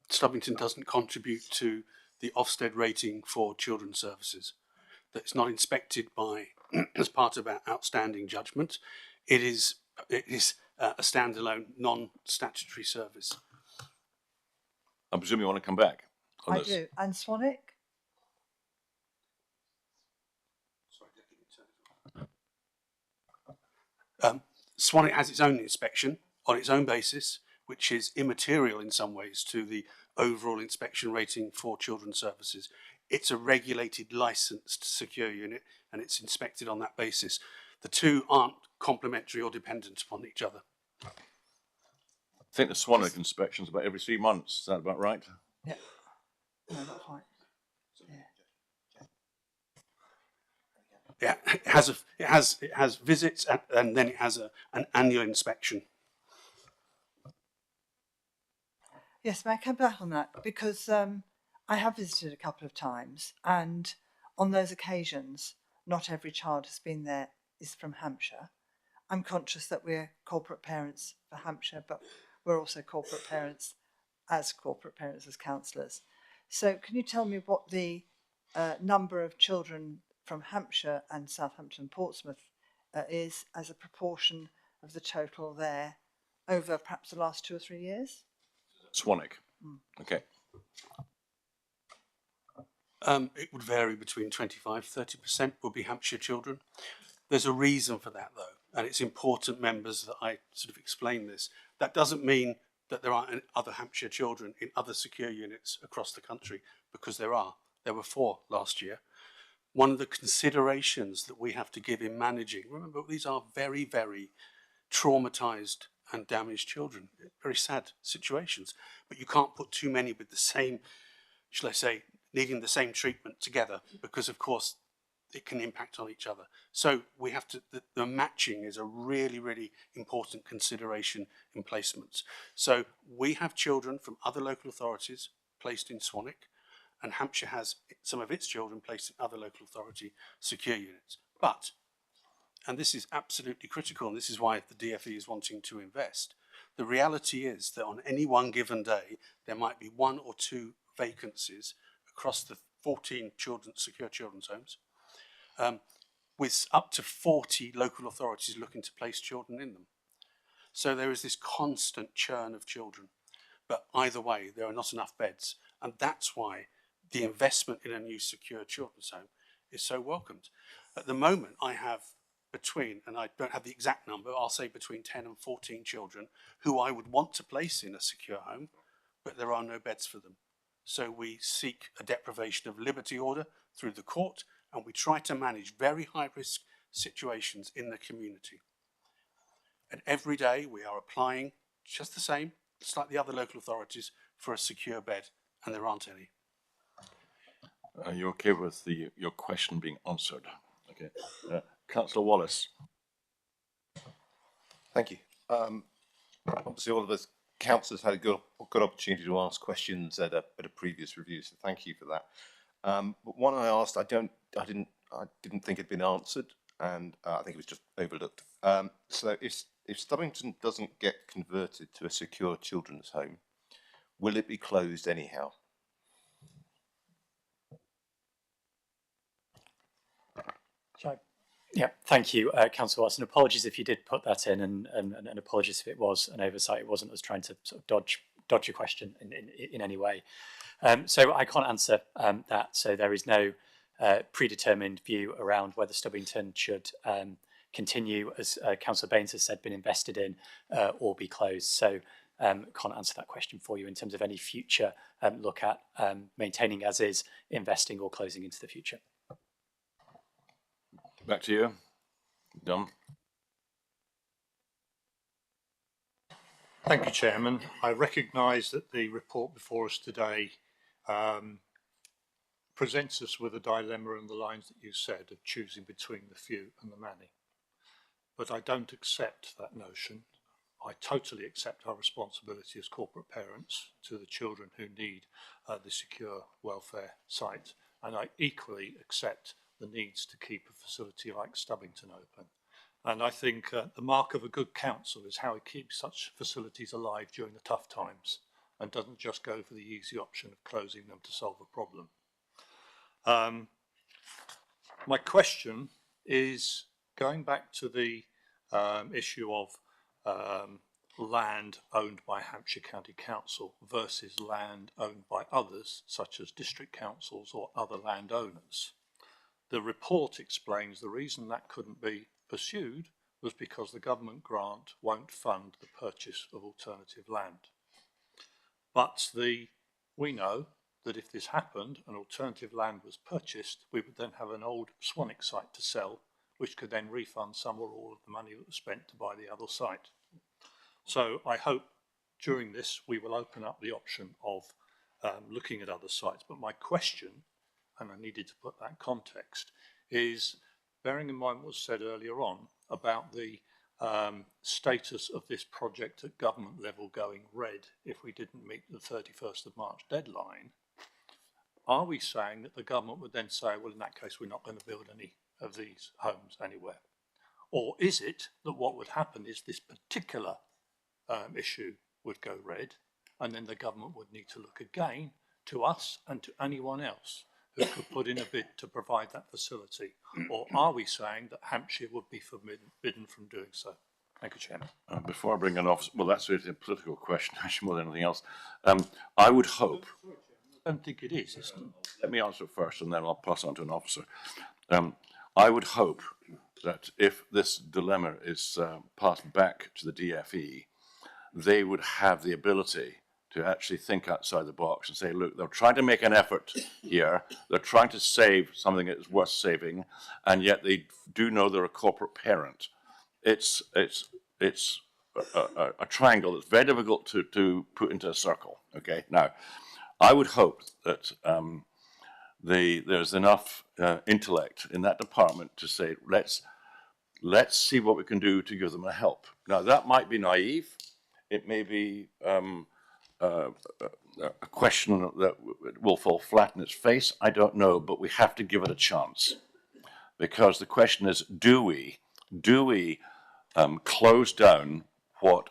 Stubbington doesn't contribute to the Ofsted rating for children's services. That's not inspected by as part of our outstanding judgment. It is a standalone non-statutory service. I presume you want to come back on I this. do. And Swanwick? Swanwick has its own inspection on its own basis, which is immaterial in some ways to the overall inspection rating for children's services. It's a regulated, licensed secure unit, and it's inspected on that basis. The two aren't complementary or dependent upon each other. I think the Swanwick inspection's about every 3 months. Is that about right? Yeah. No, not quite. Yeah, it has visits and then it has an annual inspection. Yes, may I come back on that? Because I have visited a couple of times, and on those occasions, not every child has been there is from Hampshire. I'm conscious that we're corporate parents for Hampshire, but we're also corporate parents as councillors. So can you tell me what the number of children from Hampshire and Southampton, Portsmouth is as a proportion of the total there over perhaps the last 2 or 3 years? Swanwick. Okay. It would vary between 25-30% would be Hampshire children. There's a reason for that though, and it's important, members, that I sort of explain this. That doesn't mean that there aren't other Hampshire children in other secure units across the country, because there are. There were 4 last year. One of the considerations that we have to give in managing, remember, these are very, very traumatized and damaged children, very sad situations, but you can't put too many with the same, shall I say, needing the same treatment together, because of course it can impact on each other. So we have to, the matching is a really, really important consideration in placements. So we have children from other local authorities placed in Swanwick, and Hampshire has some of its children placed in other local authority secure units. But, and this is absolutely critical, and this is why the DFE is wanting to invest, the reality is that on any one given day, there might be 1 or 2 vacancies across the 14 secure children's homes, with up to 40 local authorities looking to place children in them. So there is this constant churn of children. But either way, there are not enough beds. And that's why the investment in a new secure children's home is so welcomed. At the moment, I have between, and I don't have the exact number, I'll say between 10 and 14 children who I would want to place in a secure home, but there are no beds for them. So we seek a deprivation of liberty order through the court, and we try to manage very high risk situations in the community. And every day we are applying just the same, just like the other local authorities, for a secure bed, and there aren't any. Are you okay with your question being answered? Okay. Councillor Wallace. Thank you. Obviously, all of us councillors had a good opportunity to ask questions at a previous review, so thank you for that. But one I asked, I didn't think had been answered, and I think it was just overlooked. So if Stubbington doesn't get converted to a secure children's home, will it be closed anyhow? Yeah, thank you, Councillor Watson. Apologies if you did put that in, and apologies if it was an oversight. It wasn't us trying to sort of dodge your question in any way. So I can't answer that. So there is no predetermined view around whether Stubbington should continue, as Councillor Baines has said, been invested in, or be closed. So can't answer that question for you in terms of any future look at maintaining as is, investing or closing into the future. Back to you. Done. Thank you, Chairman. I recognise that the report before us today presents us with a dilemma in the lines that you said of choosing between the few and the many. But I don't accept that notion. I totally accept our responsibility as corporate parents to the children who need the secure welfare site, and I equally accept the needs to keep a facility like Stubbington open. And I think the mark of a good council is how it keeps such facilities alive during the tough times and doesn't just go for the easy option of closing them to solve a problem. My question is going back to the issue of land owned by Hampshire County Council versus land owned by others, such as district councils or other landowners. The report explains the reason that couldn't be pursued was because the government grant won't fund the purchase of alternative land. But we know that if this happened and alternative land was purchased, we would then have an old Swanwick site to sell, which could then refund some or all of the money that was spent to buy the other site. So I hope during this we will open up the option of looking at other sites. But my question, and I needed to put that context, is bearing in mind what was said earlier on about the status of this project at government level going red if we didn't meet the 31st of March deadline, are we saying that the government would then say, well, in that case, we're not going to build any of these homes anywhere? Or is it that what would happen is this particular issue would go red, and then the government would need to look again to us and to anyone else who could put in a bid to provide that facility? Or are we saying that Hampshire would be forbidden from doing so? Thank you, Chairman. Before I bring an officer, well, that's really a political question, actually, more than anything else. I would hope. I don't think it is. Let me answer it first, and then I'll pass on to an officer. I would hope that if this dilemma is passed back to the DFE, they would have the ability to actually think outside the box and say, look, they're trying to make an effort here. They're trying to save something that is worth saving, and yet they do know they're a corporate parent. It's a triangle that's very difficult to put into a circle. Okay, now I would hope that there's enough intellect in that department to say, let's see what we can do to give them a help. Now that might be naive. It may be a question that will fall flat in its face. I don't know, but we have to give it a chance, because the question is, do we close down what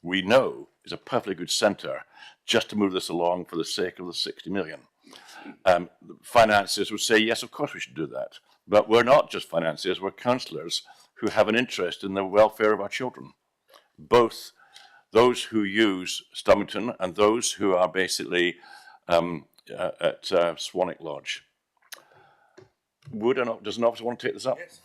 we know is a perfectly good centre just to move this along for the sake of the 60 million? Financiers would say, yes, of course we should do that. But we're not just financiers, we're councillors who have an interest in the welfare of our children, both those who use Stubbington and those who are basically at Swanwick Lodge. Does an officer want to take this up? Yes.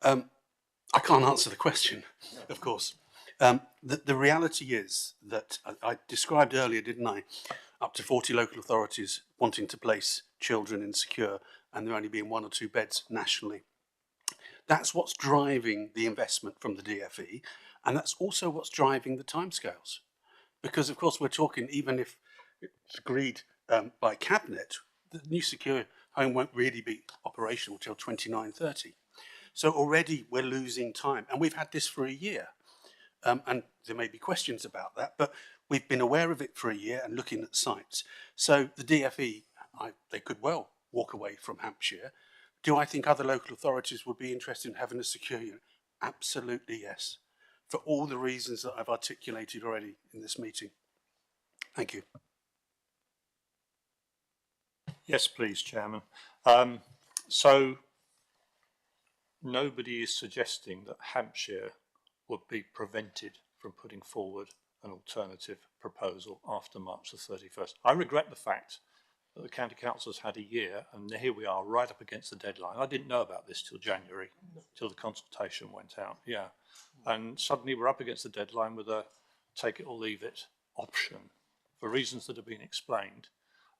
I can't answer the question, of course. The reality is that I described earlier, didn't I, up to 40 local authorities wanting to place children in secure, and there only being 1 or 2 beds nationally. That's what's driving the investment from the DFE, and that's also what's driving the timescales. Because, of course, we're talking, even if it's agreed by Cabinet, the new secure home won't really be operational till 29-30. So already we're losing time, and we've had this for a year. And there may be questions about that, but we've been aware of it for a year and looking at sites. So the DFE, they could well walk away from Hampshire. Do I think other local authorities would be interested in having a secure unit? Absolutely yes, for all the reasons that I've articulated already in this meeting. Thank you. Yes, please, Chairman. So nobody is suggesting that Hampshire would be prevented from putting forward an alternative proposal after March the 31st. I regret the fact that the County Council has had a year, and here we are right up against the deadline. I didn't know about this till January, till the consultation went out, yeah. And suddenly we're up against the deadline with a take it or leave it option for reasons that have been explained.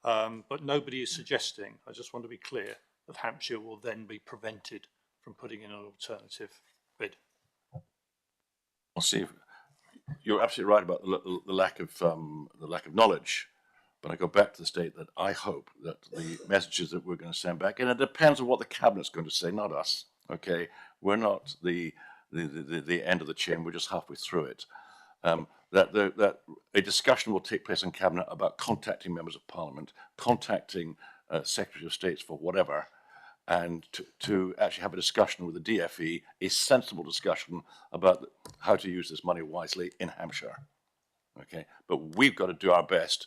But nobody is suggesting, I just want to be clear, that Hampshire will then be prevented from putting in an alternative bid. I'll see. You're absolutely right about the lack of knowledge. But I go back to the state that I hope that the messages that we're going to send back, and it depends on what the Cabinet's going to say, not us. Okay, we're not the end of the chain. We're just halfway through it. That a discussion will take place in Cabinet about contacting members of Parliament, contacting Secretary of States for whatever, and to actually have a discussion with the DFE, a sensible discussion about how to use this money wisely in Hampshire. Okay, but we've got to do our best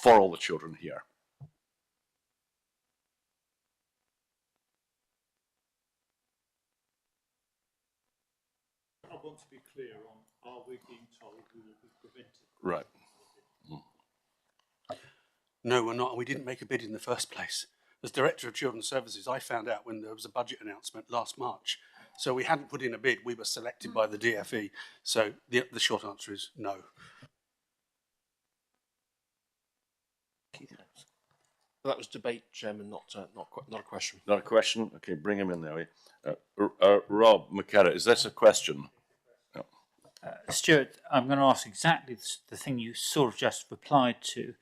for all the children here. I want clear on, are we being told we will be prevented? Right. No, we're not, and we didn't make a bid in the first place. As Director of Children's Services, I found out when there was a budget announcement last March. So we hadn't put in a bid, we were selected by the DFE. So the short answer is no. That was debate, Chairman, not a question. Not a question? Okay, bring him in there. Rob McCarra, is this a question? No. Stuart, I'm going to ask exactly the thing you sort of just replied to.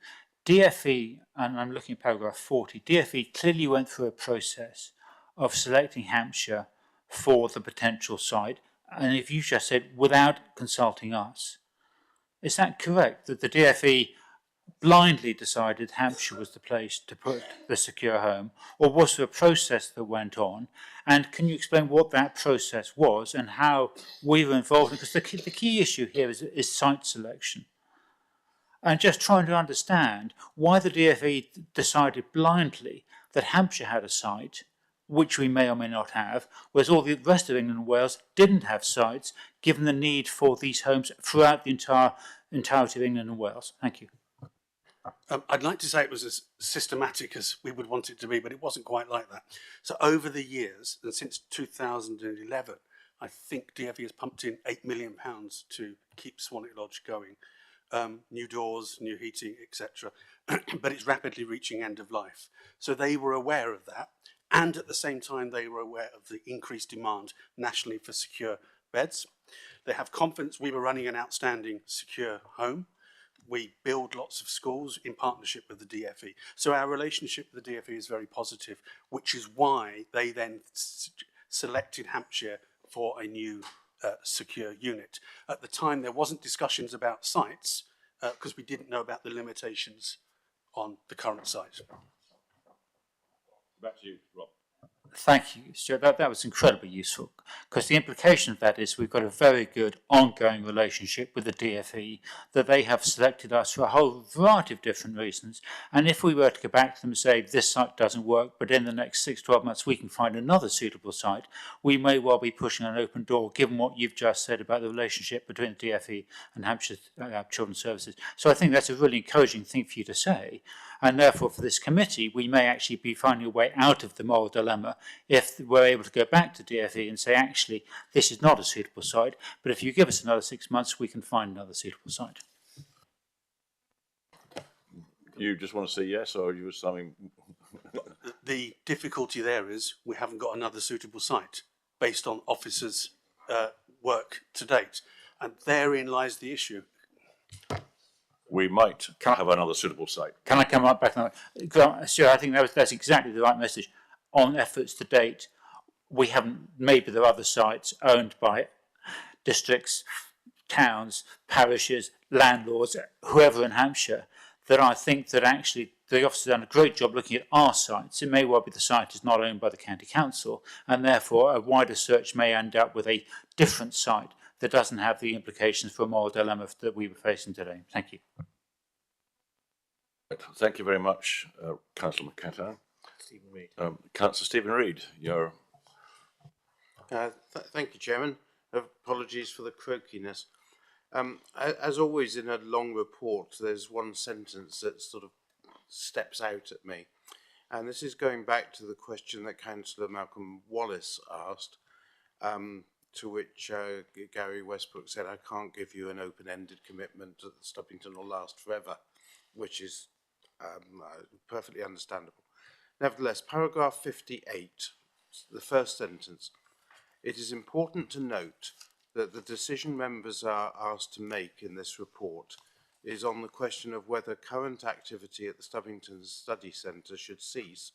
DFE, and I'm looking at paragraph 40, DFE clearly went through a process of selecting Hampshire for the potential site, and if you just said without consulting us, is that correct, that the DFE blindly decided Hampshire was the place to put the secure home, or was there a process that went on? And can you explain what that process was and how we were involved? Because the key issue here is site selection. And just trying to understand why the DFE decided blindly that Hampshire had a site, which we may or may not have, whereas all the rest of England and Wales didn't have sites, given the need for these homes throughout the entirety of England and Wales. Thank you. I'd like to say it was as systematic as we would want it to be, but it wasn't quite like that. So over the years, and since 2011, I think DFE has pumped in £8 million to keep Swanwick Lodge going. New doors, new heating, etc. But it's rapidly reaching end of life. So they were aware of that. And at the same time, they were aware of the increased demand nationally for secure beds. They have confidence we were running an outstanding secure home. We build lots of schools in partnership with the DFE. So our relationship with the DFE is very positive, which is why they then selected Hampshire for a new secure unit. At the time, there wasn't discussions about sites because we didn't know about the limitations on the current site. Back to you, Rob. Thank you, Stuart. That was incredibly useful, because the implication of that is we've got a very good ongoing relationship with the DFE, that they have selected us for a whole variety of different reasons. And if we were to go back to them and say, this site doesn't work, but in the next 6 to 12 months we can find another suitable site, we may well be pushing an open door, given what you've just said about the relationship between the DFE and Hampshire Children's Services. So I think that's a really encouraging thing for you to say. And therefore, for this committee, we may actually be finding a way out of the moral dilemma if we're able to go back to DFE and say, actually, this is not a suitable site, but if you give us another 6 months, we can find another suitable site. You just want to say yes, or you something? The difficulty there is we haven't got another suitable site based on officers' work to date. And therein lies the issue. We might have another suitable site. Can I come up back on that? Sure, I think that's exactly the right message. On efforts to date, we haven't, maybe there are other sites owned by districts, towns, parishes, landlords, whoever in Hampshire, that I think that actually the officers have done a great job looking at our sites. It may well be the site is not owned by the county council, and therefore a wider search may end up with a different site that doesn't have the implications for a moral dilemma that we were facing today. Thank you. Thank you very much, Councillor McCartan. Stephen Reid. Councillor Stephen Reid, your... Thank you, Chairman. Apologies for the croakiness. As always in a long report, there's one sentence that sort of steps out at me. And this is going back to the question that Councillor Malcolm Wallace asked, to which Gary Westbrook said, I can't give you an open-ended commitment that Stubbington will last forever, which is perfectly understandable. Nevertheless, paragraph 58, the first sentence, it is important to note that the decision members are asked to make in this report is on the question of whether current activity at the Stubbington Study Centre should cease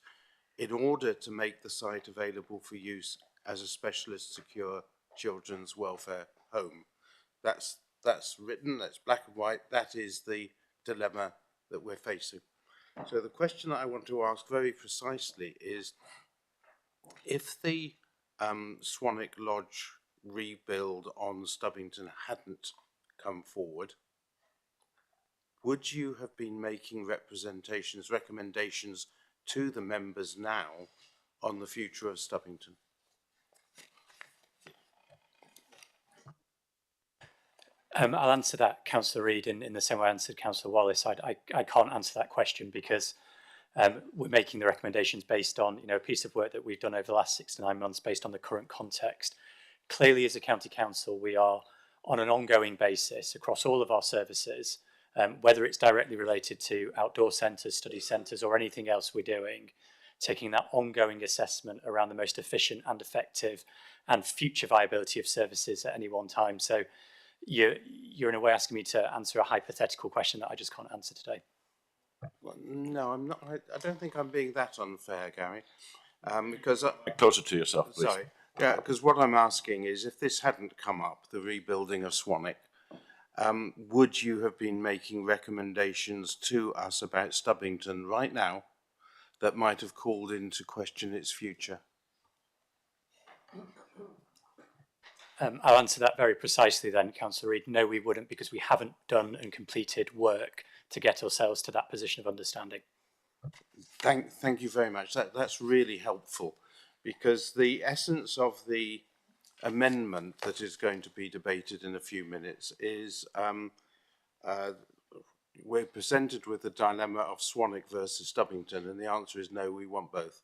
in order to make the site available for use as a specialist secure children's welfare home. That's written, that's black and white, that is the dilemma that we're facing. So the question that I want to ask very precisely is, if the Swanwick Lodge rebuild on Stubbington hadn't come forward, would you have been making recommendations to the members now on the future of Stubbington? I'll answer that, Councillor Reid, in the same way I answered Councillor Wallace. I can't answer that question because we're making the recommendations based on a piece of work that we've done over the last 6 to 9 months based on the current context. Clearly, as a county council, we are on an ongoing basis across all of our services, whether it's directly related to outdoor centres, study centres, or anything else we're doing, taking that ongoing assessment around the most efficient and effective and future viability of services at any one time. So you're in a way asking me to answer a hypothetical question that I just can't answer today. Well, no, I'm not. I don't think I'm being that unfair, Gary, because closer to yourself, please. Sorry, yeah, because what I'm asking is, if this hadn't come up, the rebuilding of Swanwick, would you have been making recommendations to us about Stubbington right now that might have called into question its future? I'll answer that very precisely then, Councillor Reid. No, we wouldn't, because we haven't done and completed work to get ourselves to that position of understanding. Thank you very much. That's really helpful, because the essence of the amendment that is going to be debated in a few minutes is we're presented with the dilemma of Swanwick versus Stubbington, and the answer is no, we want both.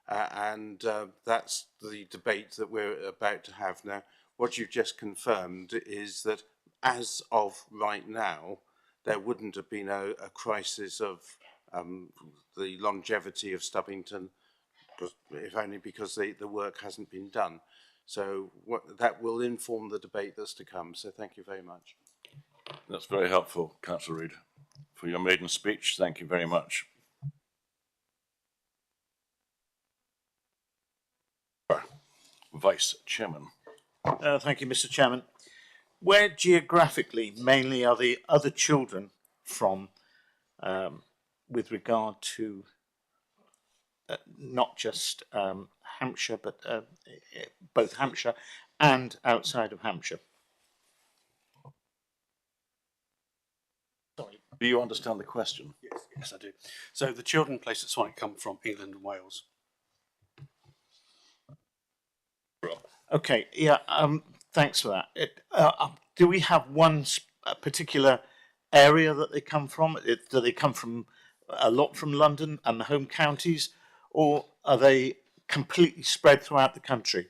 That's the debate that we're about to have now. What you've just confirmed is that as of right now, there wouldn't have been a crisis of the longevity of Stubbington, if only because the work hasn't been done. So that will inform the debate that's to come. So thank you very much. That's very helpful, Councillor Reid, for your maiden speech. Thank you very much. Vice Chairman. Thank you, Mr. Chairman. Where geographically mainly are the other children from with regard to not just Hampshire, but both Hampshire and outside of Hampshire? Sorry. Do you understand the question? Yes, I do. So the children placed at Swanwick come from England and Wales. Okay, yeah, thanks for that. Do we have one particular area that they come from? Do they come from a lot from London and the home counties, or are they completely spread throughout the country?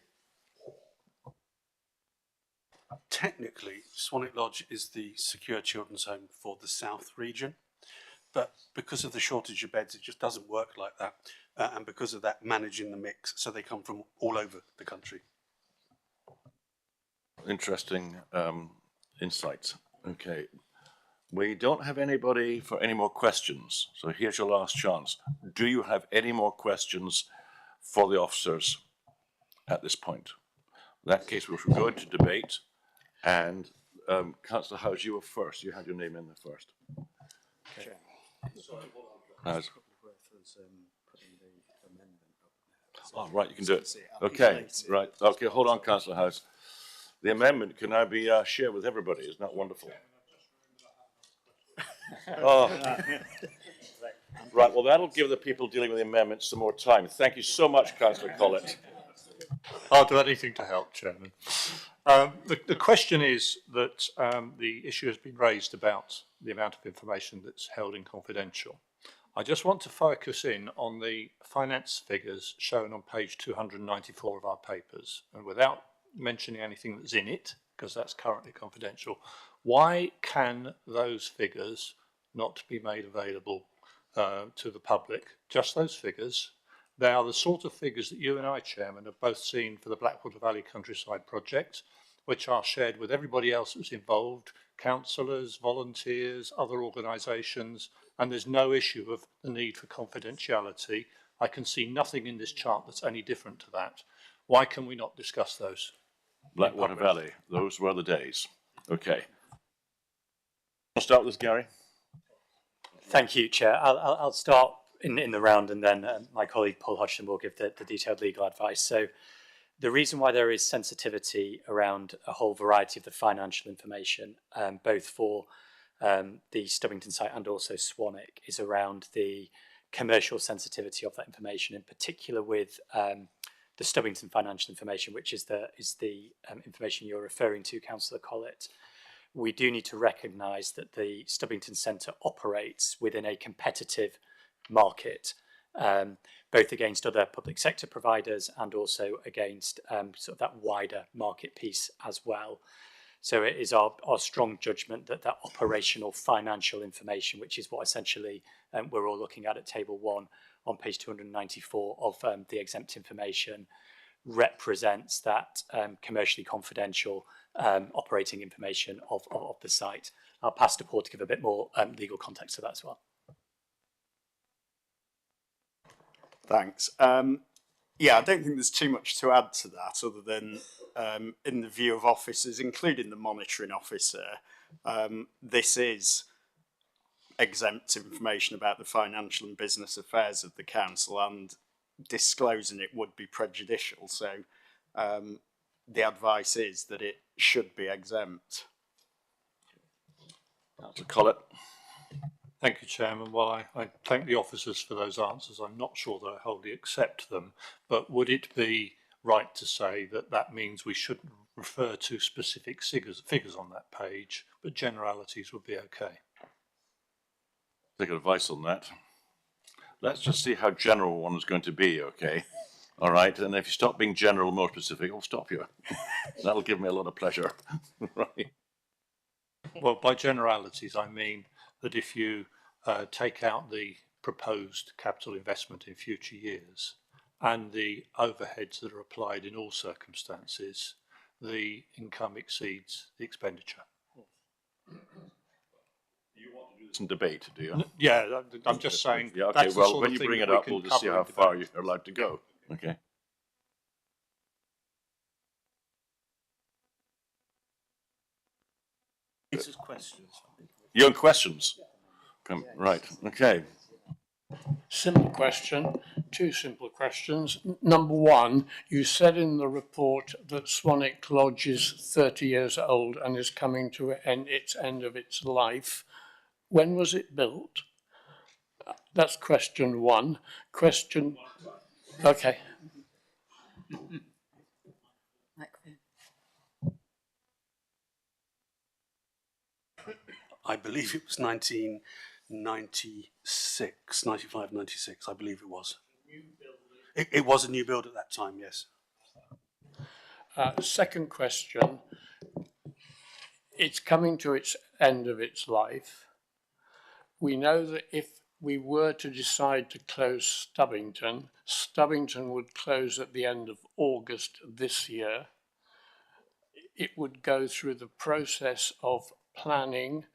Technically, Swanwick Lodge is the secure children's home for the South region, but because of the shortage of beds, it just doesn't work like that. And because of that, managing the mix, so they come from all over the country. Interesting insights. Okay. We don't have anybody for any more questions. So here's your last chance. Do you have any more questions for the officers at this point? In that case, we should go into debate. And Councillor Howes, you were first. You had your name in there first. Okay. Howes. Oh, right, you can do it. Okay, right. Okay, hold on, Councillor Howes. The amendment can now be shared with everybody. Isn't that wonderful? Oh. Right, well, that'll give the people dealing with the amendments some more time. Thank you so much, Councillor Collett. I'll do anything to help, Chairman. The question is that the issue has been raised about the amount of information that's held in confidential. I just want to focus in on the finance figures shown on page 294 of our papers, and without mentioning anything that's in it, because that's currently confidential, why can those figures not be made available to the public? Just those figures. They are the sort of figures that you and I, Chairman, have both seen for the Blackwater Valley Countryside project, which are shared with everybody else that's involved, councillors, volunteers, other organisations, and there's no issue of the need for confidentiality. I can see nothing in this chart that's any different to that. Why can we not discuss those? Blackwater Valley, those were the days. Okay. I'll start with this, Gary. Thank you, Chair. I'll start in the round, and then my colleague Paul Hodgson will give the detailed legal advice. So the reason why there is sensitivity around a whole variety of the financial information, both for the Stubbington site and also Swanwick, is around the commercial sensitivity of that information, in particular with the Stubbington financial information, which is the information you're referring to, Councillor Collett. we do need to recognise that the Stubbington Centre operates within a competitive market, both against other public sector providers and also against sort of that wider market piece as well. So it is our strong judgment that that operational financial information, which is what essentially we're all looking at table 1 on page 294 of the exempt information, represents that commercially confidential operating information of the site. I'll pass to Paul to give a bit more legal context to that as well. Thanks. Yeah, I don't think there's too much to add to that other than in the view of officers, including the monitoring officer, this is exempt information about the financial and business affairs of the council, and disclosing it would be prejudicial. So the advice is that it should be exempt. Councillor Collett. Thank you, Chairman. Well, I thank the officers for those answers. I'm not sure that I wholly accept them, but would it be right to say that that means we shouldn't refer to specific figures on that page, but generalities would be okay? Take advice on that. Let's just see how general one is going to be, okay? All right, and if you stop being general, more specific, I'll stop you. That'll give me a lot of pleasure. Right. Well, by generalities, I mean that if you take out the proposed capital investment in future years and the overheads that are applied in all circumstances, the income exceeds the expenditure. You want to do this in debate, do you? Yeah, I'm just saying. Yeah, okay, that's the well, sort when of you thing bring that it we up, can we'll just see cover how in far debate. you're allowed to go. Okay. This is questions. Your own questions? Come, right, okay. Simple question, two simple questions. Number one, you said in the report that Swanwick Lodge is 30 years old and is coming to its end of its life. When was it built? That's question one. Question, okay. I believe it was 1996, 95, 96, I believe it was. It was a new build at that time, yes. Second question, it's coming to its end of its life. We know that if we were to decide to close Stubbington, Stubbington would close at the end of August this year. It would go through the process of planning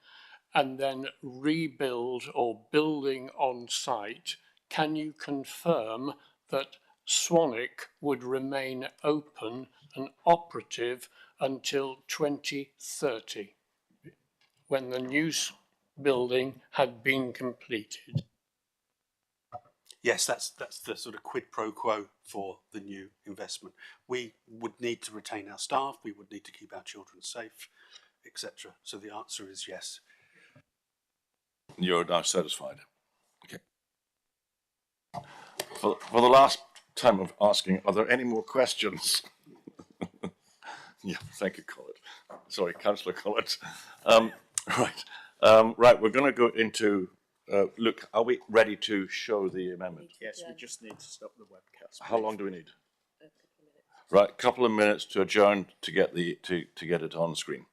and then rebuild or building on site. Can you confirm that Swanwick would remain open and operative until 2030, when the new building had been completed? Yes, that's the sort of quid pro quo for the new investment. We would need to retain our staff, we would need to keep our children safe, etc. So the answer is yes. You're now satisfied. Okay. For the last time of asking, are there any more questions? Yeah, thank you, Collett. Sorry, Councillor Collett. Right, we're going to go into, look, are we ready to show the amendment? Yes, we just need to stop the webcast. How long do we need? Right, a couple of minutes to adjourn to get to get it on screen.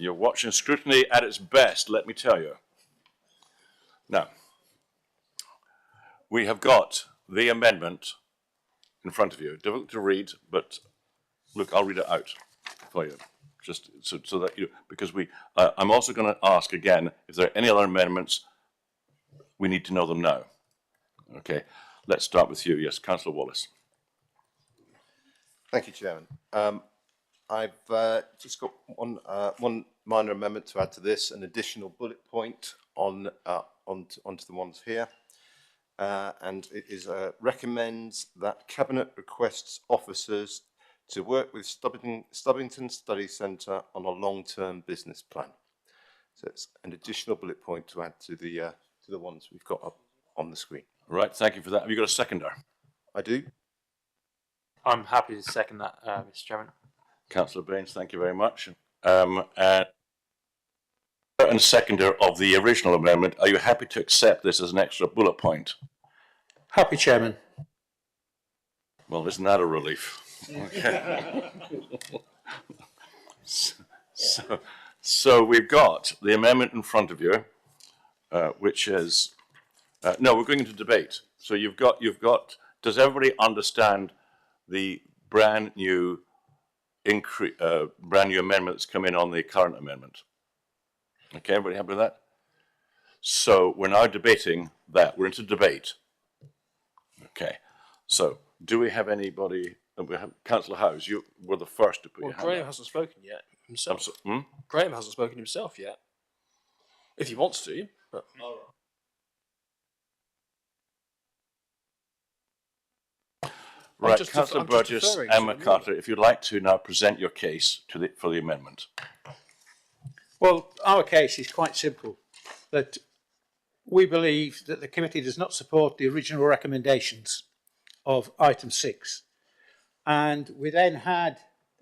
You're watching scrutiny at its best, let me tell you. Now, we have got the amendment in front of you. Difficult to read, but look, I'll read it out for you, just so that you, because I'm also going to ask again if there are any other amendments. We need to know them now. Okay, let's start with you. Yes, Councillor Wallace. Thank you, Chairman. I've just got one minor amendment to add to this, an additional bullet point onto the ones here. And it is recommends that Cabinet requests officers to work with Stubbington Study Centre on a long-term business plan. So it's an additional bullet point to add to the ones we've got up on the screen. Right, thank you for that. Have you got a seconder? I do. I'm happy to second that, Mr. Chairman. Councillor Baines, thank you very much. And seconder of the original amendment, are you happy to accept this as an extra bullet point? Happy, Chairman. Well, isn't that a relief? Okay. So we've got the amendment in front of you, which is no, we're going into debate. So you've got. Does everybody understand the brand new amendment that's come in on the current amendment? Okay, everybody happy with that? So we're now debating that. We're into debate. Okay. So do we have anybody? We have Councillor Howes. You were the first to put your hand Graham up. hasn't spoken yet himself. Hmm? Graham hasn't spoken himself yet. If he wants to, but. Right, Councillor Burgess and McCarthy, if you'd like to now present your case for the amendment. Well, our case is quite simple, that we believe that the committee does not support the original recommendations of item 6. And we then had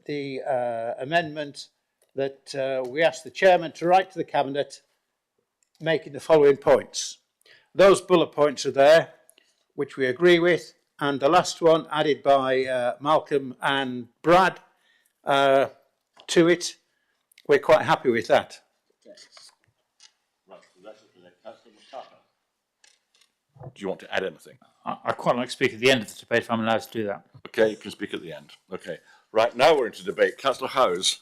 the amendment that we asked the chairman to write to the cabinet making the following points. Those bullet points are there, which we agree with, and the last one added by Malcolm and Brad to it, we're quite happy with that. Do you want to add anything? I quite like to speak at the end of the debate if I'm allowed to do that. Okay, you can speak at the end. Okay. Right, now we're into debate. Councillor Howes.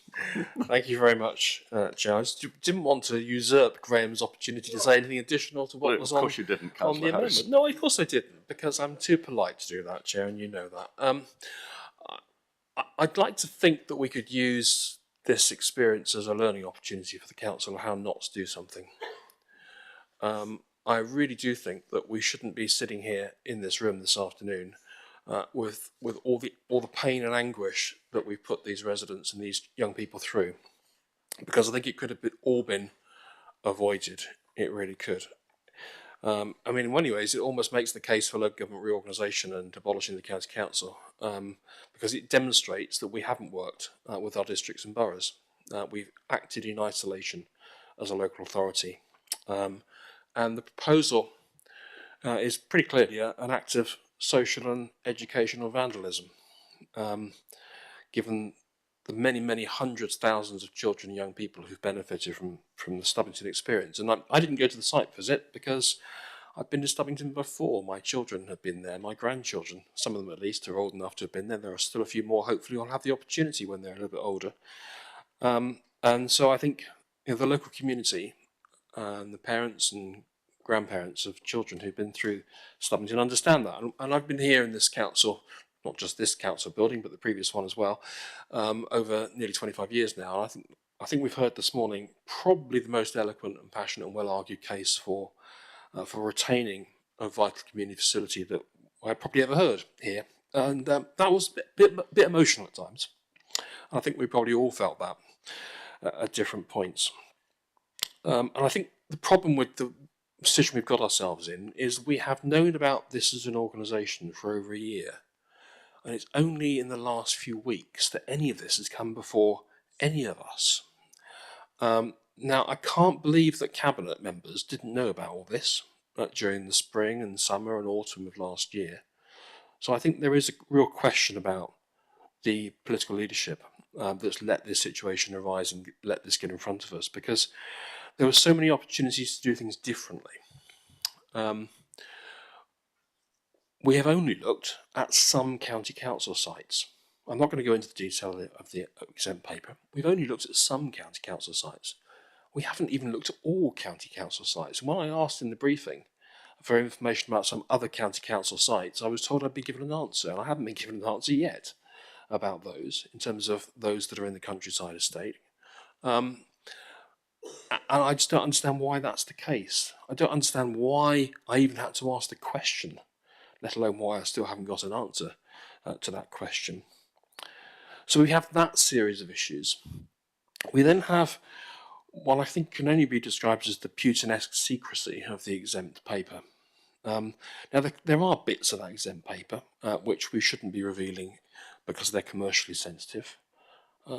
Thank you very much, Chair. I just didn't want to usurp Graham's opportunity to say anything additional to what was on, you didn't, on the Howes. amendment. No, of course I didn't, because I'm too polite to do that, Chair, and you know that. I'd like to think that we could use this experience as a learning opportunity for the council on how not to do something. I really do think that we shouldn't be sitting here in this room this afternoon with all the pain and anguish that we've put these residents and these young people through, because I think it could have all been avoided. It really could. I mean, in many ways, it almost makes the case for local government reorganisation and abolishing the county council, because it demonstrates that we haven't worked with our districts and boroughs. We've acted in isolation as a local authority. And the proposal is pretty clearly an act of social and educational vandalism, given the many, many hundreds, thousands of children and young people who've benefited from the Stubbington experience. And I didn't go to the site visit because I've been to Stubbington before. My children have been there, my grandchildren, some of them at least, are old enough to have been there. There are still a few more, hopefully, will have the opportunity when they're a little bit older. And so I think the local community and the parents and grandparents of children who've been through Stubbington understand that. And I've been here in this council, not just this council building, but the previous one as well, over nearly 25 years now. And I think we've heard this morning probably the most eloquent and passionate and well-argued case for retaining a vital community facility that I probably ever heard here. And that was a bit emotional at times. And I think we probably all felt that at different points. And I think the problem with the position we've got ourselves in is we have known about this as an organisation for over a year. And it's only in the last few weeks that any of this has come before any of us. Now, I can't believe that cabinet members didn't know about all this during the spring and summer and autumn of last year. So I think there is a real question about the political leadership that's let this situation arise and let this get in front of us, because there were so many opportunities to do things differently. We have only looked at some county council sites. I'm not going to go into the detail of the exempt paper. We've only looked at some county council sites. We haven't even looked at all county council sites. When I asked in the briefing for information about some other county council sites, I was told I'd be given an answer, and I haven't been given an answer yet about those, in terms of those that are in the countryside estate. And I just don't understand why that's the case. I don't understand why I even had to ask the question, let alone why I still haven't got an answer to that question. So we have that series of issues. We then have what I think can only be described as the Putinesque secrecy of the exempt paper. Now, there are bits of that exempt paper which we shouldn't be revealing because they're commercially sensitive.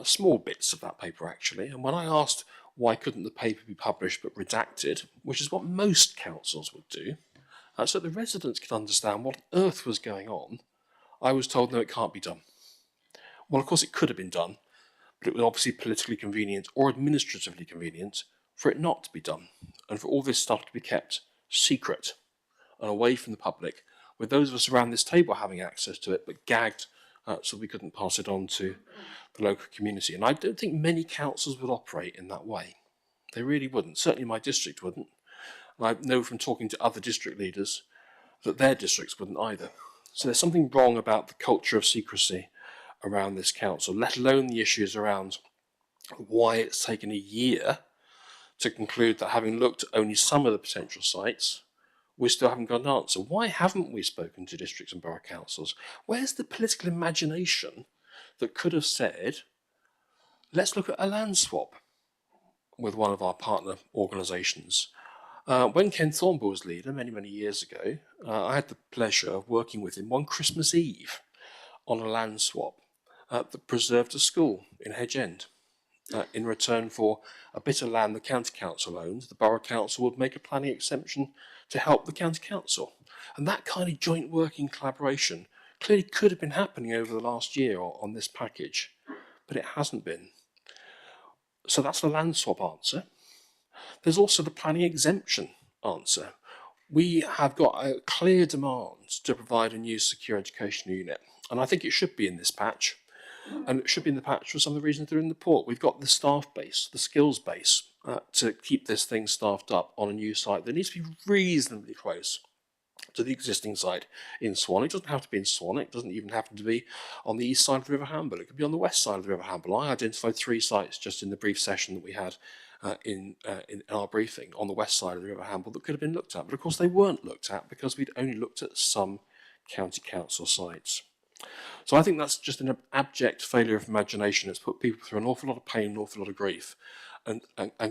Small bits of that paper, actually. And when I asked why couldn't the paper be published but redacted, which is what most councils would do, so the residents could understand what on earth was going on, I was told, no, it can't be done. Well, of course it could have been done, but it was obviously politically convenient or administratively convenient for it not to be done, and for all this stuff to be kept secret and away from the public, with those of us around this table having access to it, but gagged so we couldn't pass it on to the local community. And I don't think many councils would operate in that way. They really wouldn't. Certainly my district wouldn't. And I know from talking to other district leaders that their districts wouldn't either. So there's something wrong about the culture of secrecy around this council, let alone the issues around why it's taken a year to conclude that, having looked at only some of the potential sites, we still haven't got an answer. Why haven't we spoken to districts and borough councils? Where's the political imagination that could have said, let's look at a land swap with one of our partner organisations? When Ken Thornbull was leader many, many years ago, I had the pleasure of working with him one Christmas Eve on a land swap that preserved a school in Hedge End. In return for a bit of land the county council owned, the borough council would make a planning exemption to help the county council. And that kind of joint working collaboration clearly could have been happening over the last year on this package, but it hasn't been. So that's the land swap answer. There's also the planning exemption answer. We have got a clear demand to provide a new secure education unit, and I think it should be in this patch. And it should be in the patch for some of the reasons they're in the report. We've got the staff base, the skills base, to keep this thing staffed up on a new site that needs to be reasonably close to the existing site in Swan. It doesn't have to be in Swan. It doesn't even have to be on the east side of the River Hamble. It could be on the west side of the River Hamble. I identified 3 sites just in the brief session that we had in our briefing on the west side of the River Hamble that could have been looked at. But of course they weren't looked at because we'd only looked at some county council sites. So I think that's just an abject failure of imagination. It's put people through an awful lot of pain, an awful lot of grief, and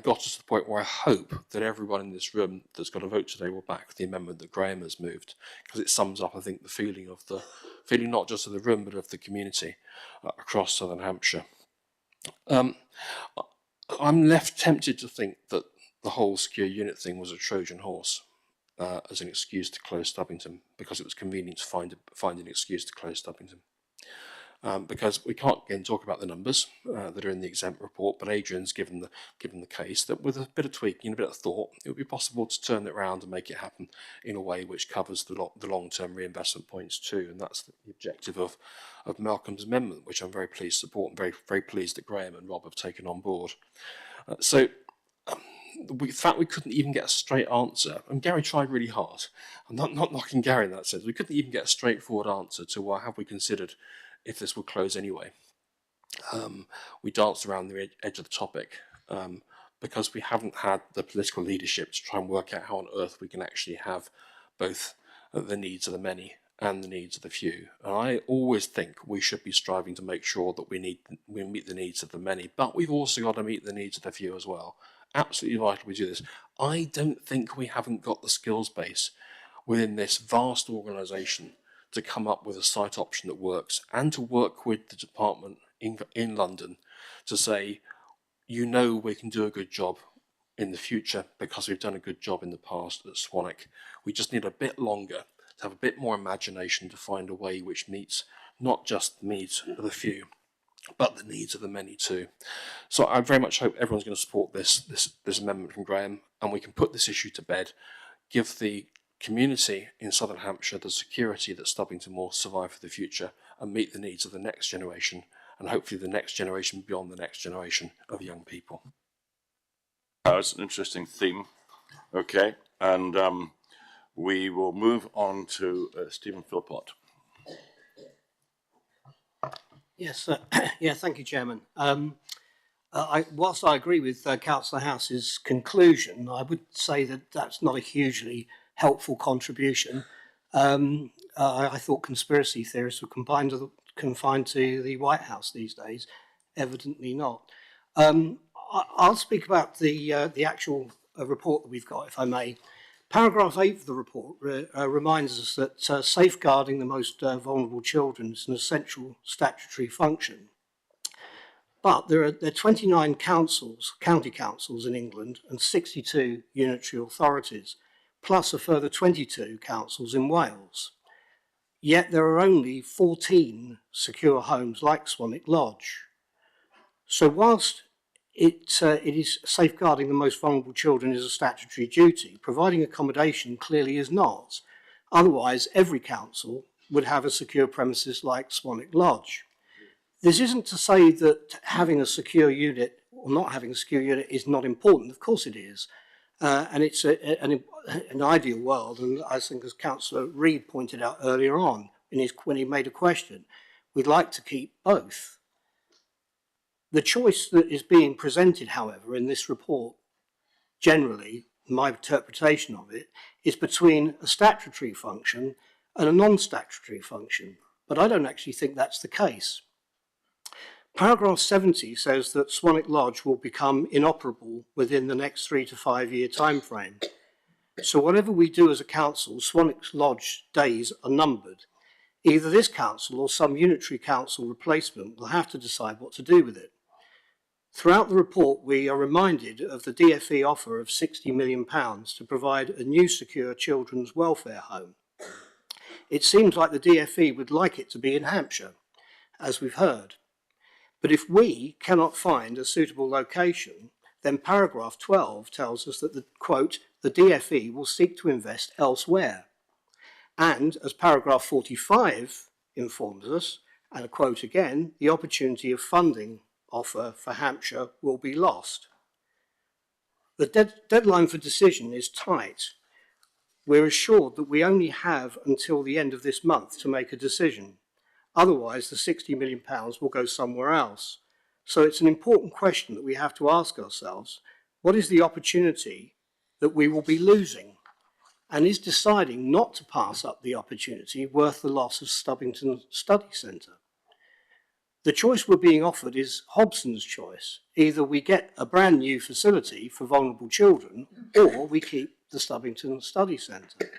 got us to the point where I hope that everyone in this room that's got a vote today will back the amendment that Graham has moved, because it sums up, I think, the feeling not just of the room, but of the community across southern Hampshire. I'm left tempted to think that the whole secure unit thing was a Trojan horse. As an excuse to close Stubbington, because it was convenient to find an excuse to close Stubbington. Because we can't again talk about the numbers that are in the exempt report, but Adrian's given the case that with a bit of tweaking, a bit of thought, it would be possible to turn it around and make it happen in a way which covers the long-term reinvestment points too, and that's the objective of Malcolm's amendment, which I'm very pleased to support and very, very pleased that Graham and Rob have taken on board. The fact we couldn't even get a straight answer, and Gary tried really hard, I'm not knocking Gary in that sense, we couldn't even get a straightforward answer to, well, have we considered if this would close anyway? We danced around the edge of the topic because we haven't had the political leadership to try and work out how on earth we can actually have both the needs of the many and the needs of the few. And I always think we should be striving to make sure that we meet the needs of the many, but we've also got to meet the needs of the few as well. Absolutely vital we do this. I don't think we haven't got the skills base within this vast organisation to come up with a site option that works, and to work with the department in London to say, you know, we can do a good job in the future because we've done a good job in the past at Swanwick. We just need a bit longer to have a bit more imagination to find a way which meets not just the needs of the few, but the needs of the many too. So I very much hope everyone's going to support this amendment from Graham, and we can put this issue to bed, give the community in Southern Hampshire the security that Stubbington will survive for the future and meet the needs of the next generation, and hopefully the next generation beyond the next generation of young people. That's an interesting theme. Okay, and we will move on to Stephen Philpott. Yes, yeah, thank you, Chairman. Whilst I agree with Councillor House's conclusion, I would say that that's not a hugely helpful contribution. I thought conspiracy theorists were confined to the White House these days. Evidently not. I'll speak about the actual report that we've got, if I may. Paragraph 8 of the report reminds us that safeguarding the most vulnerable children is an essential statutory function. But there are 29 county councils in England and 62 unitary authorities, plus a further 22 councils in Wales. Yet there are only 14 secure homes like Swanwick Lodge. So whilst it is safeguarding the most vulnerable children is a statutory duty, providing accommodation clearly is not. Otherwise, every council would have a secure premises like Swanwick Lodge. This isn't to say that having a secure unit or not having a secure unit is not important. Of course it is. And it's an ideal world. And I think, as Councillor Reid pointed out earlier on when he made a question, we'd like to keep both. The choice that is being presented, however, in this report, generally, my interpretation of it, is between a statutory function and a non-statutory function. But I don't actually think that's the case. Paragraph 70 says that Swanwick Lodge will become inoperable within the next 3 to 5 year time frame. So whatever we do as a council, Swanwick Lodge days are numbered. Either this council or some unitary council replacement will have to decide what to do with it. Throughout the report, we are reminded of the DfE offer of £60 million to provide a new secure children's welfare home. It seems like the DfE would like it to be in Hampshire, as we've heard. But if we cannot find a suitable location, then paragraph 12 tells us that the DfE will seek to invest elsewhere. And as paragraph 45 informs us, and I quote again, the opportunity of funding offer for Hampshire will be lost. The deadline for decision is tight. We're assured that we only have until the end of this month to make a decision. Otherwise, the £60 million will go somewhere else. So it's an important question that we have to ask ourselves. What is the opportunity that we will be losing? And is deciding not to pass up the opportunity worth the loss of Stubbington Study Centre? The choice we're being offered is Hobson's choice. Either we get a brand new facility for vulnerable children, or we keep the Stubbington Study Centre.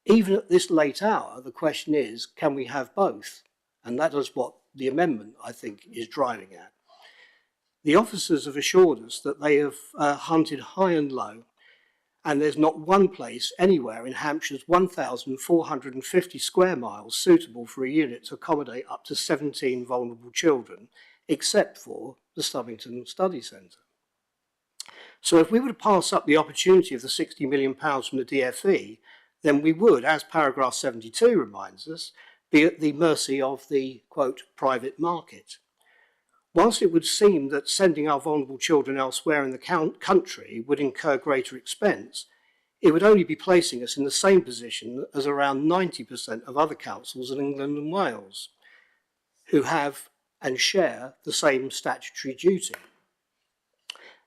Even at this late hour, the question is, can we have both? And that is what the amendment, I think, is driving at. The officers have assured us that they have hunted high and low, and there's not one place anywhere in Hampshire's 1,450 square miles suitable for a unit to accommodate up to 17 vulnerable children, except for the Stubbington Study Centre. So if we were to pass up the opportunity of the £60 million from the DfE, then we would, as paragraph 72 reminds us, be at the mercy of the, quote, private market. Whilst it would seem that sending our vulnerable children elsewhere in the country would incur greater expense, it would only be placing us in the same position as around 90% of other councils in England and Wales, who have and share the same statutory duty.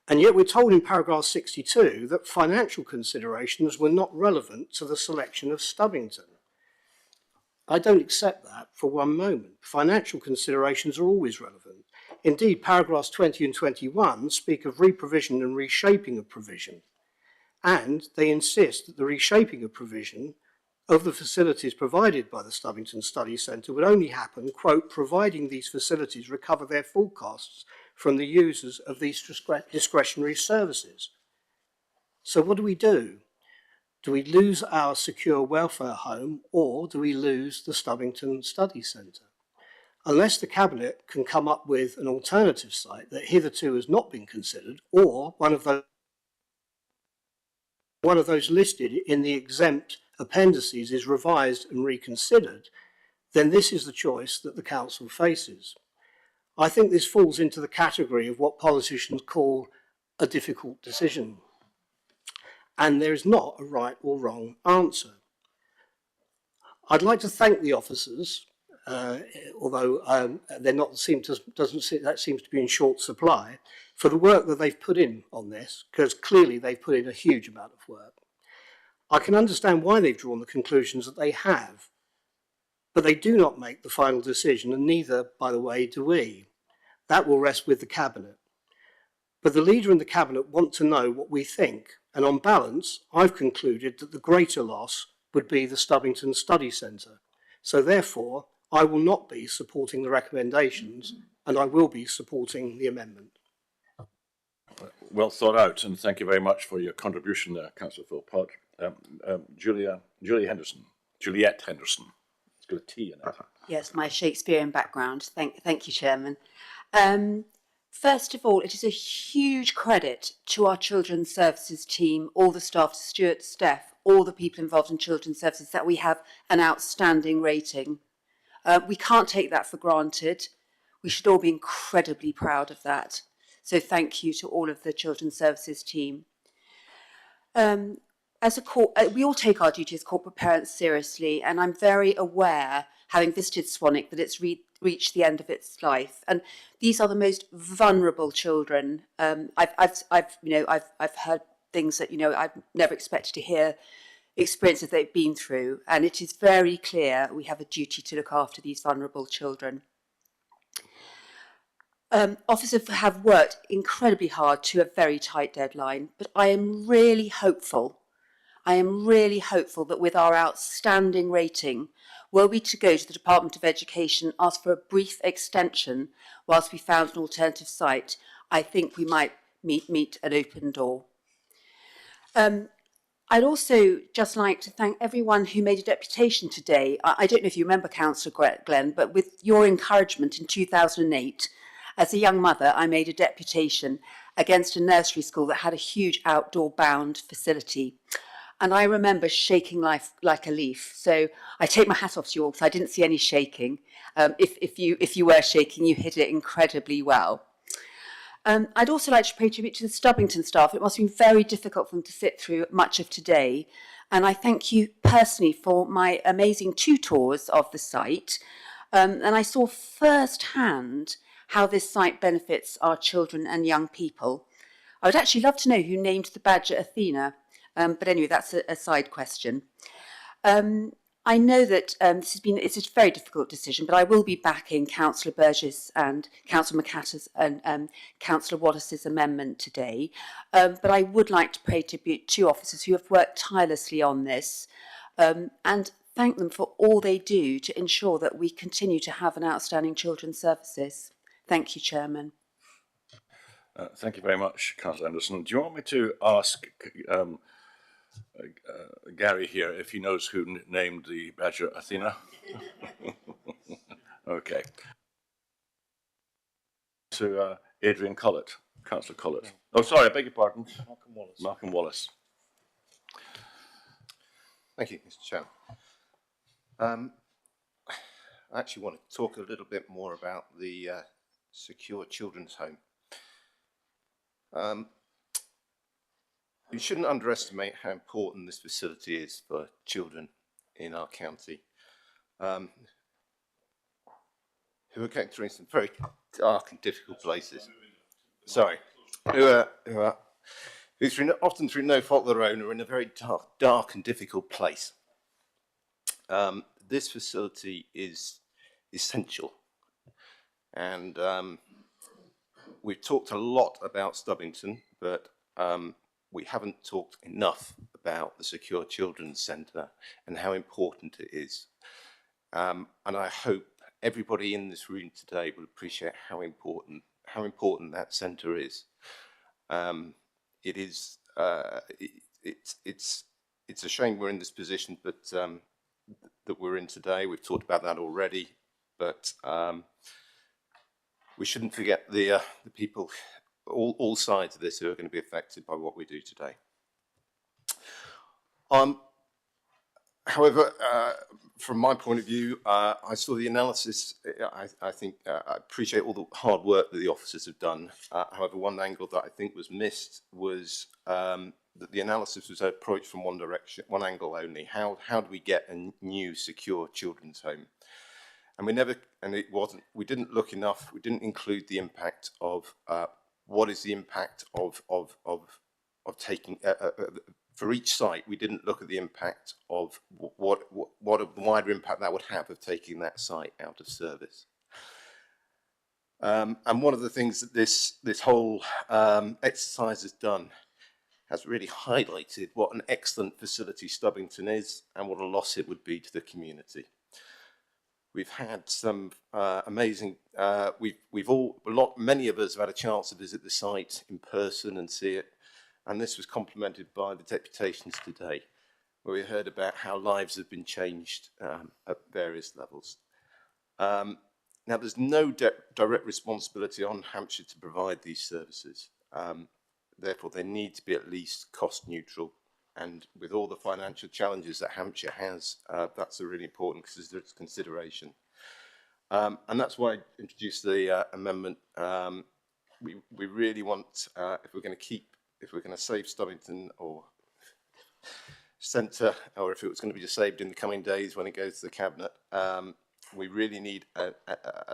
And yet we're told in paragraph 62 that financial considerations were not relevant to the selection of Stubbington. I don't accept that for one moment. Financial considerations are always relevant. Indeed, paragraphs 20 and 21 speak of reprovision and reshaping of provision. And they insist that the reshaping of provision of the facilities provided by the Stubbington Study Centre would only happen, quote, providing these facilities recover their full costs from the users of these discretionary services. So what do? Do we lose our secure welfare home, or do we lose the Stubbington Study Centre? unless the Cabinet can come up with an alternative site that hitherto has not been considered, or one of those listed in the exempt appendices is revised and reconsidered, then this is the choice that the Council faces. I think this falls into the category of what politicians call a difficult decision. And there is not a right or wrong answer. I'd like to thank the officers, although they're not that seems to be in short supply, for the work that they've put in on this, because clearly they've put in a huge amount of work. I can understand why they've drawn the conclusions that they have, but they do not make the final decision, and neither, by the way, do we. That will rest with the Cabinet. But the leader and the Cabinet want to know what we think, and on balance, I've concluded that the greater loss would be the Stubbington Study Centre. So therefore, I will not be supporting the recommendations, and I will be supporting the amendment. Well thought out, and thank you very much for your contribution there, Councillor Philpott. Juliette Henderson. It's got a T in it. Yes, my Shakespearean background. Thank you, Chairman. First of all, it is a huge credit to our Children's Services team, all the staff, to Stuart, Steph, all the people involved in Children's Services, that we have an outstanding rating. We can't take that for granted. We should all be incredibly proud of that. So thank you to all of the Children's Services team. We all take our duty as corporate parents seriously, and I'm very aware, having visited Swanwick, that it's reached the end of its life. And these are the most vulnerable children. I've heard things that I've never expected to hear, experiences they've been through, and it is very clear we have a duty to look after these vulnerable children. Officers have worked incredibly hard to a very tight deadline, but I am really hopeful that with our outstanding rating, were we to go to the Department of Education, ask for a brief extension whilst we found an alternative site, I think we might meet an open door. I'd also just like to thank everyone who made a deputation today. I don't know if you remember, Councillor Glenn, but with your encouragement in 2008, as a young mother, I made a deputation against a nursery school that had a huge outdoor bound facility. And I remember shaking like a leaf. So I take my hat off to you all, because I didn't see any shaking. If you were shaking, you hid it incredibly well. I'd also like to pay tribute to the Stubbington staff. It must have been very difficult for them to sit through much of today. And I thank you personally for my amazing 2 tours of the site. And I saw firsthand how this site benefits our children and young people. I would actually love to know who named the badger Athena. But anyway, that's a side question. I know that it's a very difficult decision, but I will be backing Councillor Burgess and Councillor McCatter's and Councillor Wallace's amendment today. But I would like to pay tribute to officers who have worked tirelessly on this, and thank them for all they do to ensure that we continue to have an outstanding children's services. Thank you, Chairman. Thank you very much, Councillor Anderson. Do you want me to ask Gary here if he knows who named the badger Athena? Okay. To Adrian Collett, Councillor Collett. Oh, sorry, I beg your pardon. Malcolm Wallace. Thank you, Mr. Chairman. I actually want to talk a little bit more about the secure children's home. You shouldn't underestimate how important this facility is for children in our county, who are going through some very dark and difficult places. Sorry, who often through no fault of their own are in a very dark and difficult place. This facility is essential, and we've talked a lot about Stubbington, but we haven't talked enough about the Secure Children's Centre and how important it is. And I hope everybody in this room today will appreciate how important that centre is. It's a shame we're in this position, but that we're in today. We've talked about that already. but we shouldn't forget the people, all sides of this, who are going to be affected by what we do today. However, from my point of view, I saw the analysis. I think I appreciate all the hard work that the officers have done. However, one angle that I think was missed was that the analysis was approached from one direction, one angle only. How do we get a new secure children's home? And we didn't look enough. We didn't include the impact of what is the impact of taking. For each site, we didn't look at the impact of what a wider impact that would have of taking that site out of service. And one of the things that this whole exercise has done has really highlighted what an excellent facility Stubbington is and what a loss it would be to the community. We've had some amazing. Many of us have had a chance to visit the site in person and see it. And this was complemented by the deputations today, where we heard about how lives have been changed at various levels. Now, there's no direct responsibility on Hampshire to provide these services. Therefore, they need to be at least cost neutral. And with all the financial challenges that Hampshire has, that's a really important consideration. And that's why I introduced the amendment. We really want, if we're going to save Stubbington or Centre, or if it was going to be saved in the coming days when it goes to the Cabinet, we really need,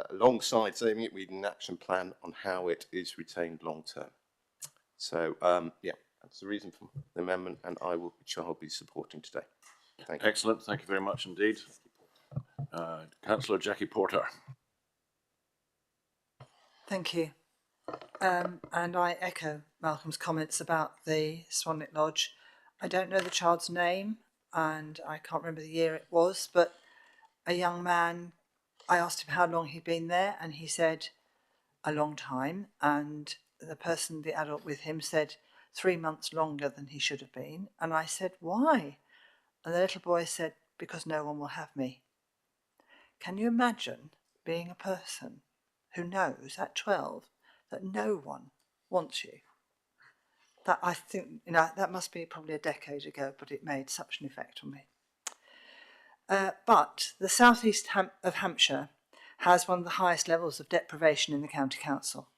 alongside saving it, we need an action plan on how it is retained long term. So, yeah, that's the reason for the amendment, and which I'll be supporting today. Thank you. Excellent. Thank you very much indeed. Councillor Jackie Porter. Thank you. And I echo Malcolm's comments about the Swanwick Lodge. I don't know the child's name, and I can't remember the year it was, but a young man, I asked him how long he'd been there, and he said a long time, and the adult with him said 3 months longer than he should have been. And I said, why? And the little boy said, because no one will have me. Can you imagine being a person who knows at 12 that no one wants you? That, I think, that must be probably a decade ago, but it made such an effect on me. But the southeast of Hampshire has one of the highest levels of deprivation in the county council.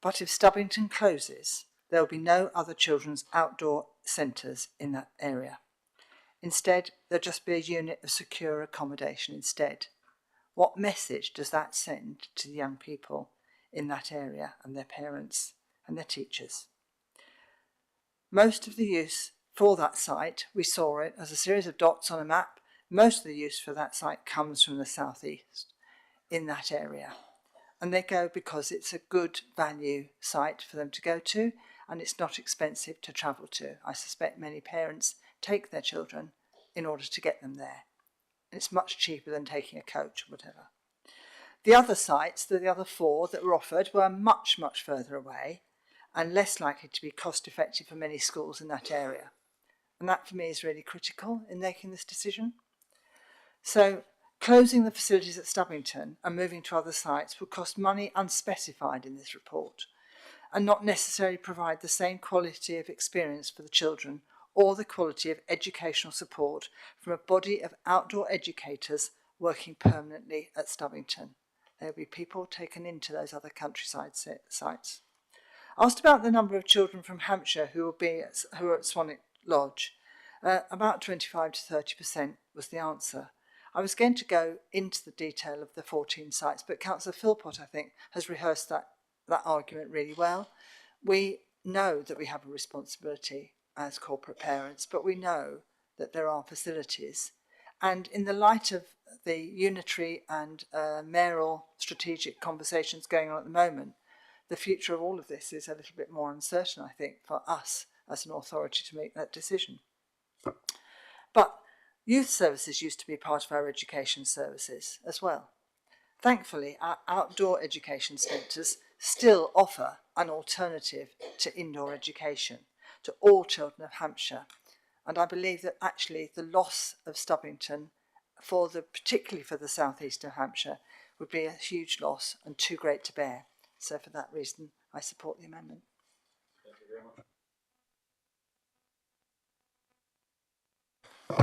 But if Stubbington closes, there will be no other children's outdoor centres in that area. Instead, there'll just be a unit of secure accommodation instead. What message does that send to the young people in that area and their parents and their teachers? Most of the use for that site, we saw it as a series of dots on a map. Most of the use for that site comes from the southeast in that area. And they go because it's a good value site for them to go to, and it's not expensive to travel to. I suspect many parents take their children in order to get them there. And it's much cheaper than taking a coach or whatever. The other sites, the other 4 that were offered, were much, much further away and less likely to be cost effective for many schools in that area. And that for me is really critical in making this decision. So closing the facilities at Stubbington and moving to other sites would cost money unspecified in this report and not necessarily provide the same quality of experience for the children or the quality of educational support from a body of outdoor educators working permanently at Stubbington. There will be people taken into those other countryside sites. Asked about the number of children from Hampshire who are at Swanwick Lodge, about 25 to 30% was the answer. I was going to go into the detail of the 14 sites, but Councillor Philpott, I think, has rehearsed that argument really well. We know that we have a responsibility as corporate parents, but we know that there are facilities. And in the light of the unitary and mayoral strategic conversations going on at the moment, the future of all of this is a little bit more uncertain, I think, for us as an authority to make that decision. But youth services used to be part of our education services as well. Thankfully, our outdoor education centres still offer an alternative to indoor education to all children of Hampshire. And I believe that actually the loss of Stubbington particularly for the southeast of Hampshire, would be a huge loss and too great to bear. So for that reason, I support the amendment. Thank you very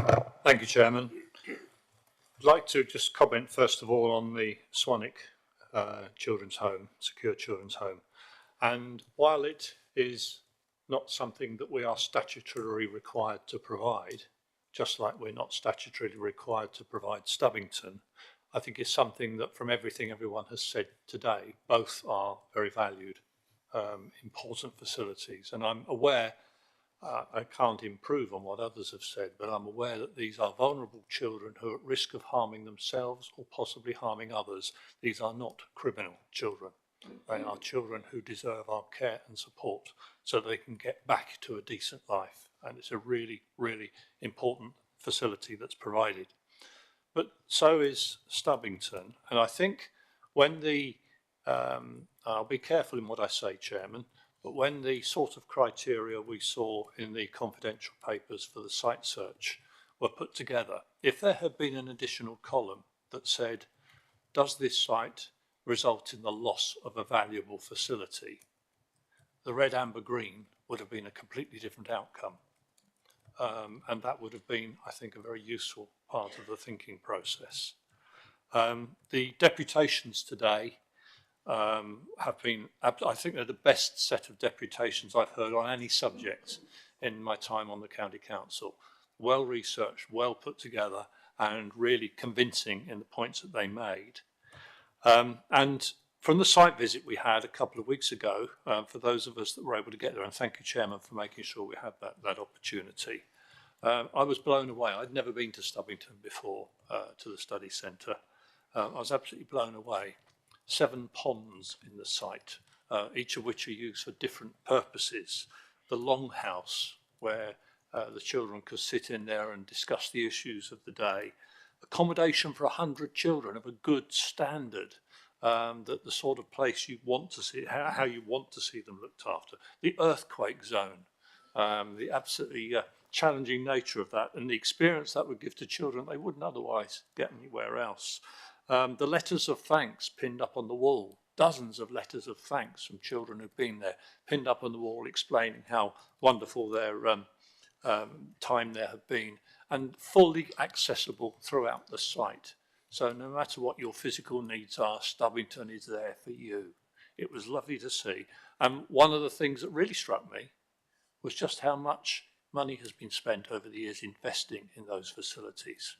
much. Thank you, Chairman. I'd like to just comment first of all on the Swanwick Children's Home, Secure Children's Home. And while it is not something that we are statutorily required to provide, just like we're not statutorily required to provide Stubbington, I think it's something that from everything everyone has said today, both are very valued, important facilities. And I'm aware, I can't improve on what others have said, but I'm aware that these are vulnerable children who are at risk of harming themselves or possibly harming others. These are not criminal children. They are children who deserve our care and support so they can get back to a decent life. And it's a really, really important facility that's provided. But so is Stubbington. And I think when I'll be careful in what I say, Chairman, but when the sort of criteria we saw in the confidential papers for the site search were put together, if there had been an additional column that said, does this site result in the loss of a valuable facility, the red, amber, green would have been a completely different outcome. And that would have been, I think, a very useful part of the thinking process. The deputations today have been, I think they're the best set of deputations I've heard on any subject in my time on the County Council. Well researched, well put together, and really convincing in the points that they made. And from the site visit we had a couple of weeks ago, for those of us that were able to get there, and thank you, Chairman, for making sure we had that opportunity, I was blown away. I'd never been to Stubbington before, to the study centre. I was absolutely blown away. 7 ponds in the site, each of which are used for different purposes. The longhouse, where the children could sit in there and discuss the issues of the day. Accommodation for 100 children of a good standard, that the sort of place you want to see, how you want to see them looked after. The earthquake zone, the absolutely challenging nature of that, and the experience that would give to children they wouldn't otherwise get anywhere else. The letters of thanks pinned up on the wall, dozens of letters of thanks from children who've been there, pinned up on the wall explaining how wonderful their time there had been, and fully accessible throughout the site. So no matter what your physical needs are, Stubbington is there for you. It was lovely to see. And one of the things that really struck me was just how much money has been spent over the years investing in those facilities.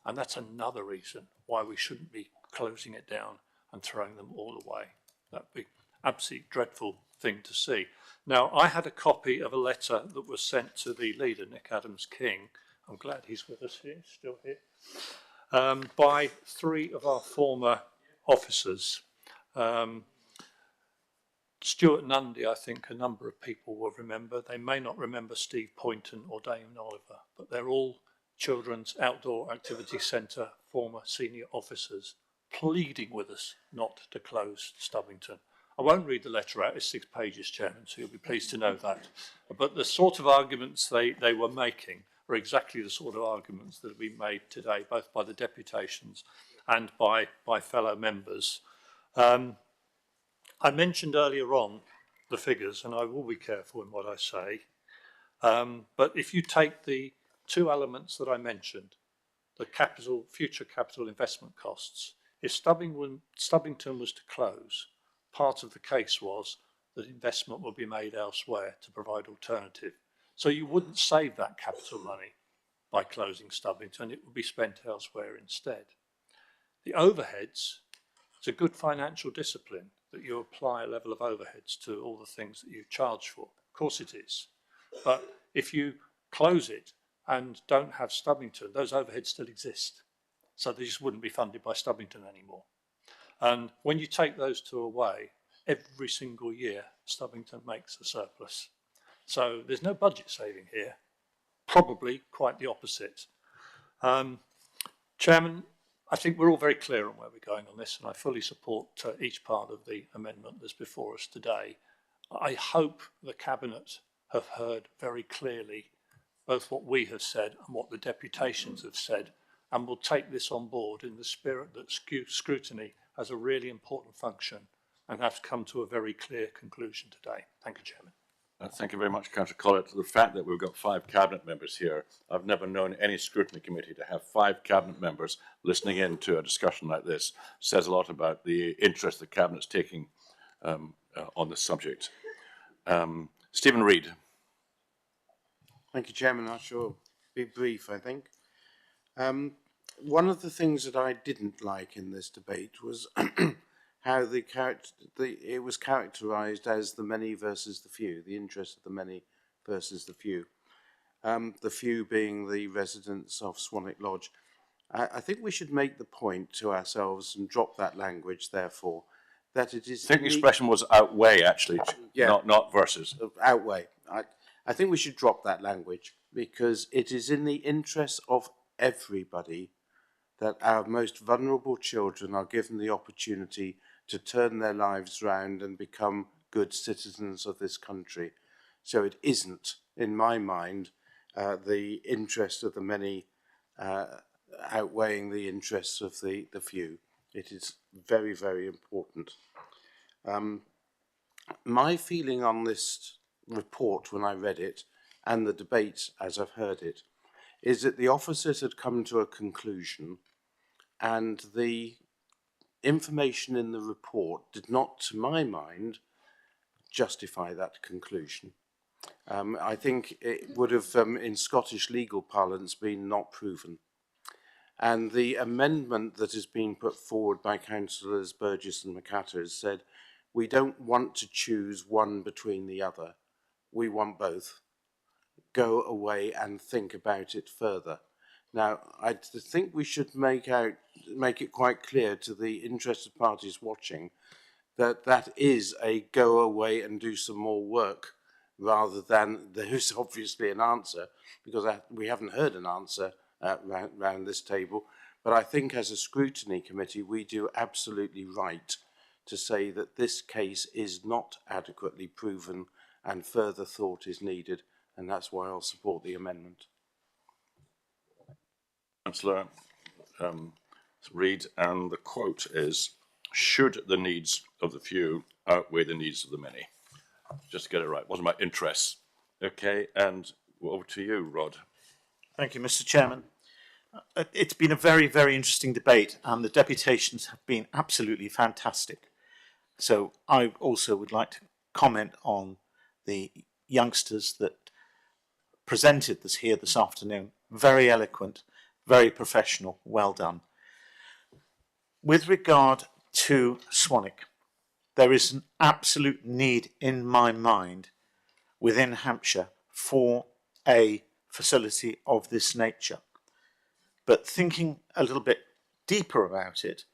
And that's another reason why we shouldn't be closing it down and throwing them all away. That'd be an absolutely dreadful thing to see. Now, I had a copy of a letter that was sent to the leader, Nick Adams-King. I'm glad he's with us here, still here, by 3 of our former officers. Stuart Nundy, I think a number of people will remember. They may not remember Steve Poynton or Damon Oliver, but they're all Children's Outdoor Activity Centre former senior officers pleading with us not to close Stubbington. I won't read the letter out, it's 6 pages, Chairman, so you'll be pleased to know that. But the sort of arguments they were making are exactly the sort of arguments that have been made today, both by the deputations and by fellow members. I mentioned earlier on the figures, and I will be careful in what I say, but if you take the 2 elements that I mentioned, the future capital investment costs, if Stubbington was to close, part of the case was that investment would be made elsewhere to provide alternative. So you wouldn't save that capital money by closing Stubbington, it would be spent elsewhere instead. The overheads, it's a good financial discipline that you apply a level of overheads to all the things that you charge for. Of course it is. But if you close it and don't have Stubbington, those overheads still exist. So they just wouldn't be funded by Stubbington anymore. And when you take those 2 away, every single year, Stubbington makes a surplus. So there's no budget saving here, probably quite the opposite. Chairman, I think we're all very clear on where we're going on this, and I fully support each part of the amendment that's before us today. I hope the Cabinet have heard very clearly both what we have said and what the deputations have said and will take this on board in the spirit that scrutiny has a really important function and has come to a very clear conclusion today. Thank you, Chairman. Thank you very much, Councillor Collett. The fact that we've got 5 cabinet members here, I've never known any scrutiny committee to have 5 cabinet members listening in to a discussion like this, says a lot about the interest the cabinet's taking on this subject. Stephen Reid. Thank you, Chairman. I shall be brief, I think. One of the things that I didn't like in this debate was how it was characterised as the many versus the few, the interest of the many versus the few. The few being the residents of Swanwick Lodge. I think we should make the point to ourselves and drop that language, therefore, that it is... I think the expression was outweigh, actually, yeah, not versus. Outweigh. I think we should drop that language because it is in the interest of everybody that our most vulnerable children are given the opportunity to turn their lives round and become good citizens of this country. So it isn't, in my mind, the interest of the many outweighing the interests of the few. It is very, very important. My feeling on this report when I read it, and the debate as I've heard it, is that the officers had come to a conclusion and the information in the report did not, to my mind, justify that conclusion. I think it would have, in Scottish legal parlance, been not proven. And the amendment that has been put forward by Councillors Burgess and McAtter has said, we don't want to choose one between the other. We want both. Go away and think about it further. Now, I think we should make it quite clear to the interested parties watching that that is a go away and do some more work, rather than there's obviously an answer, because we haven't heard an answer round this table. But I think as a scrutiny committee, we do absolutely right to say that this case is not adequately proven and further thought is needed, and that's why I'll support the amendment. Councillor Reid, and the quote is, should the needs of the few outweigh the needs of the many? Just to get it right, wasn't my interests. Okay, and over to you, Rod. Thank you, Mr. Chairman. It's been a very, very interesting debate, and the deputations have been absolutely fantastic. So I also would like to comment on the youngsters that presented this here this afternoon. Very eloquent, very professional, well done. With regard to Swanwick, there is an absolute need in my mind within Hampshire for a facility of this nature. But thinking a little bit deeper about it,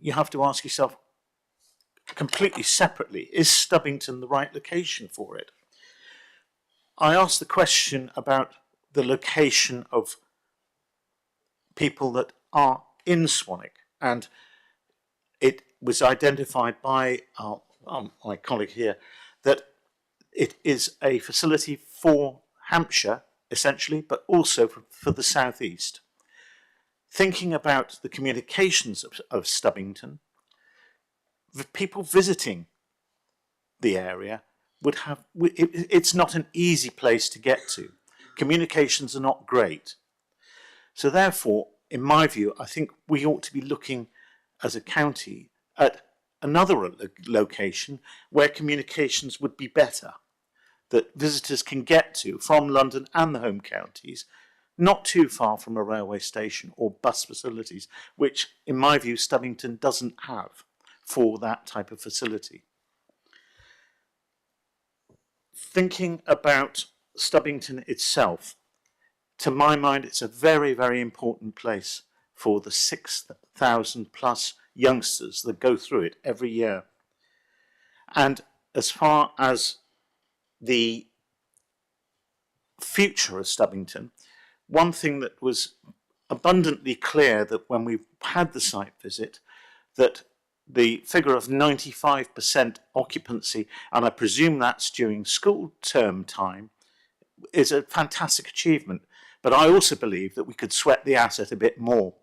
you have to ask yourself completely separately, is Stubbington the right location for it? I asked the question about the location of people that are in Swanwick, and it was identified by my colleague here that it is a facility for Hampshire, essentially, but also for the South East. Thinking about the communications of Stubbington, the people visiting the area would have, it's not an easy place to get to. Communications are not great. So therefore, in my view, I think we ought to be looking as a county at another location where communications would be better, that visitors can get to from London and the home counties, not too far from a railway station or bus facilities, which in my view Stubbington doesn't have for that type of facility. Thinking about Stubbington itself, to my mind, it's a very, very important place for the 6,000 plus youngsters that go through it every year. And as far as the future of Stubbington, one thing that was abundantly clear that when we had the site visit, that the figure of 95% occupancy, and I presume that's during school term time, is a fantastic achievement. But I also believe that we could sweat the asset a bit more.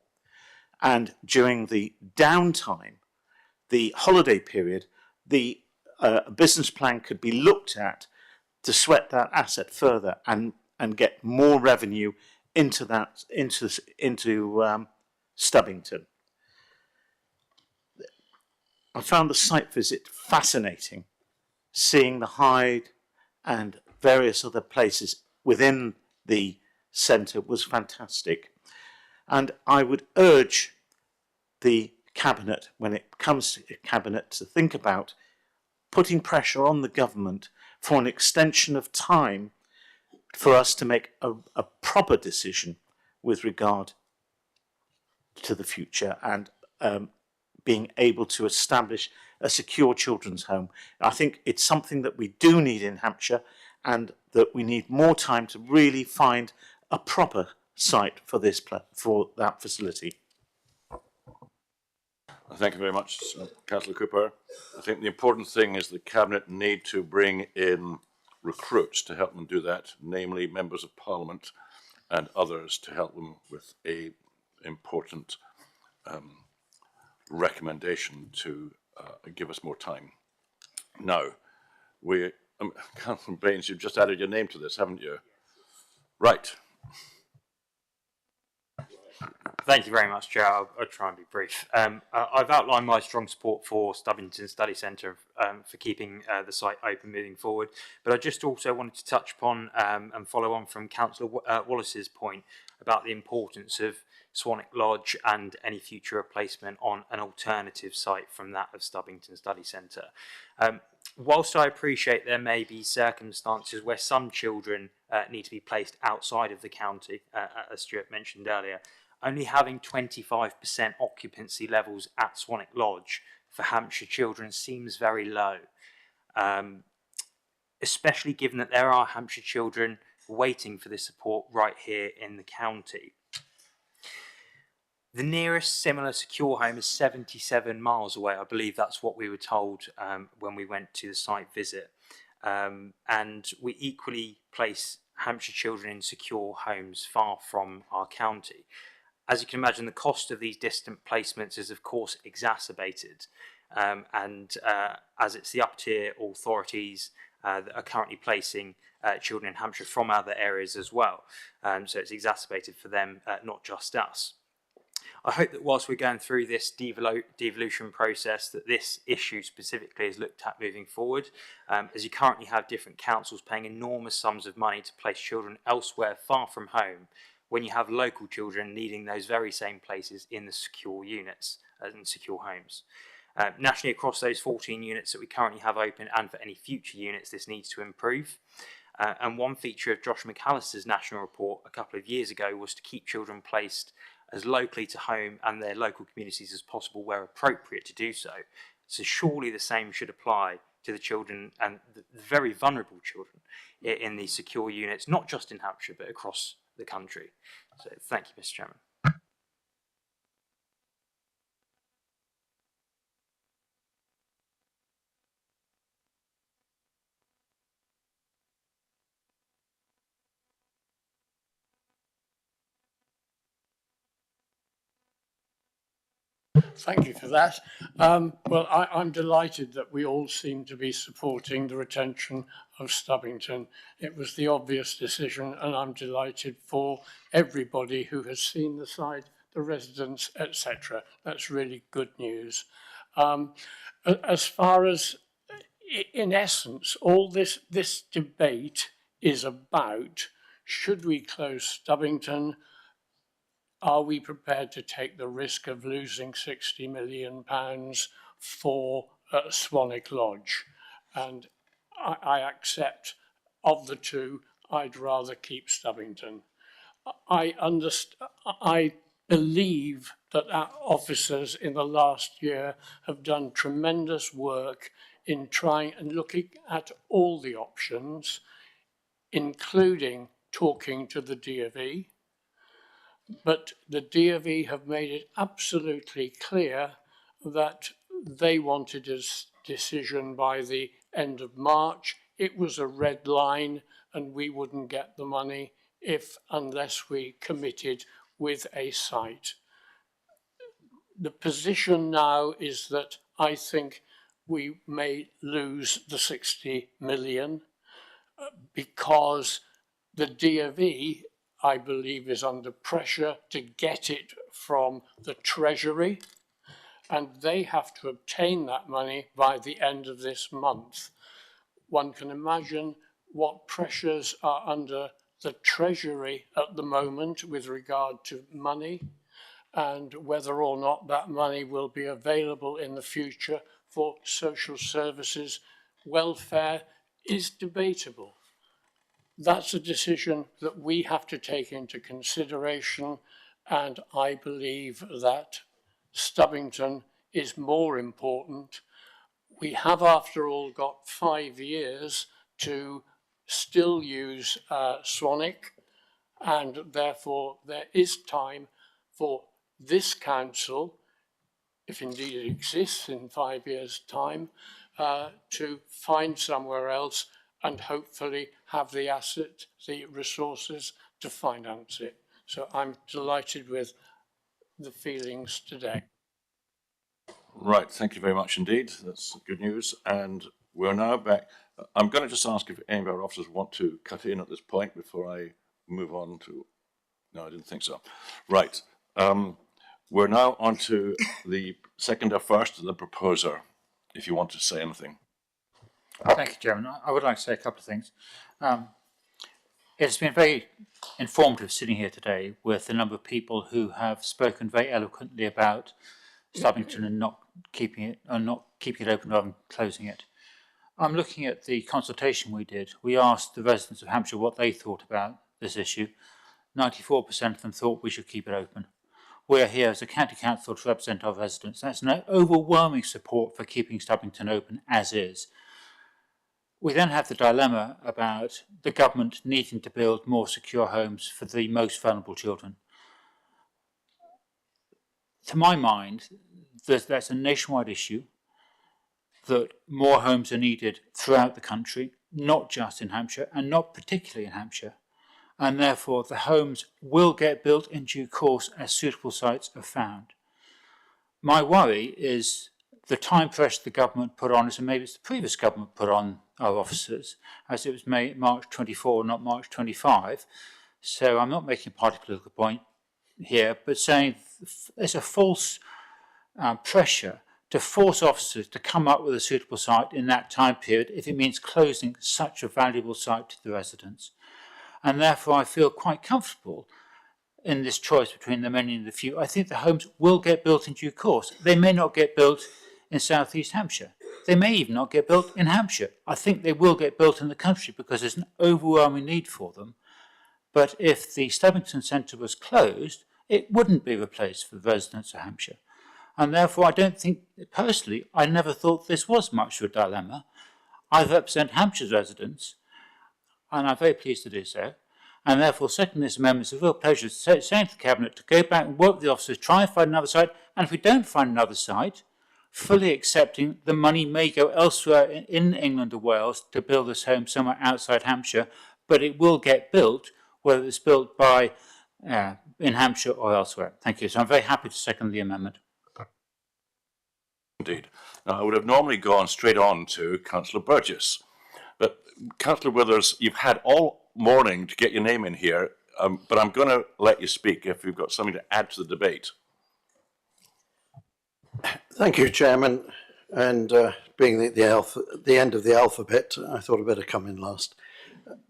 And during the downtime, the holiday period, the business plan could be looked at to sweat that asset further and get more revenue into that into Stubbington. I found the site visit fascinating, seeing the Hyde and various other places within the centre was fantastic. And I would urge the Cabinet, when it comes to Cabinet, to think about putting pressure on the government for an extension of time for us to make a proper decision with regard to the future and being able to establish a secure children's home. I think it's something that we do need in Hampshire, and that we need more time to really find a proper site for this for that facility. Thank you very much, Councillor Cooper. I think the important thing is the Cabinet need to bring in recruits to help them do that, namely members of Parliament and others to help them with a important recommendation to give us more time. Now, Councillor Baines, you've just added your name to this, haven't you? Right. Thank you very much, Chair. I'll try and be brief. I've outlined my strong support for Stubbington Study Centre for keeping the site open moving forward, but I just also wanted to touch upon and follow on from Councillor Wallace's point about the importance of Swanwick Lodge and any future replacement on an alternative site from that of Stubbington Study Centre. Whilst I appreciate there may be circumstances where some children need to be placed outside of the county, as Stuart mentioned earlier, only having 25% occupancy levels at Swanwick Lodge for Hampshire children seems very low, especially given that there are Hampshire children waiting for this support right here in the county. The nearest similar secure home is 77 miles away. I believe that's what we were told when we went to the site visit. And we equally place Hampshire children in secure homes far from our county. As you can imagine, the cost of these distant placements is of course exacerbated. As it's the up-tier authorities that are currently placing children in Hampshire from other areas as well. So it's exacerbated for them, not just us. I hope that whilst we're going through this devolution process, that this issue specifically is looked at moving forward, as you currently have different councils paying enormous sums of money to place children elsewhere far from home, when you have local children needing those very same places in the secure units and secure homes. Nationally, across those 14 units that we currently have open and for any future units, this needs to improve. And one feature of Josh McAllister's national report a couple of years ago was to keep children placed as locally to home and their local communities as possible where appropriate to do so. So surely the same should apply to the children and the very vulnerable children in these secure units, not just in Hampshire, but across the country. So thank you, Mr. Chairman. Thank you for that. Well, I'm delighted that we all seem to be supporting the retention of Stubbington. It was the obvious decision, and I'm delighted for everybody who has seen the site, the residents, etc. That's really good news. As far as, in essence, all this debate is about, should we close Stubbington? Are we prepared to take the risk of losing £60 million for Swanwick Lodge? And I accept, of the two, I'd rather keep Stubbington. I believe that our officers in the last year have done tremendous work in trying and looking at all the options, including talking to the DfE. But the DfE have made it absolutely clear that they wanted a decision by the end of March. It was a red line and we wouldn't get the money unless we committed with a site. The position now is that I think we may lose the 60 million because the DfE, I believe, is under pressure to get it from the Treasury, and they have to obtain that money by the end of this month. One can imagine what pressures are under the Treasury at the moment with regard to money, and whether or not that money will be available in the future for social services. Welfare is debatable. That's a decision that we have to take into consideration, and I believe that Stubbington is more important. We have, after all, got 5 years to still use Swanwick, and therefore there is time for this council, if indeed it exists in 5 years' time, to find somewhere else and hopefully have the asset, the resources to finance it. So I'm delighted with the feelings today. Right, thank you very much indeed. That's good news. And we're now back. I'm going to just ask if any of our officers want to cut in at this point before I move on to... No, I didn't think so. Right. We're now on to the second or first, the proposer, if you want to say anything. Thank you, Chairman. I would like to say a couple of things. It's been very informative sitting here today with the number of people who have spoken very eloquently about Stubbington and not keeping it open rather than closing it. I'm looking at the consultation we did. We asked the residents of Hampshire what they thought about this issue. 94% of them thought we should keep it open. We are here as a county council to represent our residents. That's an overwhelming support for keeping Stubbington open as is. We then have the dilemma about the government needing to build more secure homes for the most vulnerable children. To my mind, that's a nationwide issue, that more homes are needed throughout the country, not just in Hampshire and not particularly in Hampshire. And therefore the homes will get built in due course as suitable sites are found. My worry is the time pressure the government put on us, and maybe it's the previous government put on our officers, as it was March 24, not March 25. So I'm not making a party political point here, but saying there's a false pressure to force officers to come up with a suitable site in that time period if it means closing such a valuable site to the residents. And therefore I feel quite comfortable in this choice between the many and the few. I think the homes will get built in due course. They may not get built in South East Hampshire. They may even not get built in Hampshire. I think they will get built in the country because there's an overwhelming need for them. But if the Stubbington Centre was closed, it wouldn't be replaced for the residents of Hampshire. And therefore I don't think, personally, I never thought this was much of a dilemma. I represent Hampshire's residents, and I'm very pleased to do so. And therefore, seconding this amendment, it's a real pleasure saying to the Cabinet to go back and work with the officers, try and find another site, and if we don't find another site, fully accepting the money may go elsewhere in England or Wales to build this home somewhere outside Hampshire, but it will get built, whether it's built by in Hampshire or elsewhere. Thank you. So I'm very happy to second the amendment. Indeed. Now, I would have normally gone straight on to Councillor Burgess, but Councillor Withers, you've had all morning to get your name in here, but I'm going to let you speak if you've got something to add to the debate. Thank you, Chairman. And being the end of the alphabet, I thought I'd better come in last.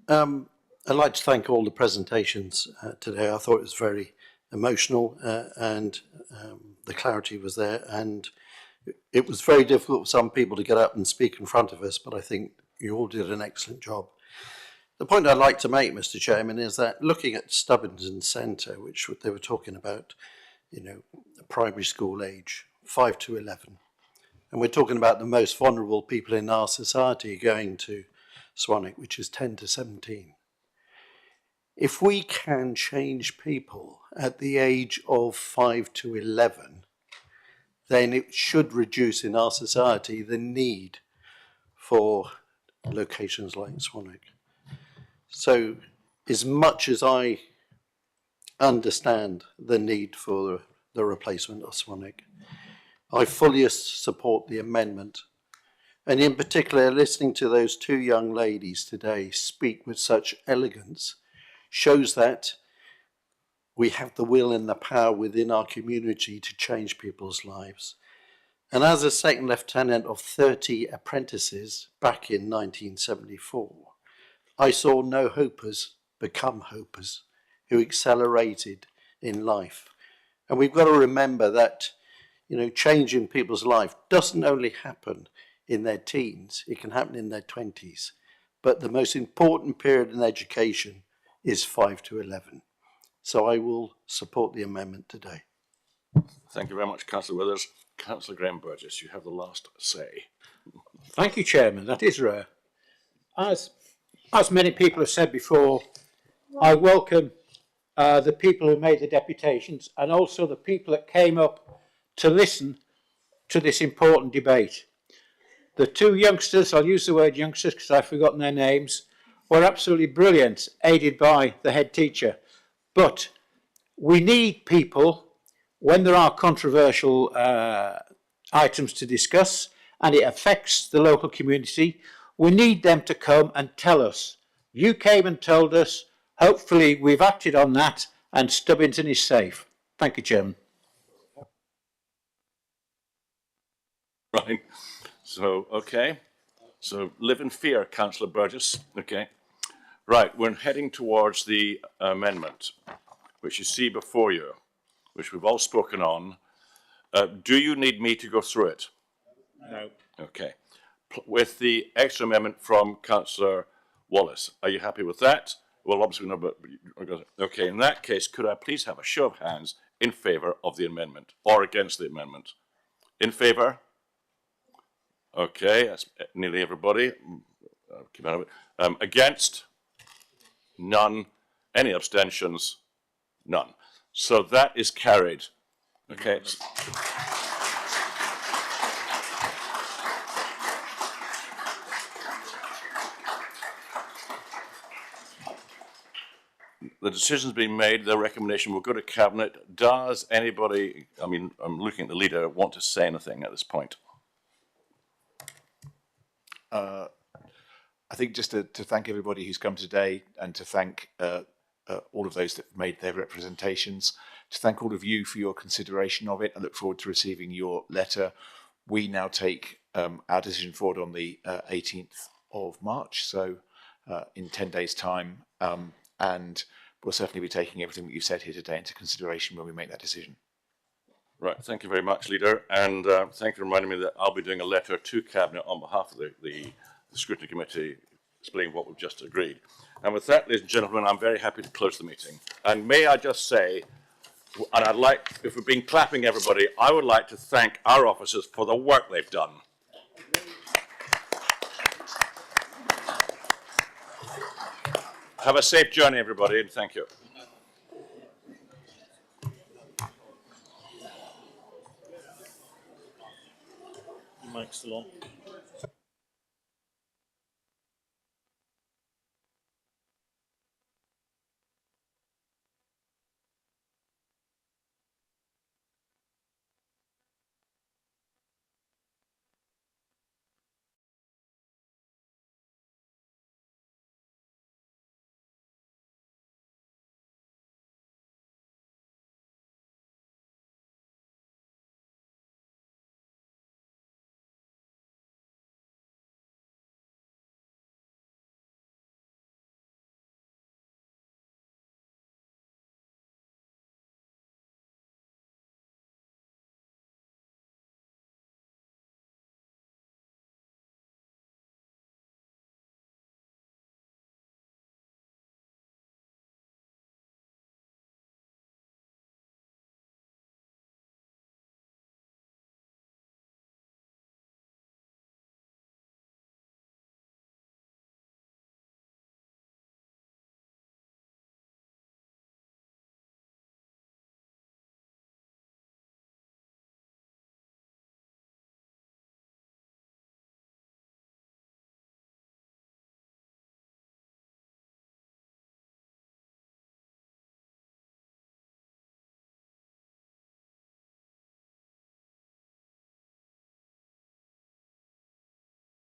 I'd like to thank all the presentations today. I thought it was very emotional and the clarity was there. And it was very difficult for some people to get up and speak in front of us, but I think you all did an excellent job. The point I'd like to make, Mr. Chairman, is that looking at Stubbington Centre, which they were talking about, you know, primary school age, 5 to 11. And we're talking about the most vulnerable people in our society going to Swanwick, which is 10 to 17. If we can change people at the age of 5 to 11, then it should reduce in our society the need for locations like Swanwick. So as much as I understand the need for the replacement of Swanwick, I fully support the amendment. And in particular, listening to those two young ladies today speak with such elegance shows that we have the will and the power within our community to change people's lives. And as a second lieutenant of 30 apprentices back in 1974, I saw no hopers become hopers who accelerated in life. And we've got to remember that, you know, change in people's life doesn't only happen in their teens, it can happen in their 20s. But the most important period in education is 5 to 11. So I will support the amendment today. Thank you very much, Councillor Withers. Councillor Graham Burgess, you have the last say. Thank you, Chairman. That is rare. As many people have said before, I welcome the people who made the deputations and also the people that came up to listen to this important debate. The two youngsters, I'll use the word youngsters because I've forgotten their names, were absolutely brilliant, aided by the head teacher. But we need people, when there are controversial items to discuss and it affects the local community, we need them to come and tell us. You came and told us, hopefully we've acted on that and Stubbington is safe. Thank you, Chairman. Right. So, okay. So live in fear, Councillor Burgess. Okay. Right. We're heading towards the amendment, which you see before you, which we've all spoken on. Do you need me to go through it? No. Okay. With the extra amendment from Councillor Wallace, are you happy with that? Well, obviously no, but okay. In that case, could I please have a show of hands in favour of the amendment or against the amendment? In favour? Okay, that's nearly everybody. Keep out of it. Against? None. Any abstentions? None. So that is carried. Okay. The decision's been made, the recommendation will go to Cabinet. Does anybody, I mean, I'm looking at the leader, want to say anything at this point? I think just to thank everybody who's come today and to thank all of those that made their representations, to thank all of you for your consideration of it. I look forward to receiving your letter. We now take our decision forward on the 18th of March, so in 10 days' time, and we'll certainly be taking everything that you've said here today into consideration when we make that decision. Right, thank you very much, Leader, and thank you for reminding me that I'll be doing a letter to Cabinet on behalf of the Scrutiny Committee explaining what we've just agreed. And with that, ladies and gentlemen, I'm very happy to close the meeting. And may I just say, and I'd like, if we've been clapping everybody, I would like to thank our officers for the work they've done. Have a safe journey, everybody, and thank you. Mike's still on.